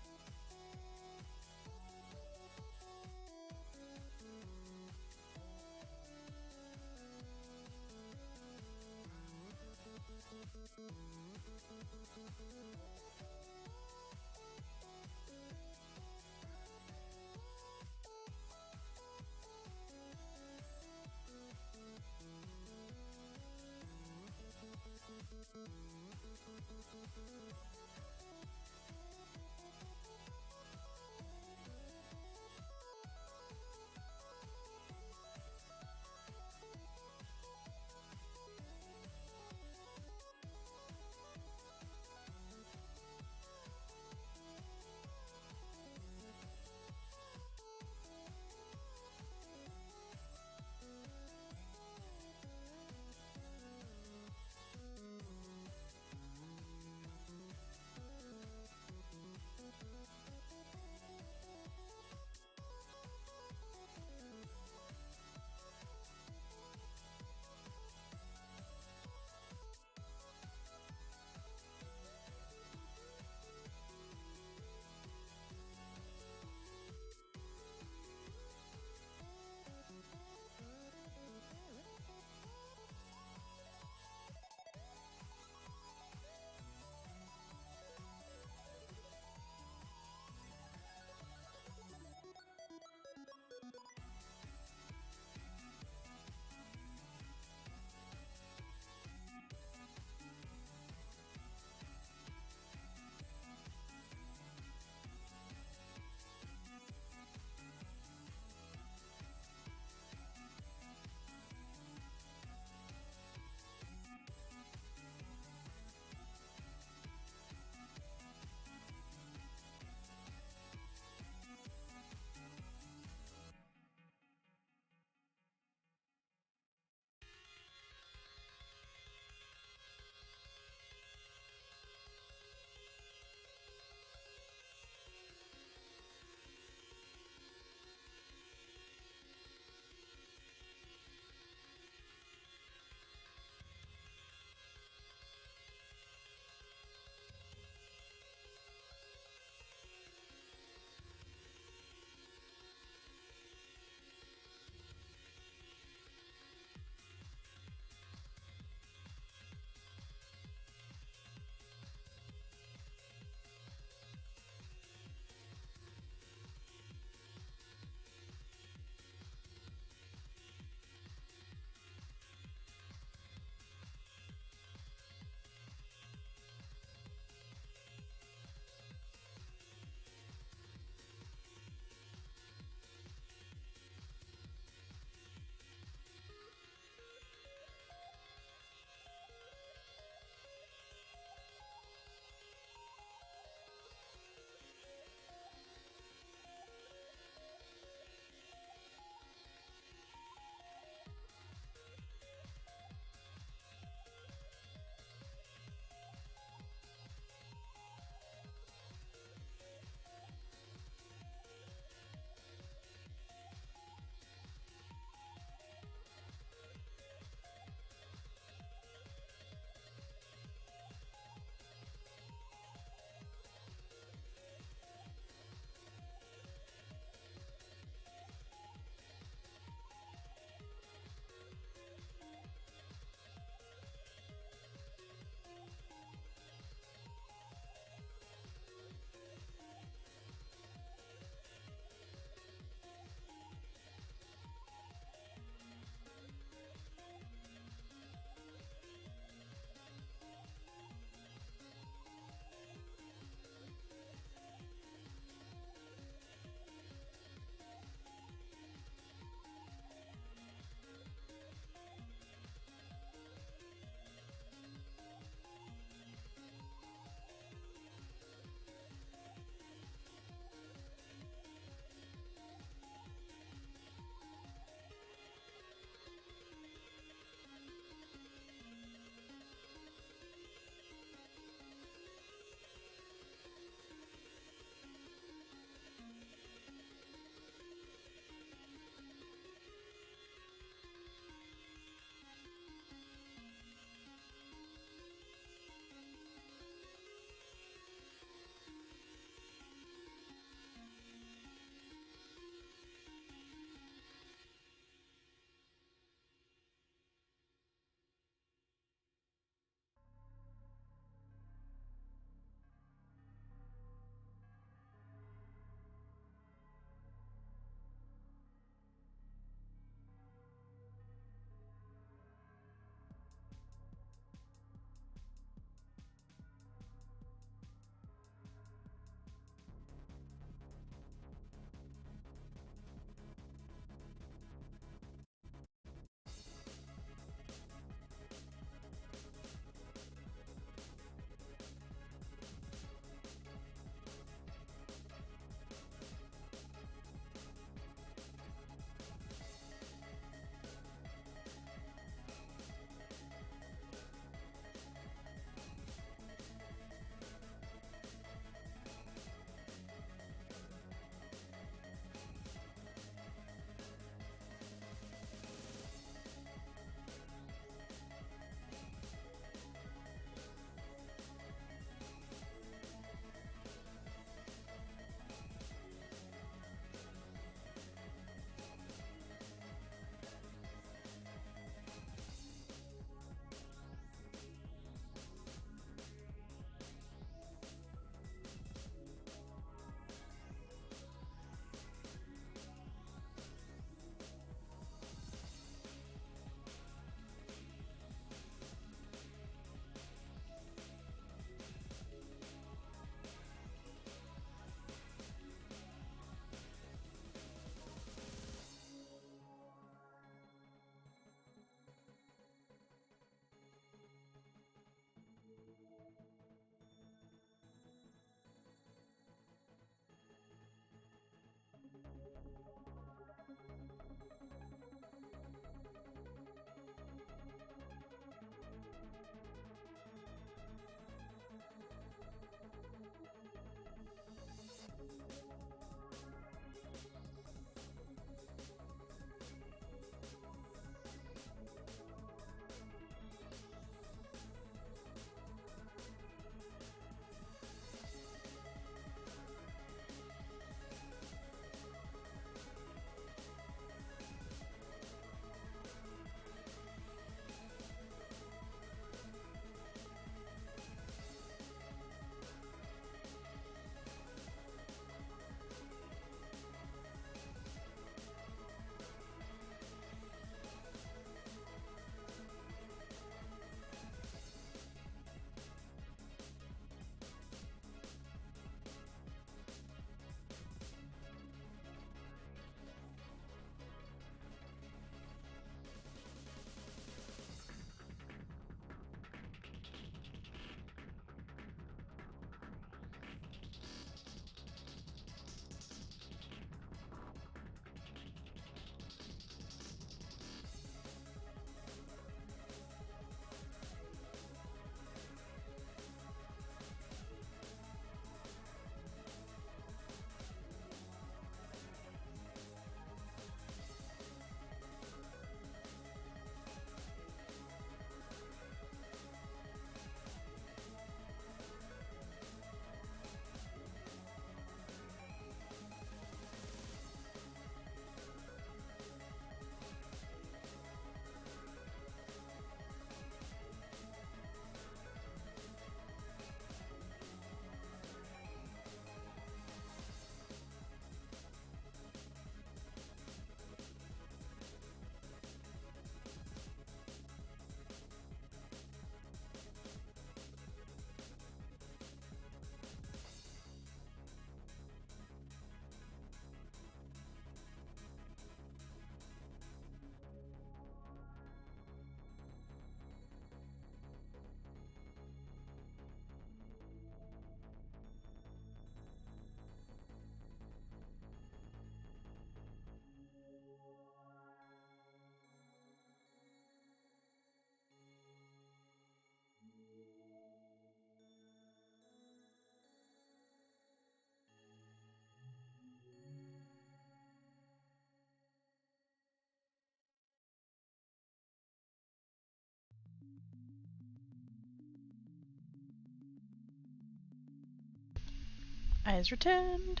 Eyes returned.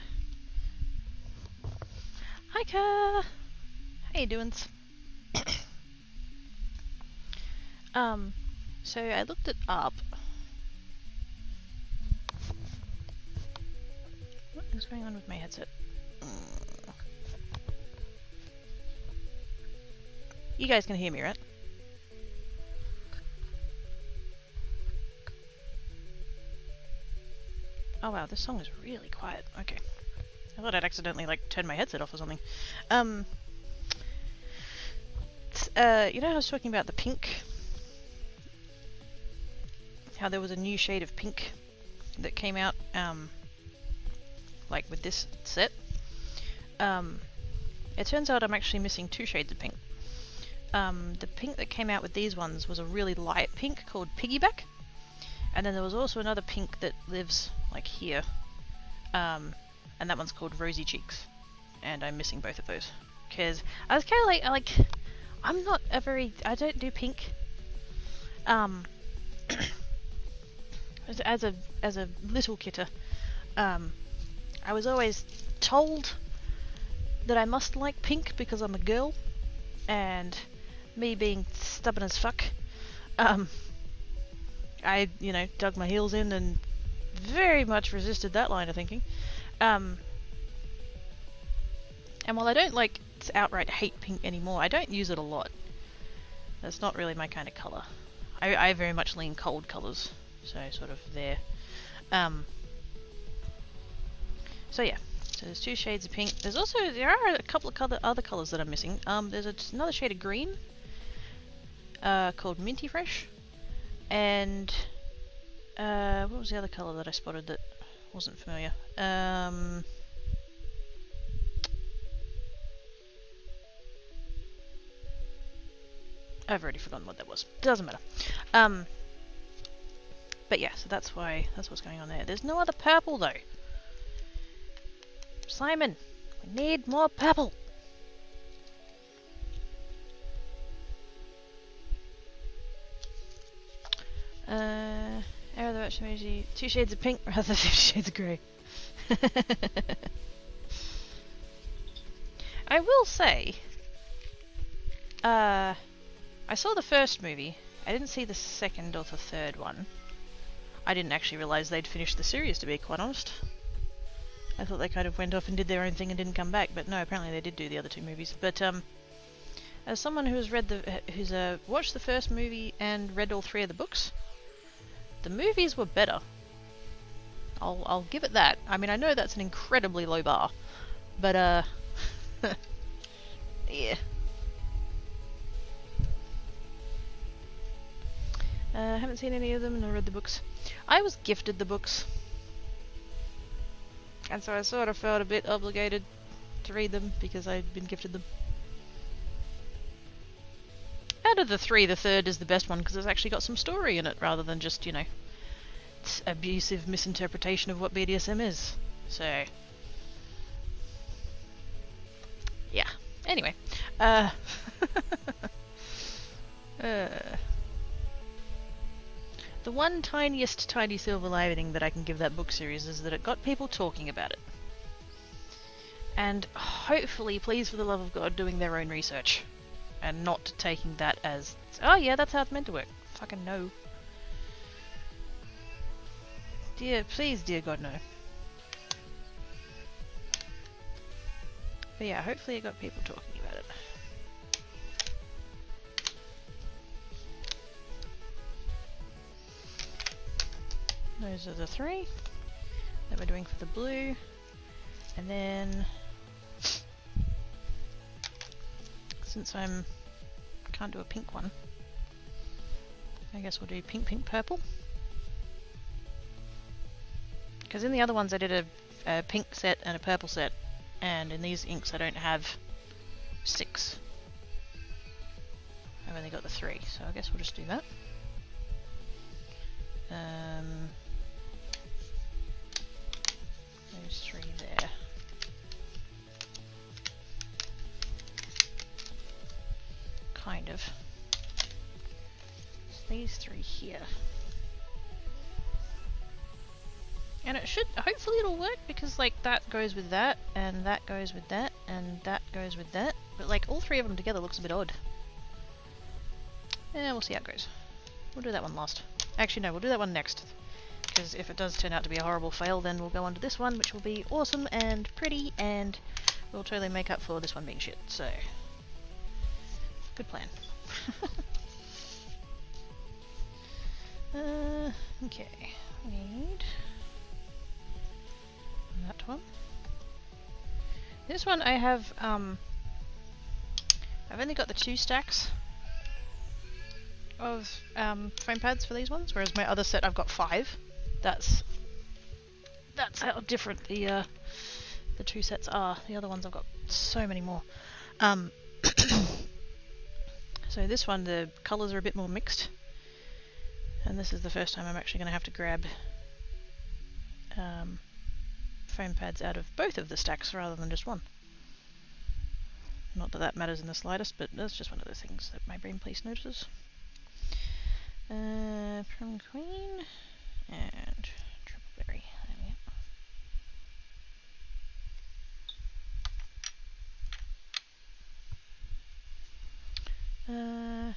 Hi, Ka. How you doing? So I looked it up. What is going on with my headset? You guys can hear me, right? Oh wow, this song is really quiet. Okay. I thought I'd accidentally like turn my headset off or something. You know how I was talking about the pink? How there was a new shade of pink that came out, like with this set? It turns out I'm actually missing 2 shades of pink. The pink that came out with these ones was a really light pink called Piggyback. And then there was also another pink that lives like here. And that one's called Rosy Cheeks. And I'm missing both of those. Because I was kind of like, I'm not a very, I don't do pink. As a little kitter, I was always told that I must like pink because I'm a girl. And me being stubborn as fuck, I, dug my heels in and very much resisted that line of thinking. And while I don't outright hate pink anymore, I don't use it a lot. That's not really my kind of colour. I very much lean cold colours, so sort of there. So yeah, so there's 2 shades of pink. There are a couple of other colours that I'm missing. There's another shade of green, called Minty Fresh. And what was the other colour that I spotted that wasn't familiar? I've already forgotten what that was. Doesn't matter. But yeah, so that's what's going on there. There's no other purple though. Simon, we need more purple. Arrow the Watch emoji, 2 shades of pink rather than 2 shades of grey. I will say, I saw the first movie. I didn't see the second or the third one. I didn't actually realise they'd finished the series, to be quite honest. I thought they kind of went off and did their own thing and didn't come back, but no, apparently they did do the other 2 movies. But as someone who's watched the first movie and read all 3 of the books, the movies were better. I'll give it that. I mean, I know that's an incredibly low bar, but yeah. I haven't seen any of them nor read the books. I was gifted the books, and so I sort of felt a bit obligated to read them because I'd been gifted them. Out of the 3, the third is the best one because it's actually got some story in it rather than just, abusive misinterpretation of what BDSM is. So, yeah. Anyway, the one tiny silver lining that I can give that book series is that it got people talking about it. And hopefully, please for the love of God, doing their own research. And not taking that as, oh yeah, that's how it's meant to work. Fucking no. Please, dear God, no. But yeah, hopefully it got people talking about it. Those are the 3 that we're doing for the blue. And then, since can't do a pink one, I guess we'll do pink, pink, purple. Because in the other ones I did a pink set and a purple set, and in these inks I don't have 6. I've only got the 3, so I guess we'll just do that. Those 3 there. Kind of. So these 3 here. And it should, hopefully it'll work, because like that goes with that, and that goes with that, and that goes with that. But like all three of them together looks a bit odd. Yeah, we'll see how it goes. We'll do that one last. Actually no, we'll do that one next. Because if it does turn out to be a horrible fail, then we'll go on to this one, which will be awesome and pretty, and we'll totally make up for this one being shit. So, good plan. Okay, we need that one. This one I have, I've only got the 2 stacks of foam pads for these ones, whereas my other set I've got 5. That's how different the 2 sets are. The other ones I've got so many more. So this one, the colours are a bit more mixed, and this is the first time I'm actually going to have to grab foam pads out of both of the stacks rather than just one. Not that that matters in the slightest, but that's just one of those things that my brain police notices. Prom Queen and Triple Berry. There we go.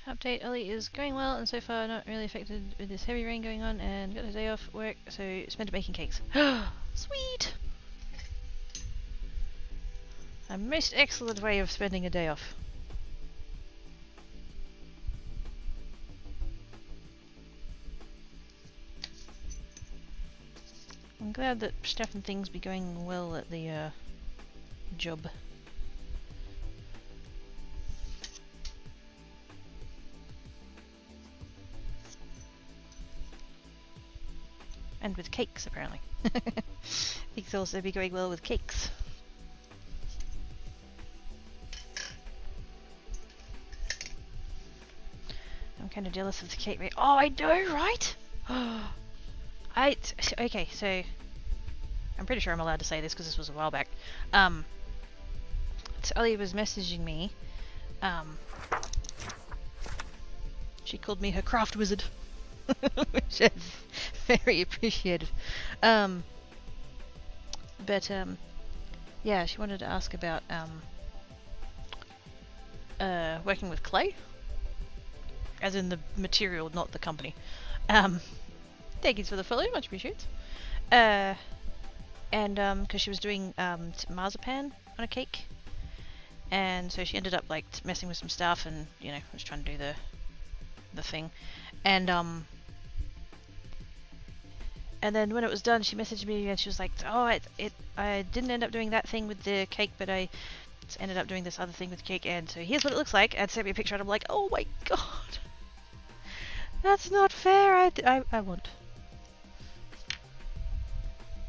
Update, Ollie is going well and so far not really affected with this heavy rain going on, and got a day off work, so spent it making cakes. Sweet! A most excellent way of spending a day off. I'm glad that stuff and things be going well at the job. And with cakes, apparently. Things also be going well with cakes. I'm kind of jealous of the cake rate. Oh, I know, right? Okay, so I'm pretty sure I'm allowed to say this because this was a while back. So Ollie was messaging me. She called me her craft wizard, which is very appreciated. Yeah, she wanted to ask about working with clay, as in the material, not the company. Thank you for the follow, much appreciated. And because she was doing marzipan on a cake, and so she ended up like messing with some stuff, and you know, was trying to do the thing, and then when it was done, she messaged me and she was like, "Oh, I didn't end up doing that thing with the cake, but I ended up doing this other thing with the cake, and so here's what it looks like." And sent me a picture, and I'm like, "Oh my god, that's not fair. I want."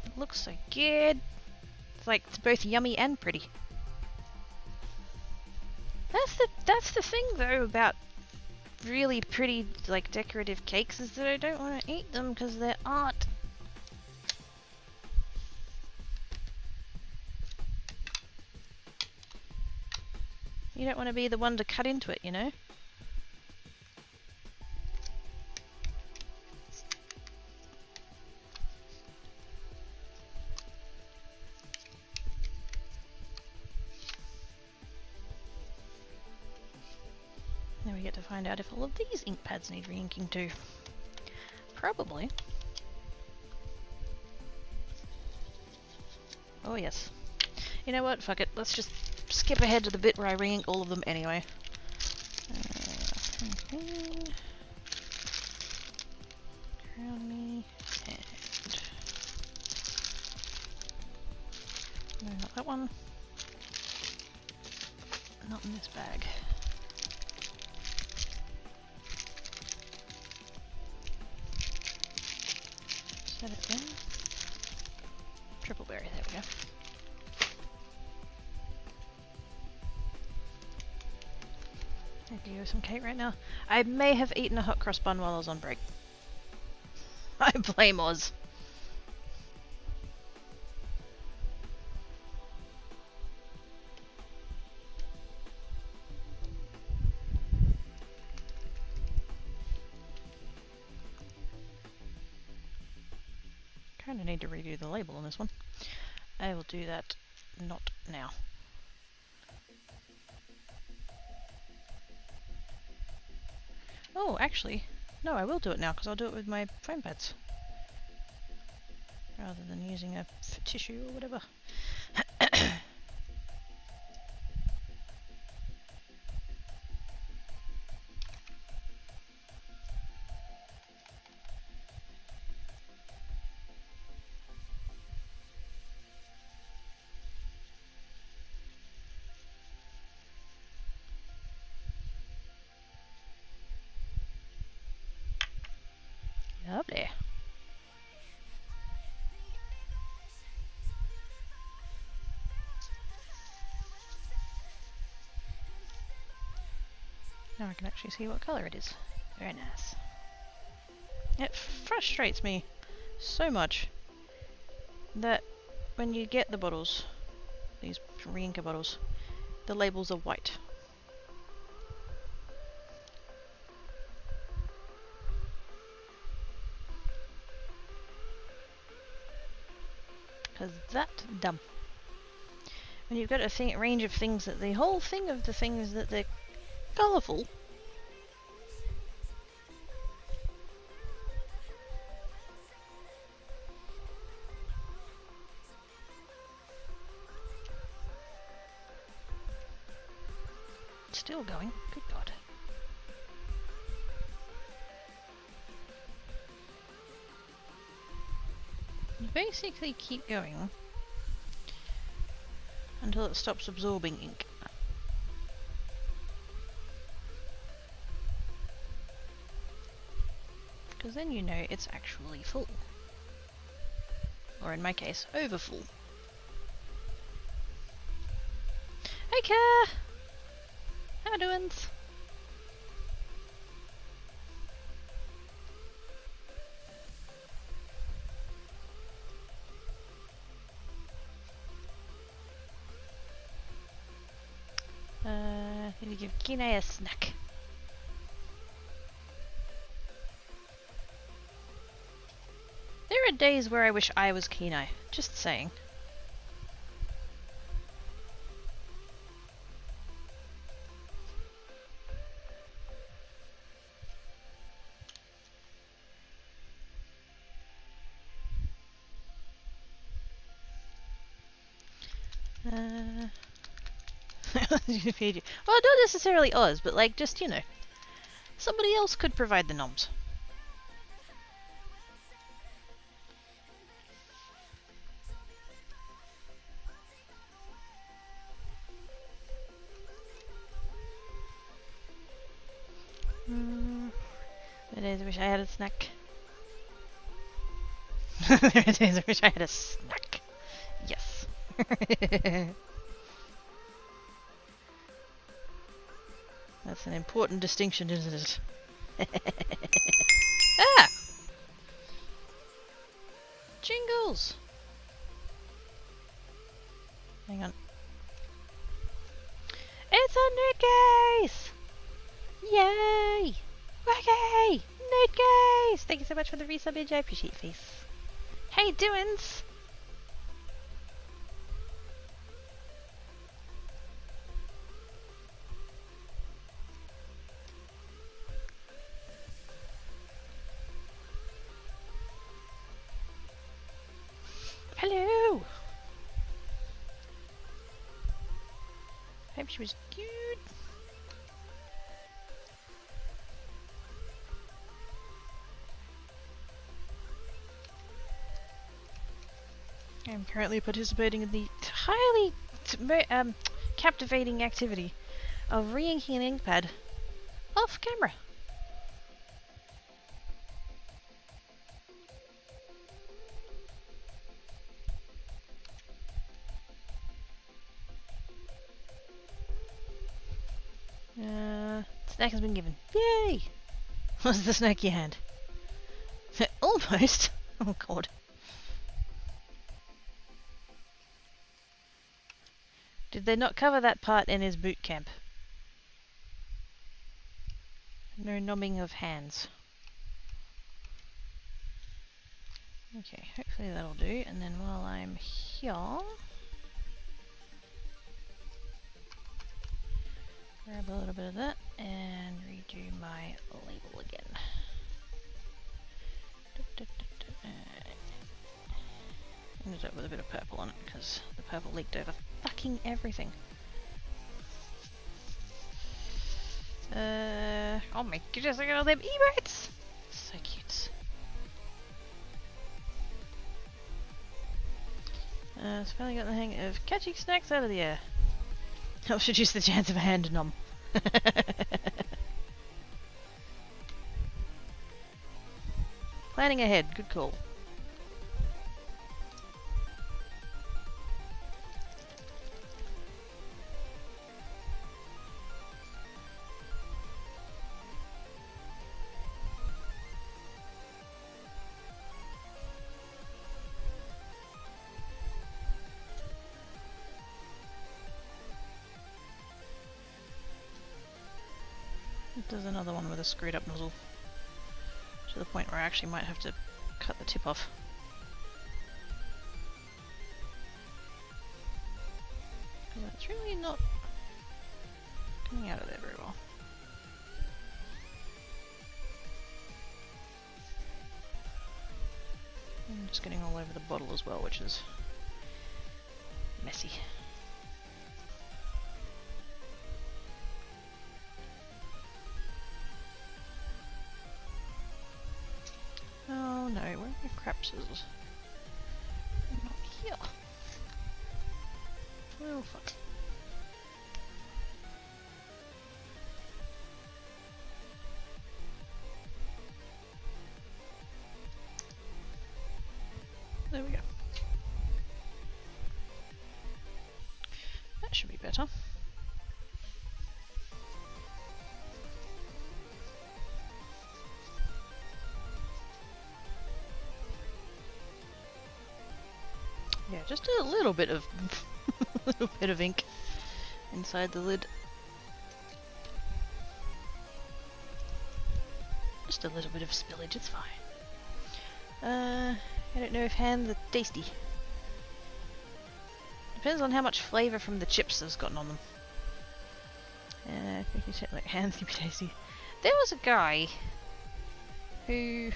It looks so good. It's like it's both yummy and pretty. That's the thing though about really pretty like decorative cakes, is that I don't want to eat them because they're art. You don't want to be the one to cut into it, you know? Now we get to find out if all of these ink pads need re-inking too. Probably. Oh yes. You know what? Fuck it. Let's just skip ahead to the bit where I re-ink all of them anyway. Crown me and no, not that one. Not in this bag. Set it in. Triple berry, there we go. I do some cake right now. I may have eaten a hot cross bun while I was on break. I blame Oz. kind of need to redo the label on this one. I will do that not now. Oh, actually, no, I will do it now because I'll do it with my foam pads rather than using a tissue or whatever. Lovely. Now I can actually see what colour it is. Very nice. It frustrates me so much that when you get the bottles, these re-inker bottles, the labels are white. Because that's dumb. When you've got a range of things that the whole thing of the things that they're colourful. Still going. Good God. You basically keep going until it stops absorbing ink. Because then you know it's actually full. Or in my case, overfull. Hey Kerr! How doings? Need to give Kine a snack. There are days where I wish I was Kine, just saying. Well, not necessarily us, but like just, you know, somebody else could provide the noms. There are days I wish I had a snack. There are days I wish I had a snack. Yes. That's an important distinction, isn't it? Ah! Jingles! Hang on. It's a new case! Yay! Wacky! New case! Thank you so much for the resub, Midge. I appreciate your face. Hey, doings! Hello! Hope she was good. I'm currently participating in the highly captivating activity of re-inking an ink pad off camera. Snack has been given. Yay! What's the snack you had? Almost. Oh God. Did they not cover that part in his boot camp? No nobbing of hands. Okay, hopefully that'll do. And then while I'm here, grab a little bit of that and redo my label again. Ended up with a bit of purple on it because the purple leaked over fucking everything. Oh my goodness, look at all them emotes! So cute. It's finally got the hang of catching snacks out of the air. Helps reduce the chance of a hand nom. Planning ahead, good call. There's another one with a screwed up nozzle. To the point where I actually might have to cut the tip off. Because it's really not coming out of there very well. And just getting all over the bottle as well, which is messy. Oh no, where are my crap scissors? They're not here. Oh fuck. There we go. That should be better. Yeah, just a little bit of ink inside the lid. Just a little bit of spillage, it's fine. I don't know if hands are tasty. Depends on how much flavour from the chips has gotten on them. I think you said like hands can be tasty. There was a guy who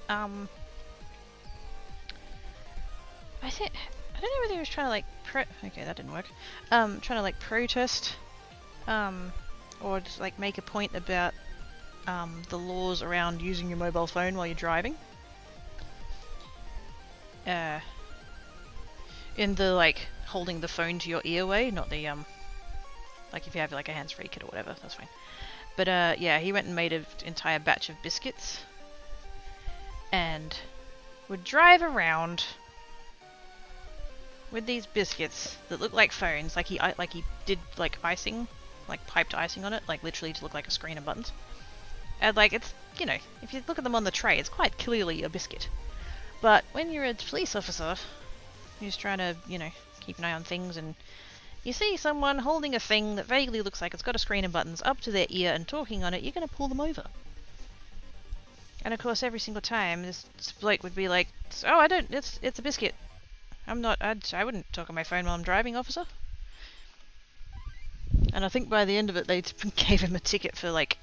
I don't know whether he was trying to like okay, that didn't work. Trying to like protest or just like make a point about the laws around using your mobile phone while you're driving. In the like holding the phone to your ear way, not the like if you have like a hands-free kit or whatever, that's fine. But yeah, he went and made an entire batch of biscuits and would drive around with these biscuits that look like phones, like he did like icing, like piped icing on it, like literally to look like a screen and buttons. And like it's, you know, if you look at them on the tray, it's quite clearly a biscuit. But when you're a police officer, you're just trying to, you know, keep an eye on things, and you see someone holding a thing that vaguely looks like it's got a screen and buttons up to their ear and talking on it, you're going to pull them over. And of course, every single time, this bloke would be like, "Oh, I don't. It's a biscuit. I'm not. I wouldn't talk on my phone while I'm driving, officer." And I think by the end of it, they gave him a ticket for like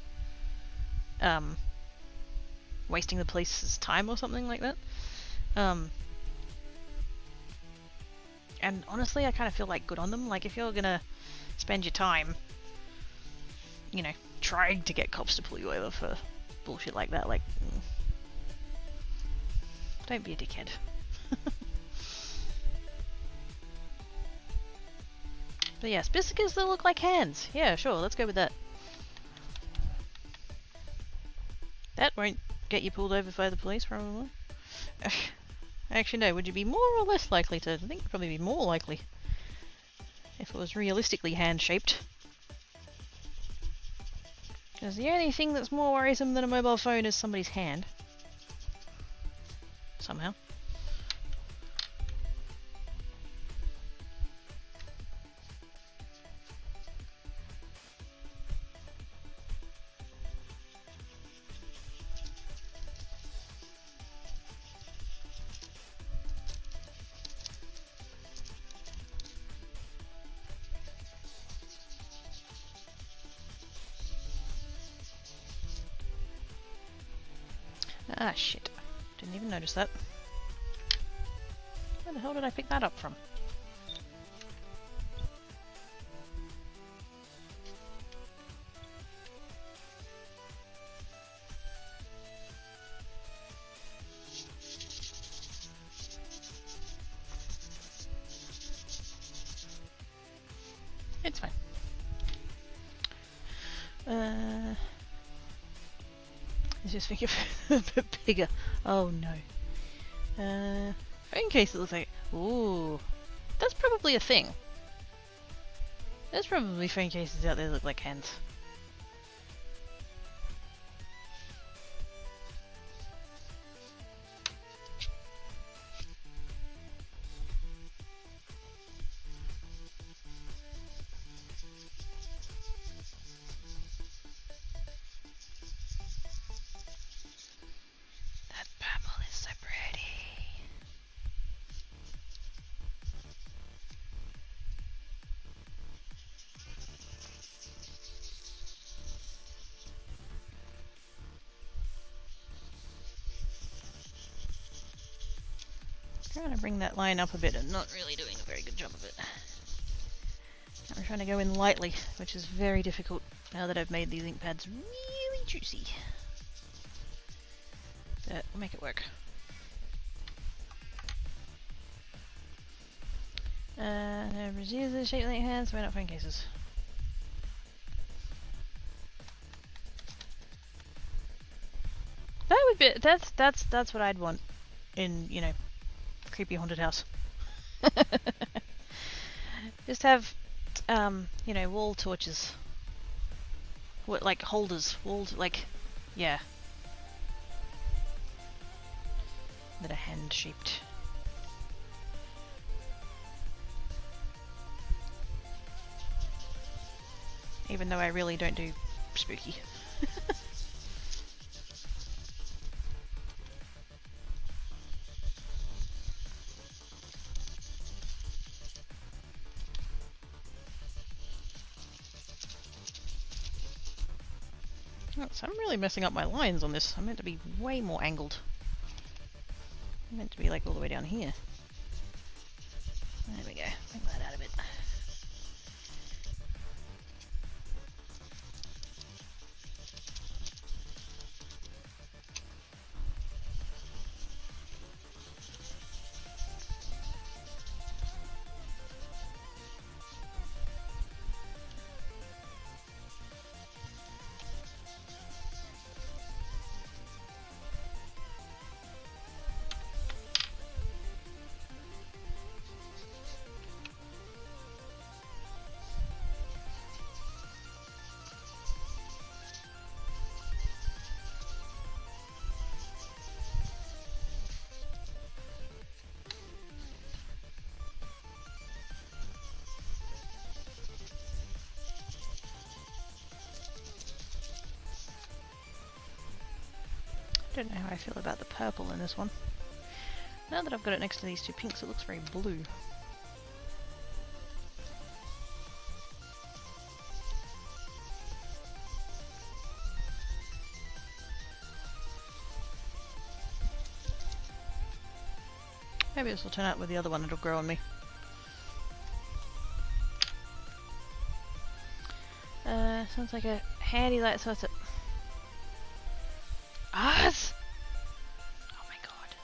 wasting the police's time or something like that. And honestly, I kind of feel like good on them. Like, if you're gonna spend your time, you know, trying to get cops to pull you over for bullshit like that, like, don't be a dickhead. But yes, biscuits that look like hands. Yeah, sure, let's go with that. That won't get you pulled over by the police, probably. Actually, no, would you be more or less likely to? I think probably be more likely. If it was realistically hand-shaped. Because the only thing that's more worrisome than a mobile phone is somebody's hand. Somehow. Ah, shit. Didn't even notice that. Where the hell did I pick that up from? It's fine. Let's just think of a bit bigger. Oh no. Phone case, it looks like. Ooh. That's probably a thing. There's probably phone cases out there that look like hands. That purple is so pretty. Trying to bring that line up a bit and not really doing a very good job of it. I'm trying to go in lightly, which is very difficult now that I've made these ink pads really juicy. But we'll make it work. No razors shaped like hands, why not phone cases? That would be that's what I'd want in, you know, creepy haunted house. Just have you know, wall torches. What, like holders, walled, like, yeah. That are hand shaped. Even though I really don't do spooky. So I'm really messing up my lines on this. I'm meant to be way more angled. I'm meant to be like all the way down here. There we go. Bring that out a bit. I don't know how I feel about the purple in this one. Now that I've got it next to these two pinks, it looks very blue. Maybe this will turn out with the other one, it'll grow on me. Sounds like a handy light source. Oz! Oh my god.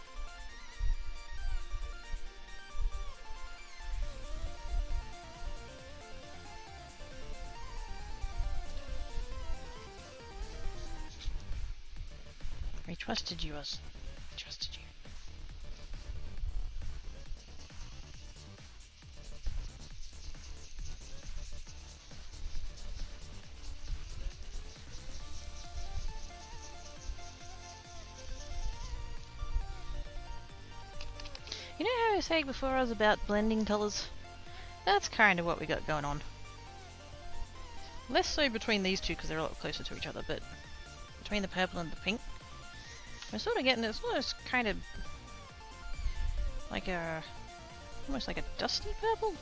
I trusted you, Oz. I trusted you. You know how I was saying before I was about blending colours? That's kind of what we got going on. Less so between these two because they're a lot closer to each other, but between the purple and the pink, we're sort of getting this almost kind of like a, almost like a dusty purple.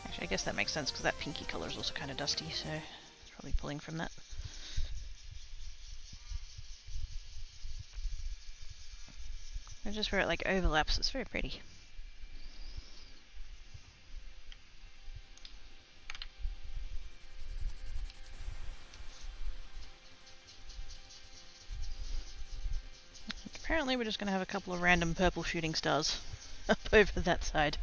Actually, I guess that makes sense because that pinky colour is also kind of dusty, so it's probably pulling from that. just where it like overlaps. It's very pretty. Apparently we're just going to have a couple of random purple shooting stars up over that side.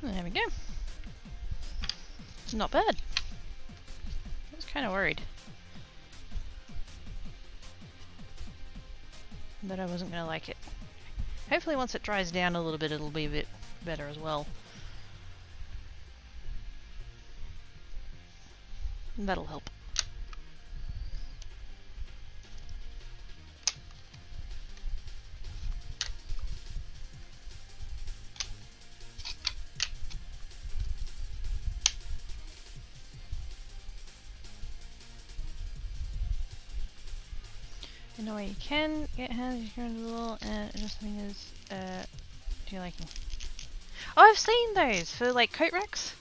There we go. Not bad. I was kind of worried that I wasn't going to like it. Hopefully once it dries down a little bit, it'll be a bit better as well. That'll help. You know what you can get hands, you can the wall, and just the thing is, do you like them? Oh, I've seen those for like coat racks.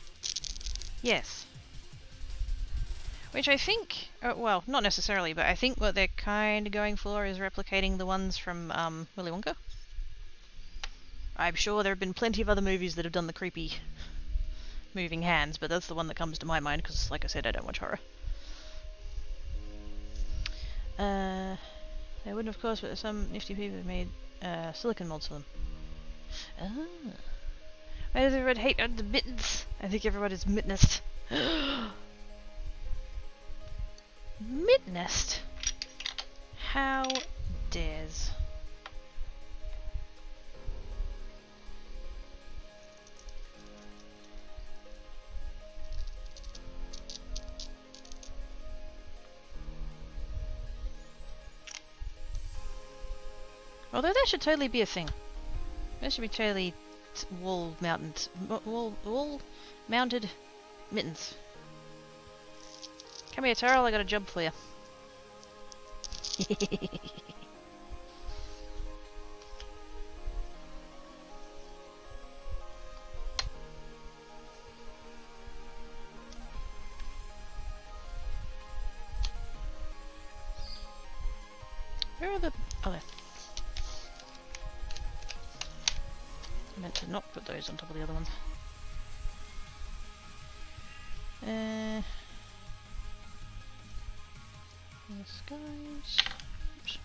Yes. Which I think, well, not necessarily, but I think what they're kind of going for is replicating the ones from Willy Wonka. I'm sure there have been plenty of other movies that have done the creepy moving hands, but that's the one that comes to my mind because, like I said, I don't watch horror. They wouldn't, of course, but some nifty people have made silicone molds for them. Ah. Why does everyone hate on the mittens? I think everyone is mittenest. Mittenest? How dares? Although that should totally be a thing. That should be totally wall mounted mittens. Come here, Terrell, I got a job for you. Where are the... Oh, there. I meant to not put those on top of the other ones. The skies. Oops.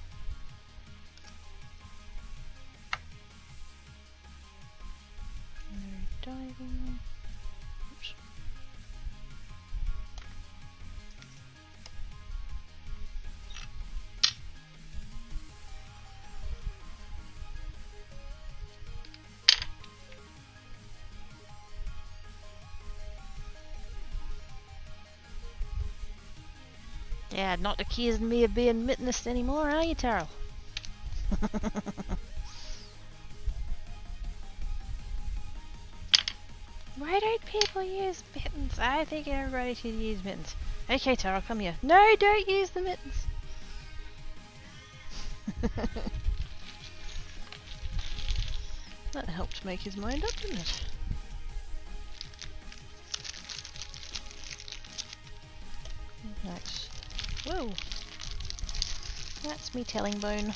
No diving. Oops. Yeah, not accusing me of being mittenest anymore, are you, Terrell? Why don't people use mittens? I think everybody should use mittens. Okay, Terrell, come here. No, don't use the mittens! That helped make his mind up, didn't it? Nice. Whoa! That's me telling bone.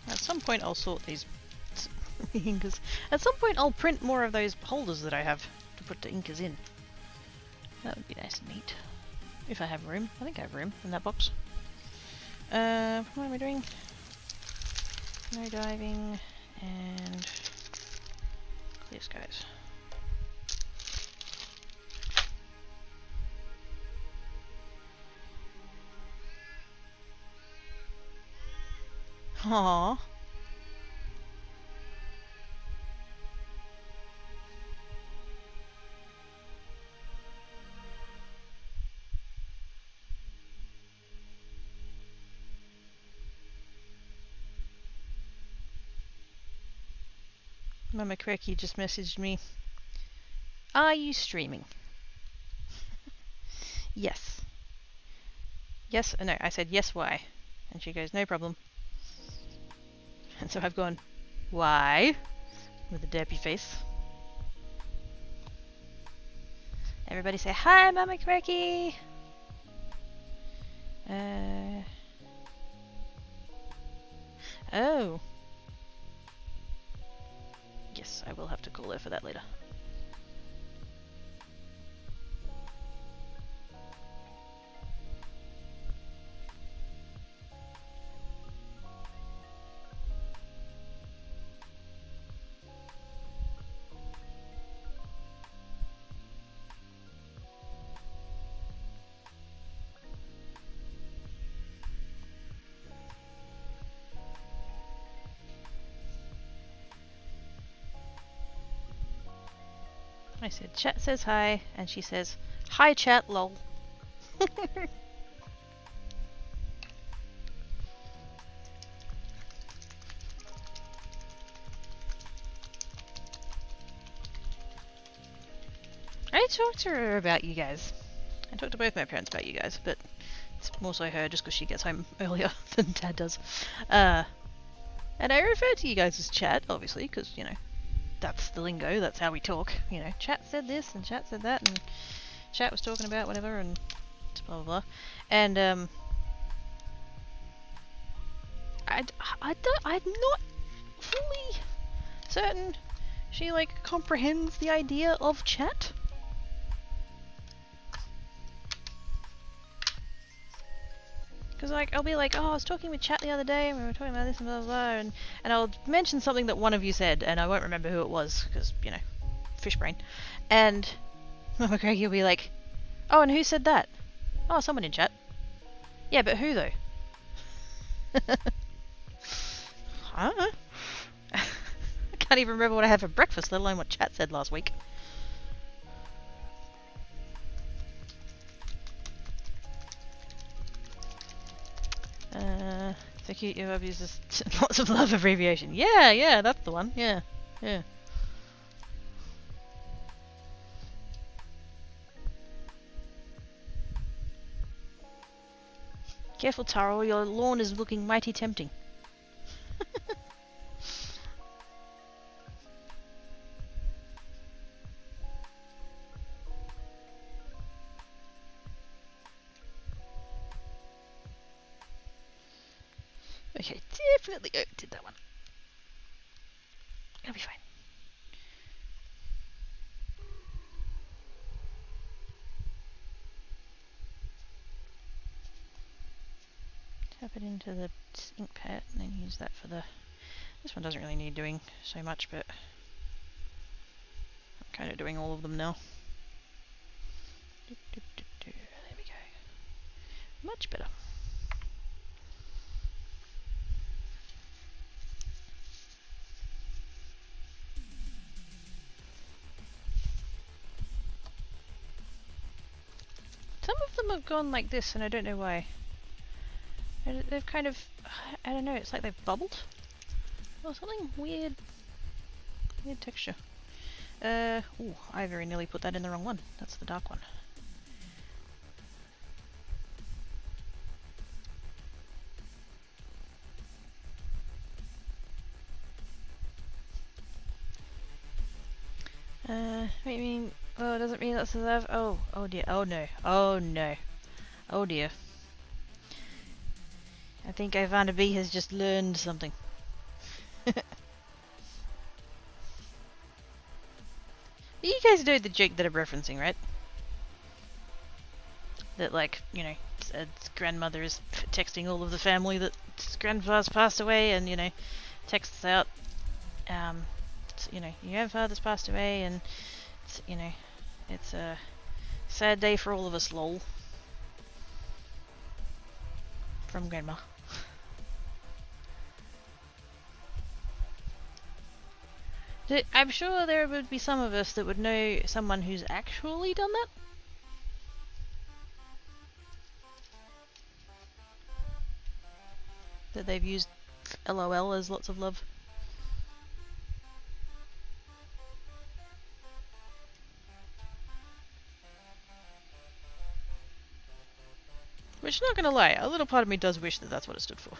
At some point I'll sort these inkers. At some point I'll print more of those holders that I have to put the inkers in. That would be nice and neat. If I have room. I think I have room in that box. What am I doing? No diving and clear skies. Aww. Mama Quirky just messaged me. Are you streaming? Yes. Yes, no, I said yes, why? And she goes, no problem. And so I've gone, why? With a derpy face. Everybody say, hi, Mama Quirky! Oh. Yes, I will have to call her for that later. I said, chat says hi, and she says, hi chat, lol. I talked to her about you guys. I talked to both my parents about you guys, but it's more so her just because she gets home earlier than Dad does. And I refer to you guys as chat, obviously, because, you know, that's the lingo, that's how we talk. You know, chat said this, and chat said that, and chat was talking about whatever, and blah blah blah. And, I'm not fully certain she, like, comprehends the idea of chat. Because, like, I'll be like, oh, I was talking with chat the other day, and we were talking about this and blah blah blah, and I'll mention something that one of you said, and I won't remember who it was, because, you know, fish brain. And Mama Greg will be like, oh, and who said that? Oh, someone in chat. Yeah, but who, though? I don't know. I can't even remember what I had for breakfast, let alone what chat said last week. So cute, your hub uses lots of love abbreviation. Yeah, that's the one. Yeah. Careful, Taro, your lawn is looking mighty tempting. Okay, definitely did that one. It'll be fine. Tap it into the ink pad and then use that for the... This one doesn't really need doing so much, but I'm kind of doing all of them now. There we go. Much better. Some of them have gone like this, and I don't know why. They've kind of, I don't know, it's like they've bubbled or something weird texture. Ooh, I very nearly put that in the wrong one. That's the dark one. I mean, oh, does it mean that's deserve? Oh dear, oh no, oh dear. I think Ivana B has just learned something. You guys know the joke that I'm referencing, right? That, like, you know, its grandmother is texting all of the family that its grandfather's passed away, and, you know, texts out, you know, your grandfather's passed away, and, it's, you know, it's a sad day for all of us, lol. From grandma. I'm sure there would be some of us that would know someone who's actually done that. That they've used LOL as lots of love. Which, not gonna lie, a little part of me does wish that that's what it stood for.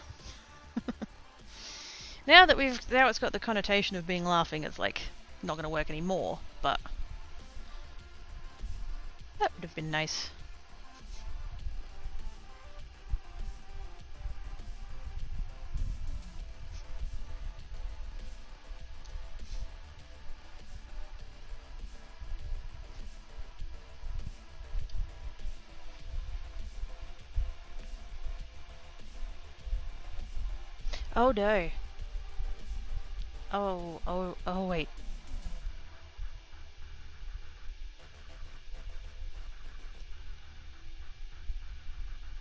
Now it's got the connotation of being laughing, it's like not gonna work anymore, but that would have been nice. Oh no. Oh wait.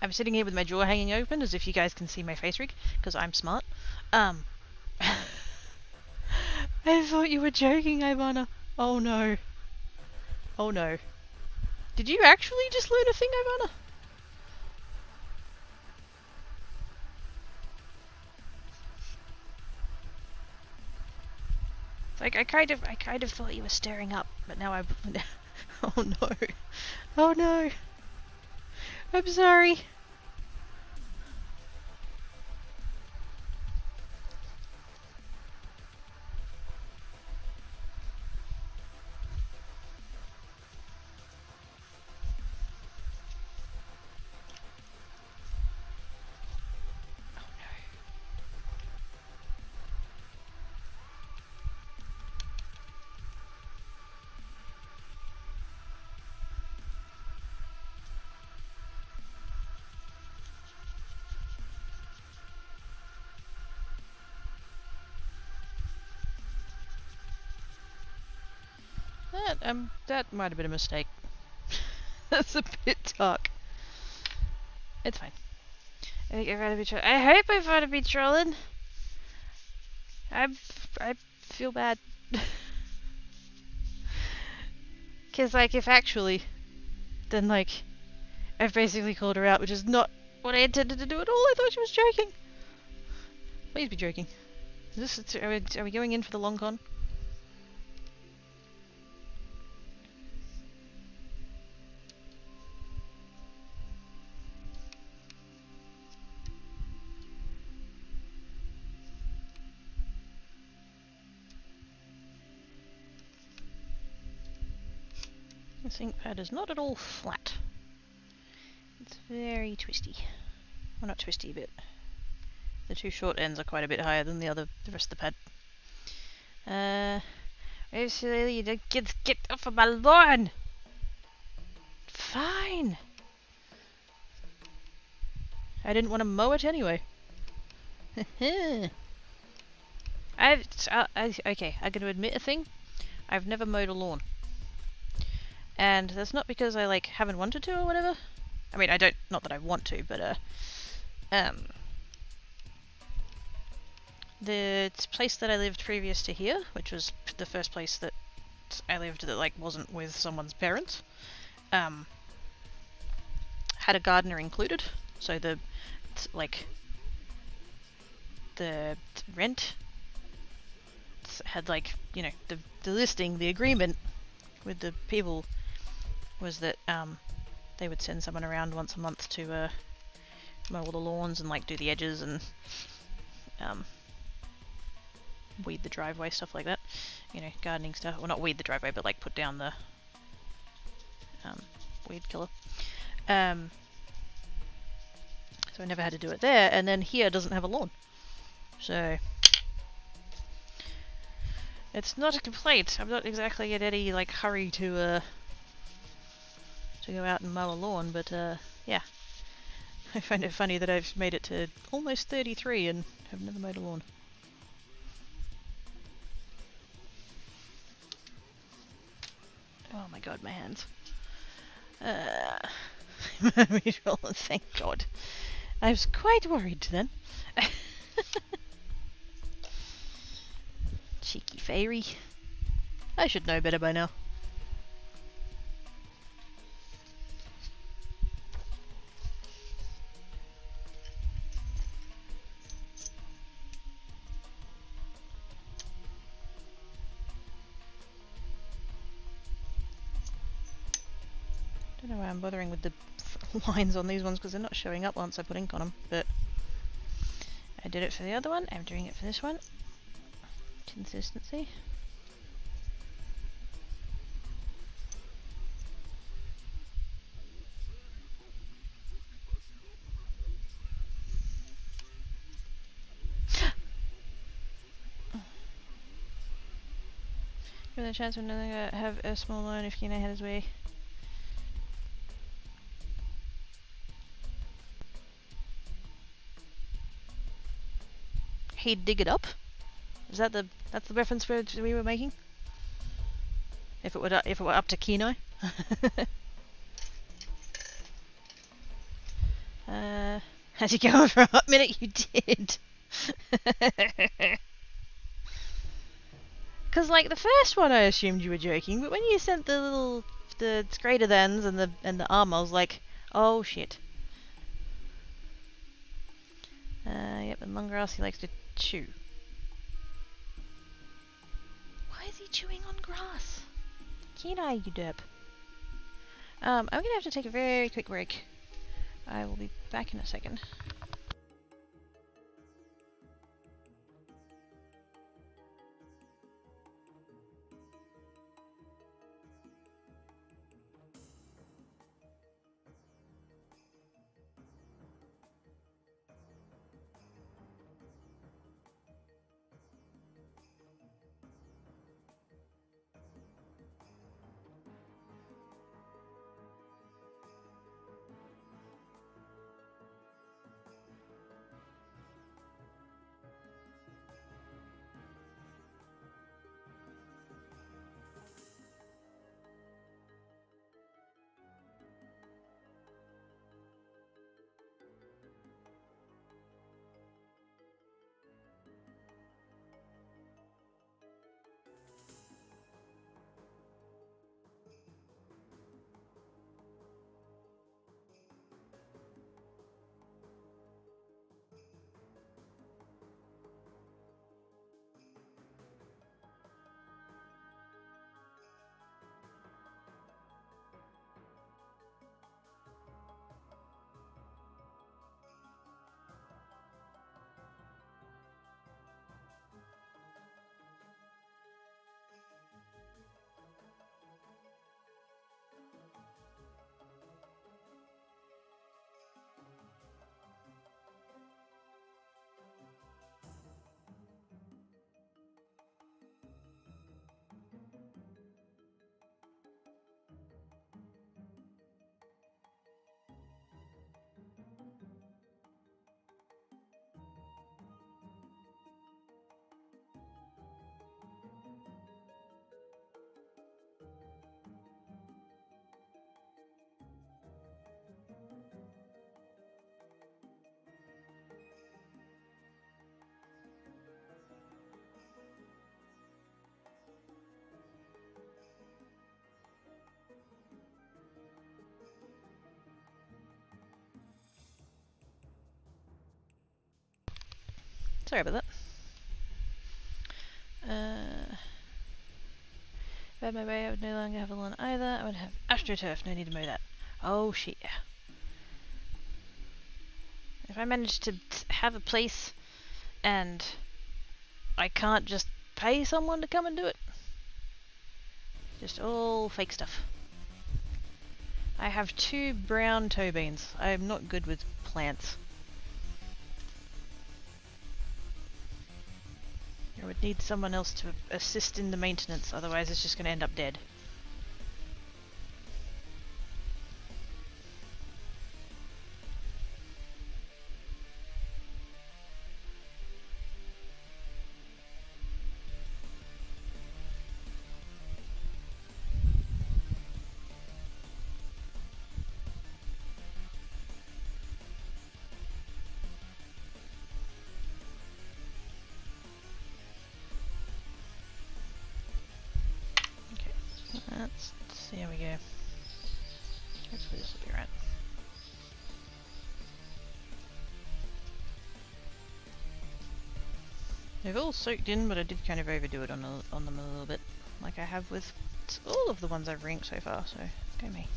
I'm sitting here with my jaw hanging open as if you guys can see my face rig, because I'm smart. I thought you were joking, Ivana. Oh no. Oh no. Did you actually just learn a thing, Ivana? Like I kind of thought you were staring up, but now I've oh no. Oh no. I'm sorry. That might have been a mistake. That's a bit dark. It's fine. I think I've got to be trolling. I hope I've got to be trolling. I feel bad. Cause like if actually, then like I've basically called her out, which is not what I intended to do at all. I thought she was joking. Please be joking. Is this are we going in for the long con? This ink pad is not at all flat. It's very twisty. Well, not twisty, but the two short ends are quite a bit higher than the rest of the pad. Actually, the kids get off of my lawn! Fine! I didn't want to mow it anyway. Okay, I'm gonna admit a thing. I've never mowed a lawn. And that's not because I like haven't wanted to or whatever. I mean, I don't, not that I want to, but the place that I lived previous to here, which was the first place that I lived that like wasn't with someone's parents, had a gardener included. So the rent had like, you know, the listing, the agreement with the people was that they would send someone around once a month to mow all the lawns and like do the edges and weed the driveway, stuff like that. You know, gardening stuff. Well, not weed the driveway, but like put down the weed killer. So I never had to do it there, and then here doesn't have a lawn. So it's not a complaint. I'm not exactly in any like hurry to go out and mow a lawn, but yeah. I find it funny that I've made it to almost 33 and have never mowed a lawn. Oh my god, my hands. Thank god. I was quite worried then. Cheeky fairy. I should know better by now. Don't know why I'm bothering with the lines on these ones because they're not showing up once I put ink on them, but I did it for the other one, I'm doing it for this one. Consistency. Give it a chance when I have a small loan if Kino had his way. He'd dig it up? Is that that's the reference we were making? If it were up to Kino? How'd you go for a hot minute? You did. Because like the first one, I assumed you were joking, but when you sent the greater thans and the arm, I was like, oh shit. Yep, and long grass he likes to chew. Why is he chewing on grass? Kino, you derp. I'm gonna have to take a very quick break. I will be back in a second. Sorry about that. If I had my way, I would no longer have a lawn either. I would have AstroTurf, no need to mow that. Oh shit, yeah. If I manage to have a place and I can't just pay someone to come and do it. Just all fake stuff. I have 2 brown toe beans. I'm not good with plants. I would need someone else to assist in the maintenance, otherwise it's just going to end up dead. There we go. Hopefully this will be right. They've all soaked in, but I did kind of overdo it on them a little bit, like I have with all of the ones I've rinked so far, so go me.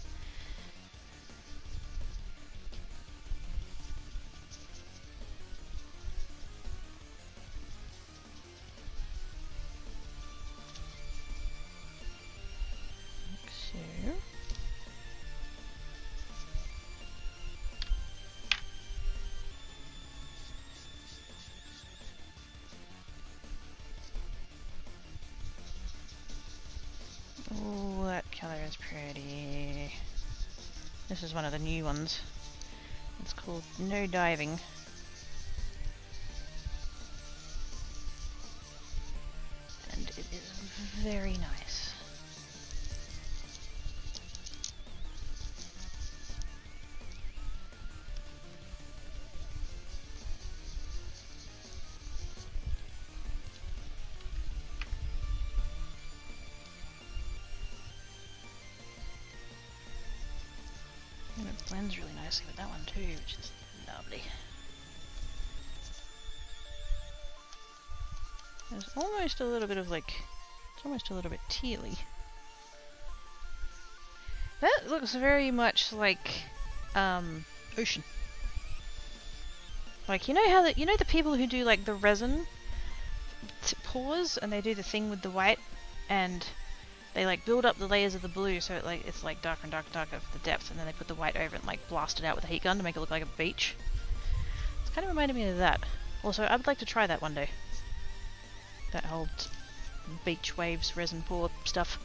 Oh, that colour is pretty. This is one of the new ones. It's called No Diving. And it is very nice. And it blends really nicely with that one too, which is lovely. There's almost a little bit of like, it's almost a little bit tealy. That looks very much like ocean. Like, you know how the people who do like the resin pours and they do the thing with the white and they like build up the layers of the blue so it's like darker and darker and darker for the depth, and then they put the white over it and like blast it out with a heat gun to make it look like a beach. It's kind of reminded me of that. Also, I would like to try that one day. That whole beach waves resin pour stuff.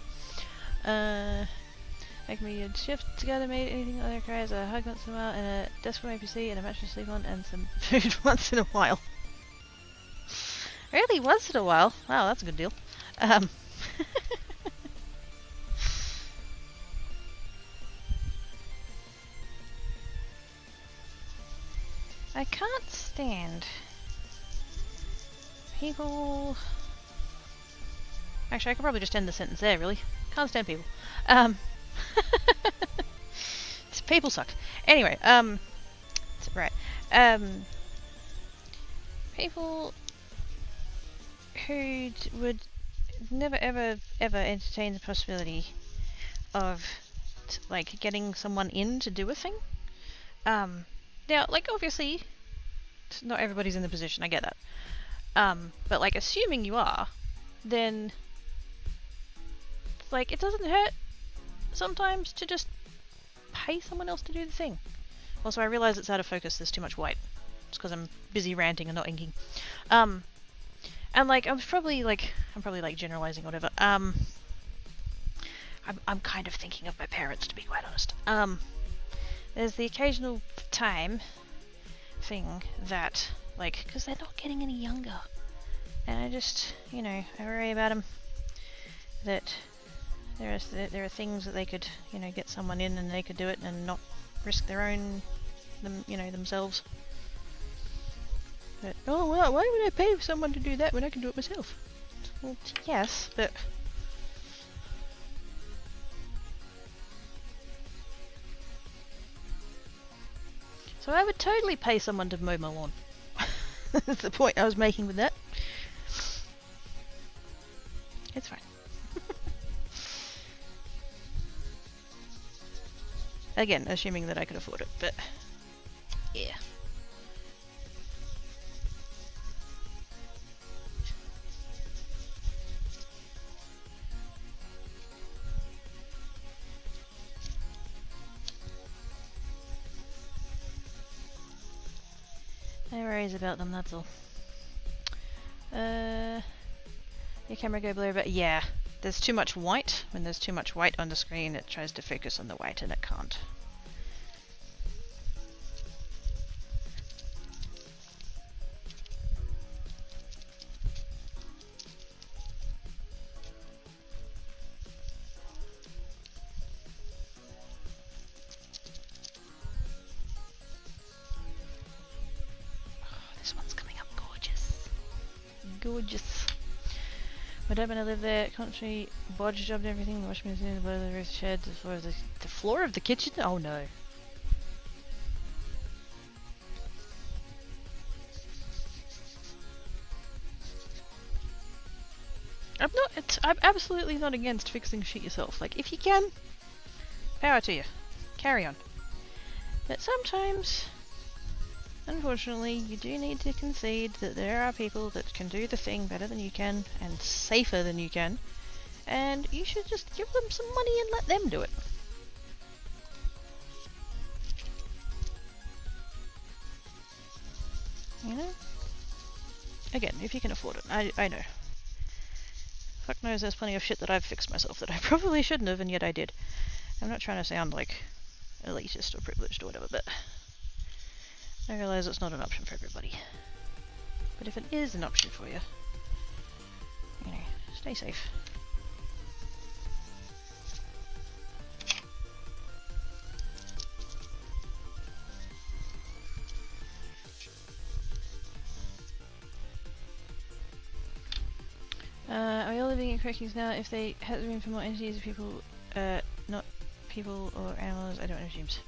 Make me a shift together, made anything other requires a hug once in a while and a desk for my PC and a mattress to sleep on and some food once in a while. Really? Once in a while? Wow, that's a good deal. I can't stand people... Actually, I could probably just end the sentence there, really. Can't stand people. People suck. Anyway, right. People who would never ever entertain the possibility of like getting someone in to do a thing. Now, like, obviously, not everybody's in the position, I get that. But, like, assuming you are, then, like, it doesn't hurt sometimes to just pay someone else to do the thing. Also, I realise it's out of focus, there's too much white. It's because I'm busy ranting and not inking. And, like, I'm probably, like, generalising, whatever. I'm kind of thinking of my parents, to be quite honest. There's the occasional time thing that, like, because they're not getting any younger. And I just, you know, I worry about them. That there are things that they could, you know, get someone in and they could do it and not risk their own, themselves. But, oh, well, why would I pay someone to do that when I can do it myself? Well, yes, but... So I would totally pay someone to mow my lawn. That's the point I was making with that. It's fine. Again, assuming that I could afford it, but yeah. No worries about them, that's all. Your camera go blurry, but yeah, there's too much white. When there's too much white on the screen, it tries to focus on the white and it can't. Gorgeous. My dad when I lived there, country bodge jobbed everything, the washing machine, the boiler, the roof, the shed, the floor of the kitchen? Oh no. I'm absolutely not against fixing shit yourself. Like, if you can, power to you. Carry on. But sometimes, unfortunately, you do need to concede that there are people that can do the thing better than you can, and safer than you can, and you should just give them some money and let them do it. You know? Again, if you can afford it. I know. Fuck knows there's plenty of shit that I've fixed myself that I probably shouldn't have, and yet I did. I'm not trying to sound like elitist or privileged or whatever, but I realise it's not an option for everybody. But if it is an option for you, you know, stay safe. Are we all living in Crackings now? If they had room for more entities, people, not people or animals, I don't know, James.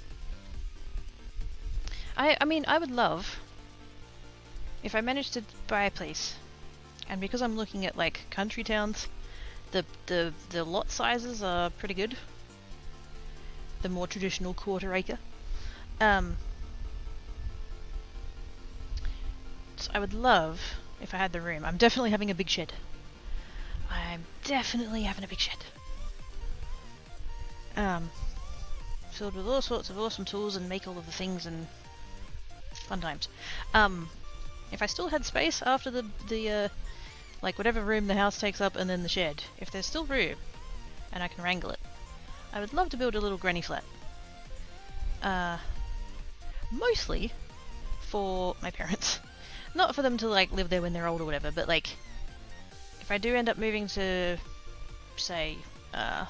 I mean, I would love if I managed to buy a place, and because I'm looking at like country towns, the lot sizes are pretty good. The more traditional quarter acre. So I would love if I had the room. I'm definitely having a big shed. I'm definitely having a big shed. Filled with all sorts of awesome tools and make all of the things and fun times. If I still had space after the like whatever room the house takes up and then the shed, if there's still room and I can wrangle it, I would love to build a little granny flat. Mostly for my parents. Not for them to like live there when they're old or whatever, but like if I do end up moving to, say, I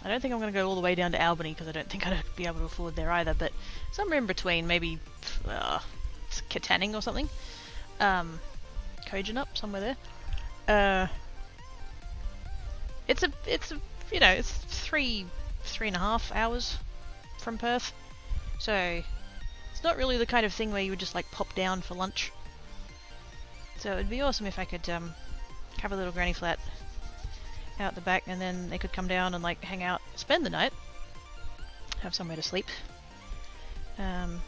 don't think I'm going to go all the way down to Albany because I don't think I'd be able to afford there either, but somewhere in between, maybe Katanning or something. Kojonup, somewhere there. It's you know, it's 3.5 hours from Perth, so it's not really the kind of thing where you would just like pop down for lunch. So it'd be awesome if I could have a little granny flat out the back, and then they could come down and like hang out, spend the night, have somewhere to sleep, and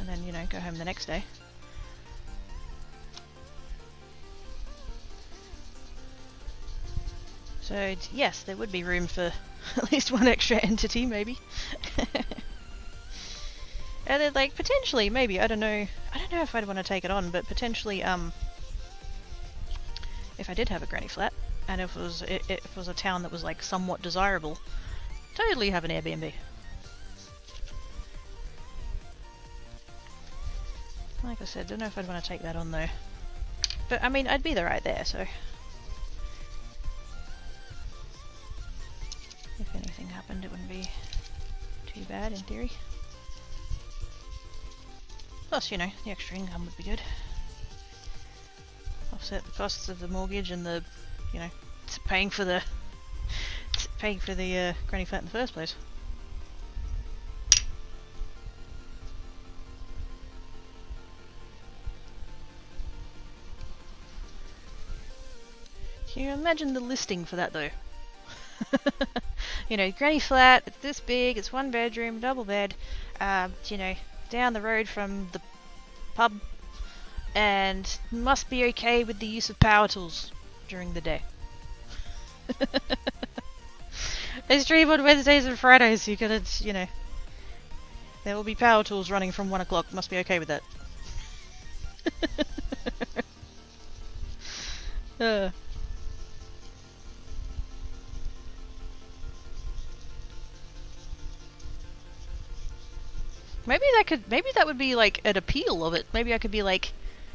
then, you know, go home the next day. So yes, there would be room for at least one extra entity, maybe. And then, like, potentially, maybe, I don't know if I'd want to take it on, but potentially, if I did have a granny flat, and if it was a town that was, like, somewhat desirable, totally have an Airbnb. Like I said, don't know if I'd want to take that on, though. But, I mean, I'd be right there, so... if anything happened, it wouldn't be too bad, in theory. Plus, you know, the extra income would be good. Offset the costs of the mortgage and the, you know, paying for the granny flat in the first place. Can you imagine the listing for that though? You know, granny flat, it's this big, it's 1 bedroom, double bed, you know, down the road from the pub, and must be okay with the use of power tools during the day. I stream on Wednesdays and Fridays, so you gotta, you know, there will be power tools running from 1 o'clock, must be okay with that. Maybe that would be like an appeal of it. Maybe I could be like,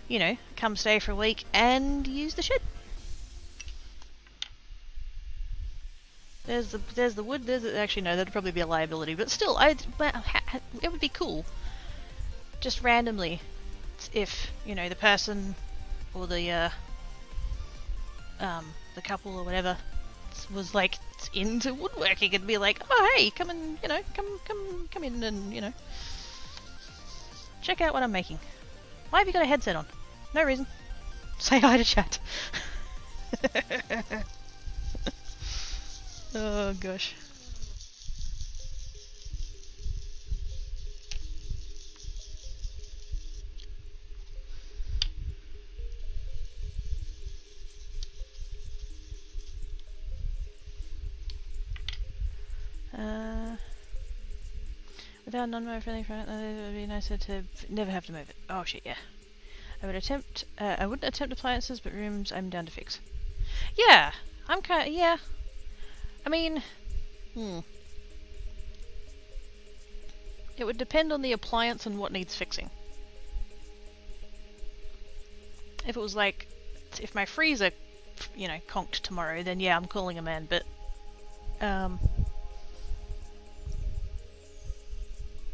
you know, come stay for a week and use the shed. There's the wood. Actually no, that'd probably be a liability, but still, it would be cool. Just randomly, if you know the person or the couple or whatever was like into woodworking and be like, oh hey, come and come in and check out what I'm making. Why have you got a headset on? No reason. Say hi to chat. Oh gosh. Without non-mower friendly front, it would be nicer to never have to move it. Oh shit, yeah. I wouldn't attempt appliances, but rooms I'm down to fix. Yeah, I'm kinda, yeah. I mean, it would depend on the appliance and what needs fixing. If it was like, if my freezer, conked tomorrow, then yeah, I'm calling a man, but,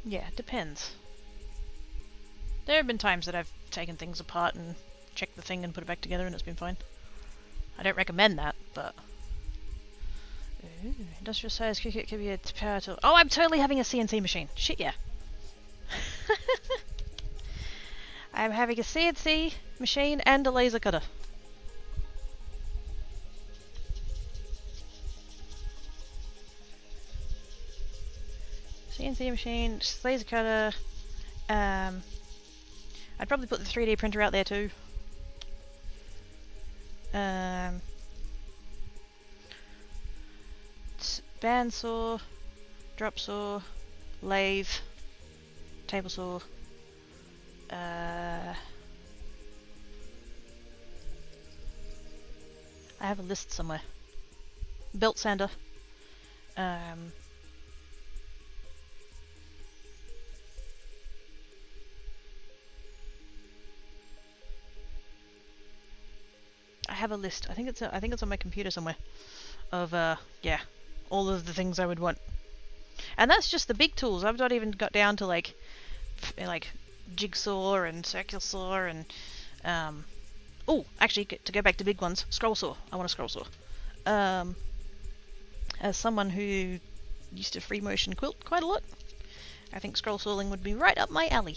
yeah, it depends. There have been times that I've taken things apart and checked the thing and put it back together and it's been fine. I don't recommend that, but... Ooh, industrial size cricket could be a power tool. Oh, I'm totally having a CNC machine. Shit, yeah. I'm having a CNC machine and a laser cutter. CNC machine, laser cutter. I'd probably put the 3D printer out there too. Bandsaw, drop saw, lathe, table saw. I have a list somewhere. Belt sander. I have a list. I think it's on my computer somewhere. Of yeah, all of the things I would want. And that's just the big tools. I've not even got down to like jigsaw and circular saw and oh, actually, to go back to big ones, scroll saw. I want a scroll saw. As someone who used to free motion quilt quite a lot, I think scroll sawing would be right up my alley.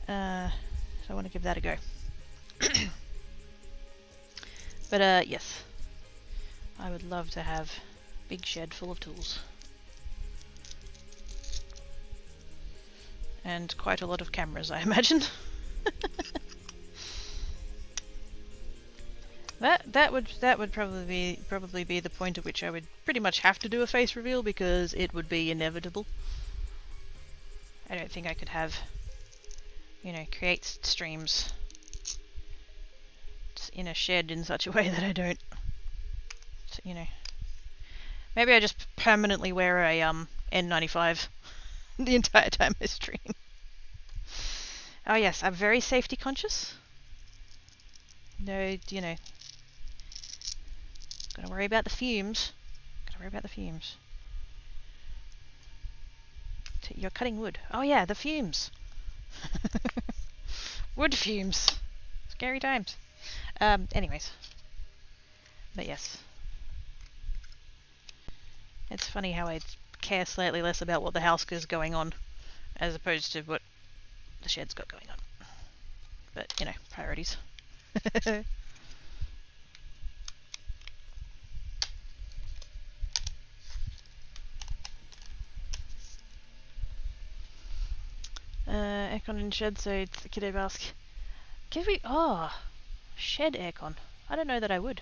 So I want to give that a go. But yes, I would love to have a big shed full of tools. And quite a lot of cameras, I imagine. That would probably be the point at which I would pretty much have to do a face reveal because it would be inevitable. I don't think I could have, create streams in a shed in such a way that I don't, maybe I just permanently wear a N95 the entire time I stream. Oh yes, I'm very safety conscious. No, gotta worry about the fumes. You're cutting wood. Oh yeah, the fumes. Wood fumes. Scary times. Anyways. But yes. It's funny how I care slightly less about what the house is going on as opposed to what the shed's got going on. But, priorities. Aircon in shed, so it's the kiddo ask. Shed aircon. I don't know that I would.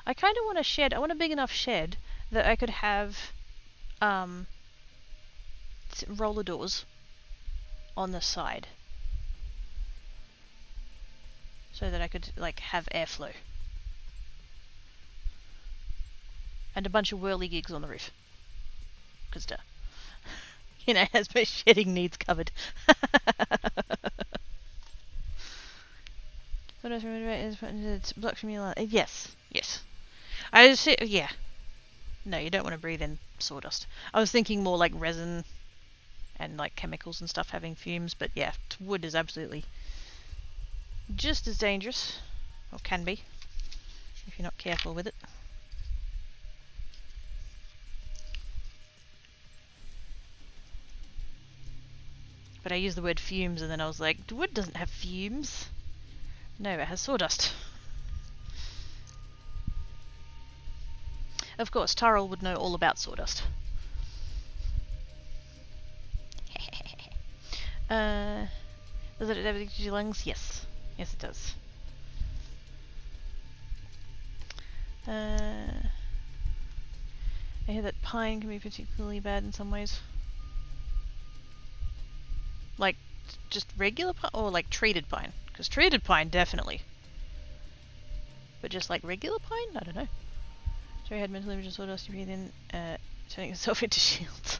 I kind of want a shed. I want a big enough shed that I could have roller doors on the side, so that I could have airflow, and a bunch of whirly-gigs on the roof. Cause duh. Has my shedding needs covered. It's blocked from your light. Yes. I see. Yeah. No, you don't want to breathe in sawdust. I was thinking more like resin and like chemicals and stuff having fumes, but yeah, wood is absolutely just as dangerous, or can be, if you're not careful with it. But I used the word fumes and then I was like, wood doesn't have fumes. No, it has sawdust. Of course, Tyrell would know all about sawdust. Does it have everything to your lungs? Yes. Yes, it does. I hear that pine can be particularly bad in some ways. Like, just regular pine? Or like treated pine? Because treated pine, definitely. But just like regular pine? I don't know. So you had mental image of sawdust, you breathe in, turning yourself into shields.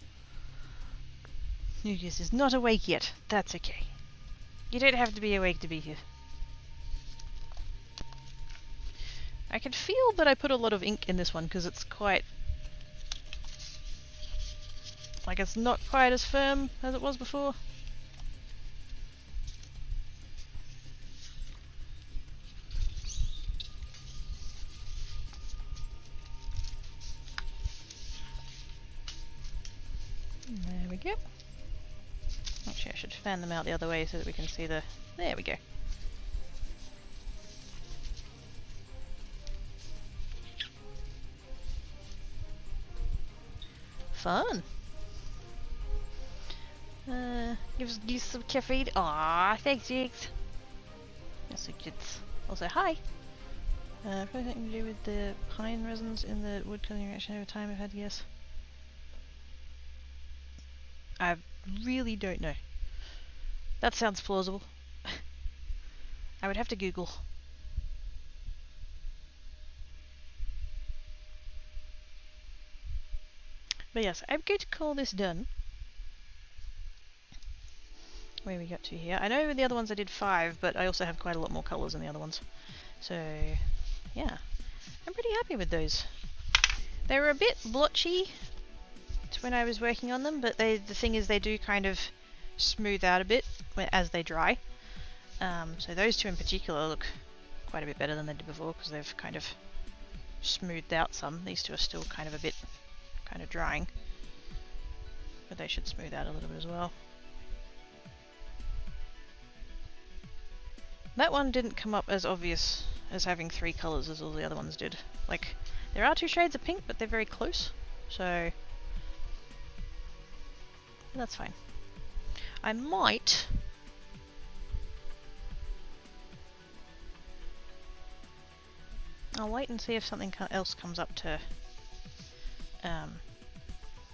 Nucleus is not awake yet. That's okay. You don't have to be awake to be here. I can feel that I put a lot of ink in this one because it's quite... like it's not quite as firm as it was before. There we go. Actually, I should fan them out the other way so that we can see the... there we go. Fun! Gives you some caffeine. Aww, thanks, Jigs! Yes, so kids. Also, hi! Probably something to do with the pine resins in the wood cutting reaction over time, I've had to guess. I really don't know. That sounds plausible. I would have to Google. But yes, I'm going to call this done. Where we got to here. I know the other ones I did 5, but I also have quite a lot more colours in the other ones. So, yeah. I'm pretty happy with those. They were a bit blotchy when I was working on them, but the thing is they do kind of smooth out a bit as they dry. So those two in particular look quite a bit better than they did before because they've kind of smoothed out some. These two are still kind of a bit kind of drying, but they should smooth out a little bit as well. That one didn't come up as obvious as having 3 colours as all the other ones did. Like, there are 2 shades of pink, but they're very close, so that's fine. I might... I'll wait and see if something else comes up to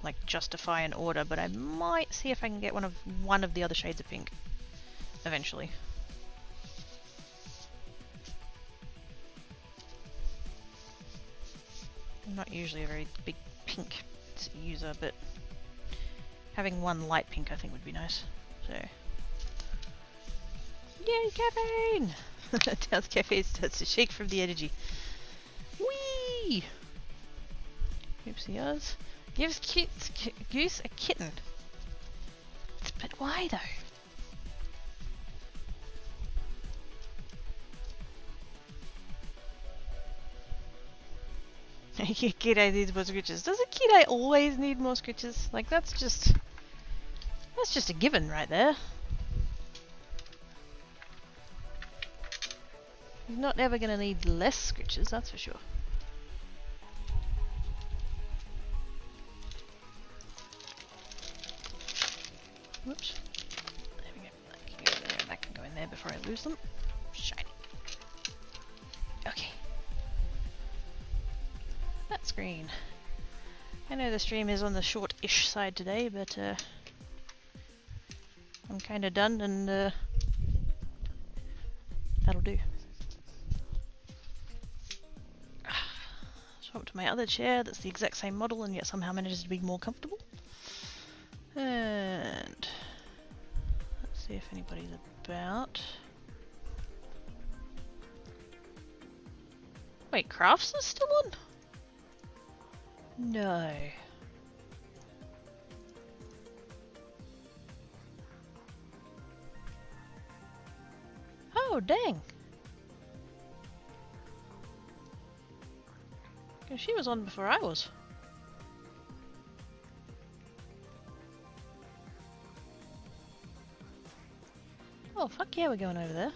like justify an order, but I might see if I can get one of the other shades of pink eventually. I'm not usually a very big pink user, but having one light pink I think would be nice. So, yay, caffeine! Down's caffeine starts to shake from the energy. Whee! Oopsie us. Gives Goose a kitten. But why though? Kiddo needs more scritches. Does a kiddo always need more scritches? Like that's just a given right there. He's not ever going to need less scritches, that's for sure. Whoops. There we go. That can go there and that can go in there before I lose them. Shiny. Okay. That's green. I know the stream is on the short-ish side today, but I'm kind of done and that'll do. Swap to my other chair that's the exact same model and yet somehow manages to be more comfortable. And let's see if anybody's about. Wait, Crafts is still on? No. Oh, dang. She was on before I was. Oh, fuck yeah, we're going over there.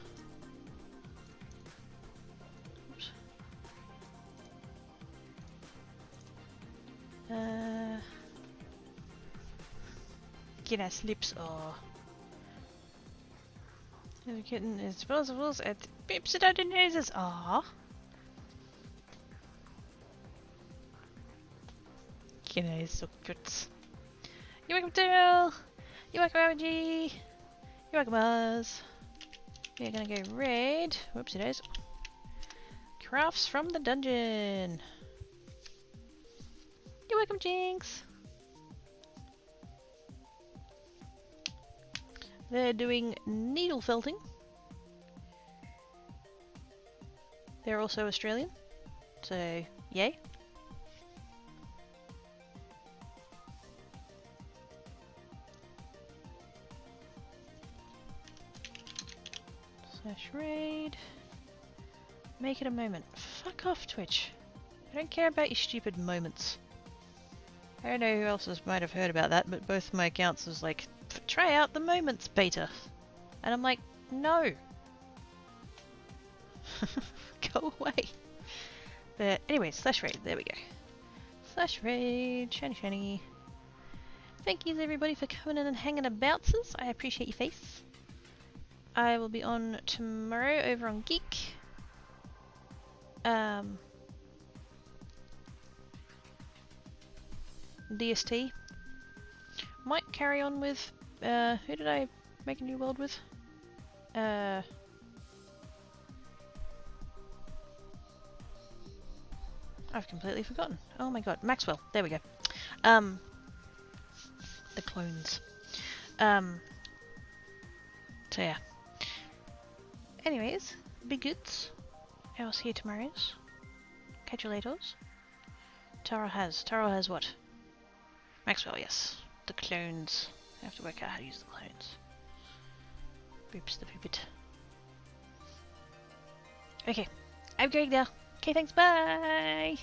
Oops. Guinness lips are. The kitten is possible at pips it out in noses. Aww. Guinness is so cute. You're welcome, Daryl. You're welcome, RNG. You're welcome, Buzz. We're gonna go raid. Whoopsie days. Crafts from the dungeon. You're welcome, Jinx. They're doing needle felting. They're also Australian, so yay. Slash raid. Make it a moment. Fuck off, Twitch. I don't care about your stupid moments. I don't know who else might have heard about that, but both my accounts was like, try out the moments beta. And I'm like, no. Go away. But anyway, slash raid, there we go. Slash raid, shiny shiny. Thank yous everybody for coming in and hanging about us. I appreciate your face. I will be on tomorrow over on Geek. DST. Might carry on with, who did I make a new world with? I've completely forgotten. Oh my god, Maxwell, there we go. The clones. So yeah. Anyways, be good. I'll see you tomorrow. Catch you later. Tara has what? Maxwell, yes. The clones. I have to work out how to use the clones. Boops the poopit. Okay, I'm going now. Okay, thanks, bye!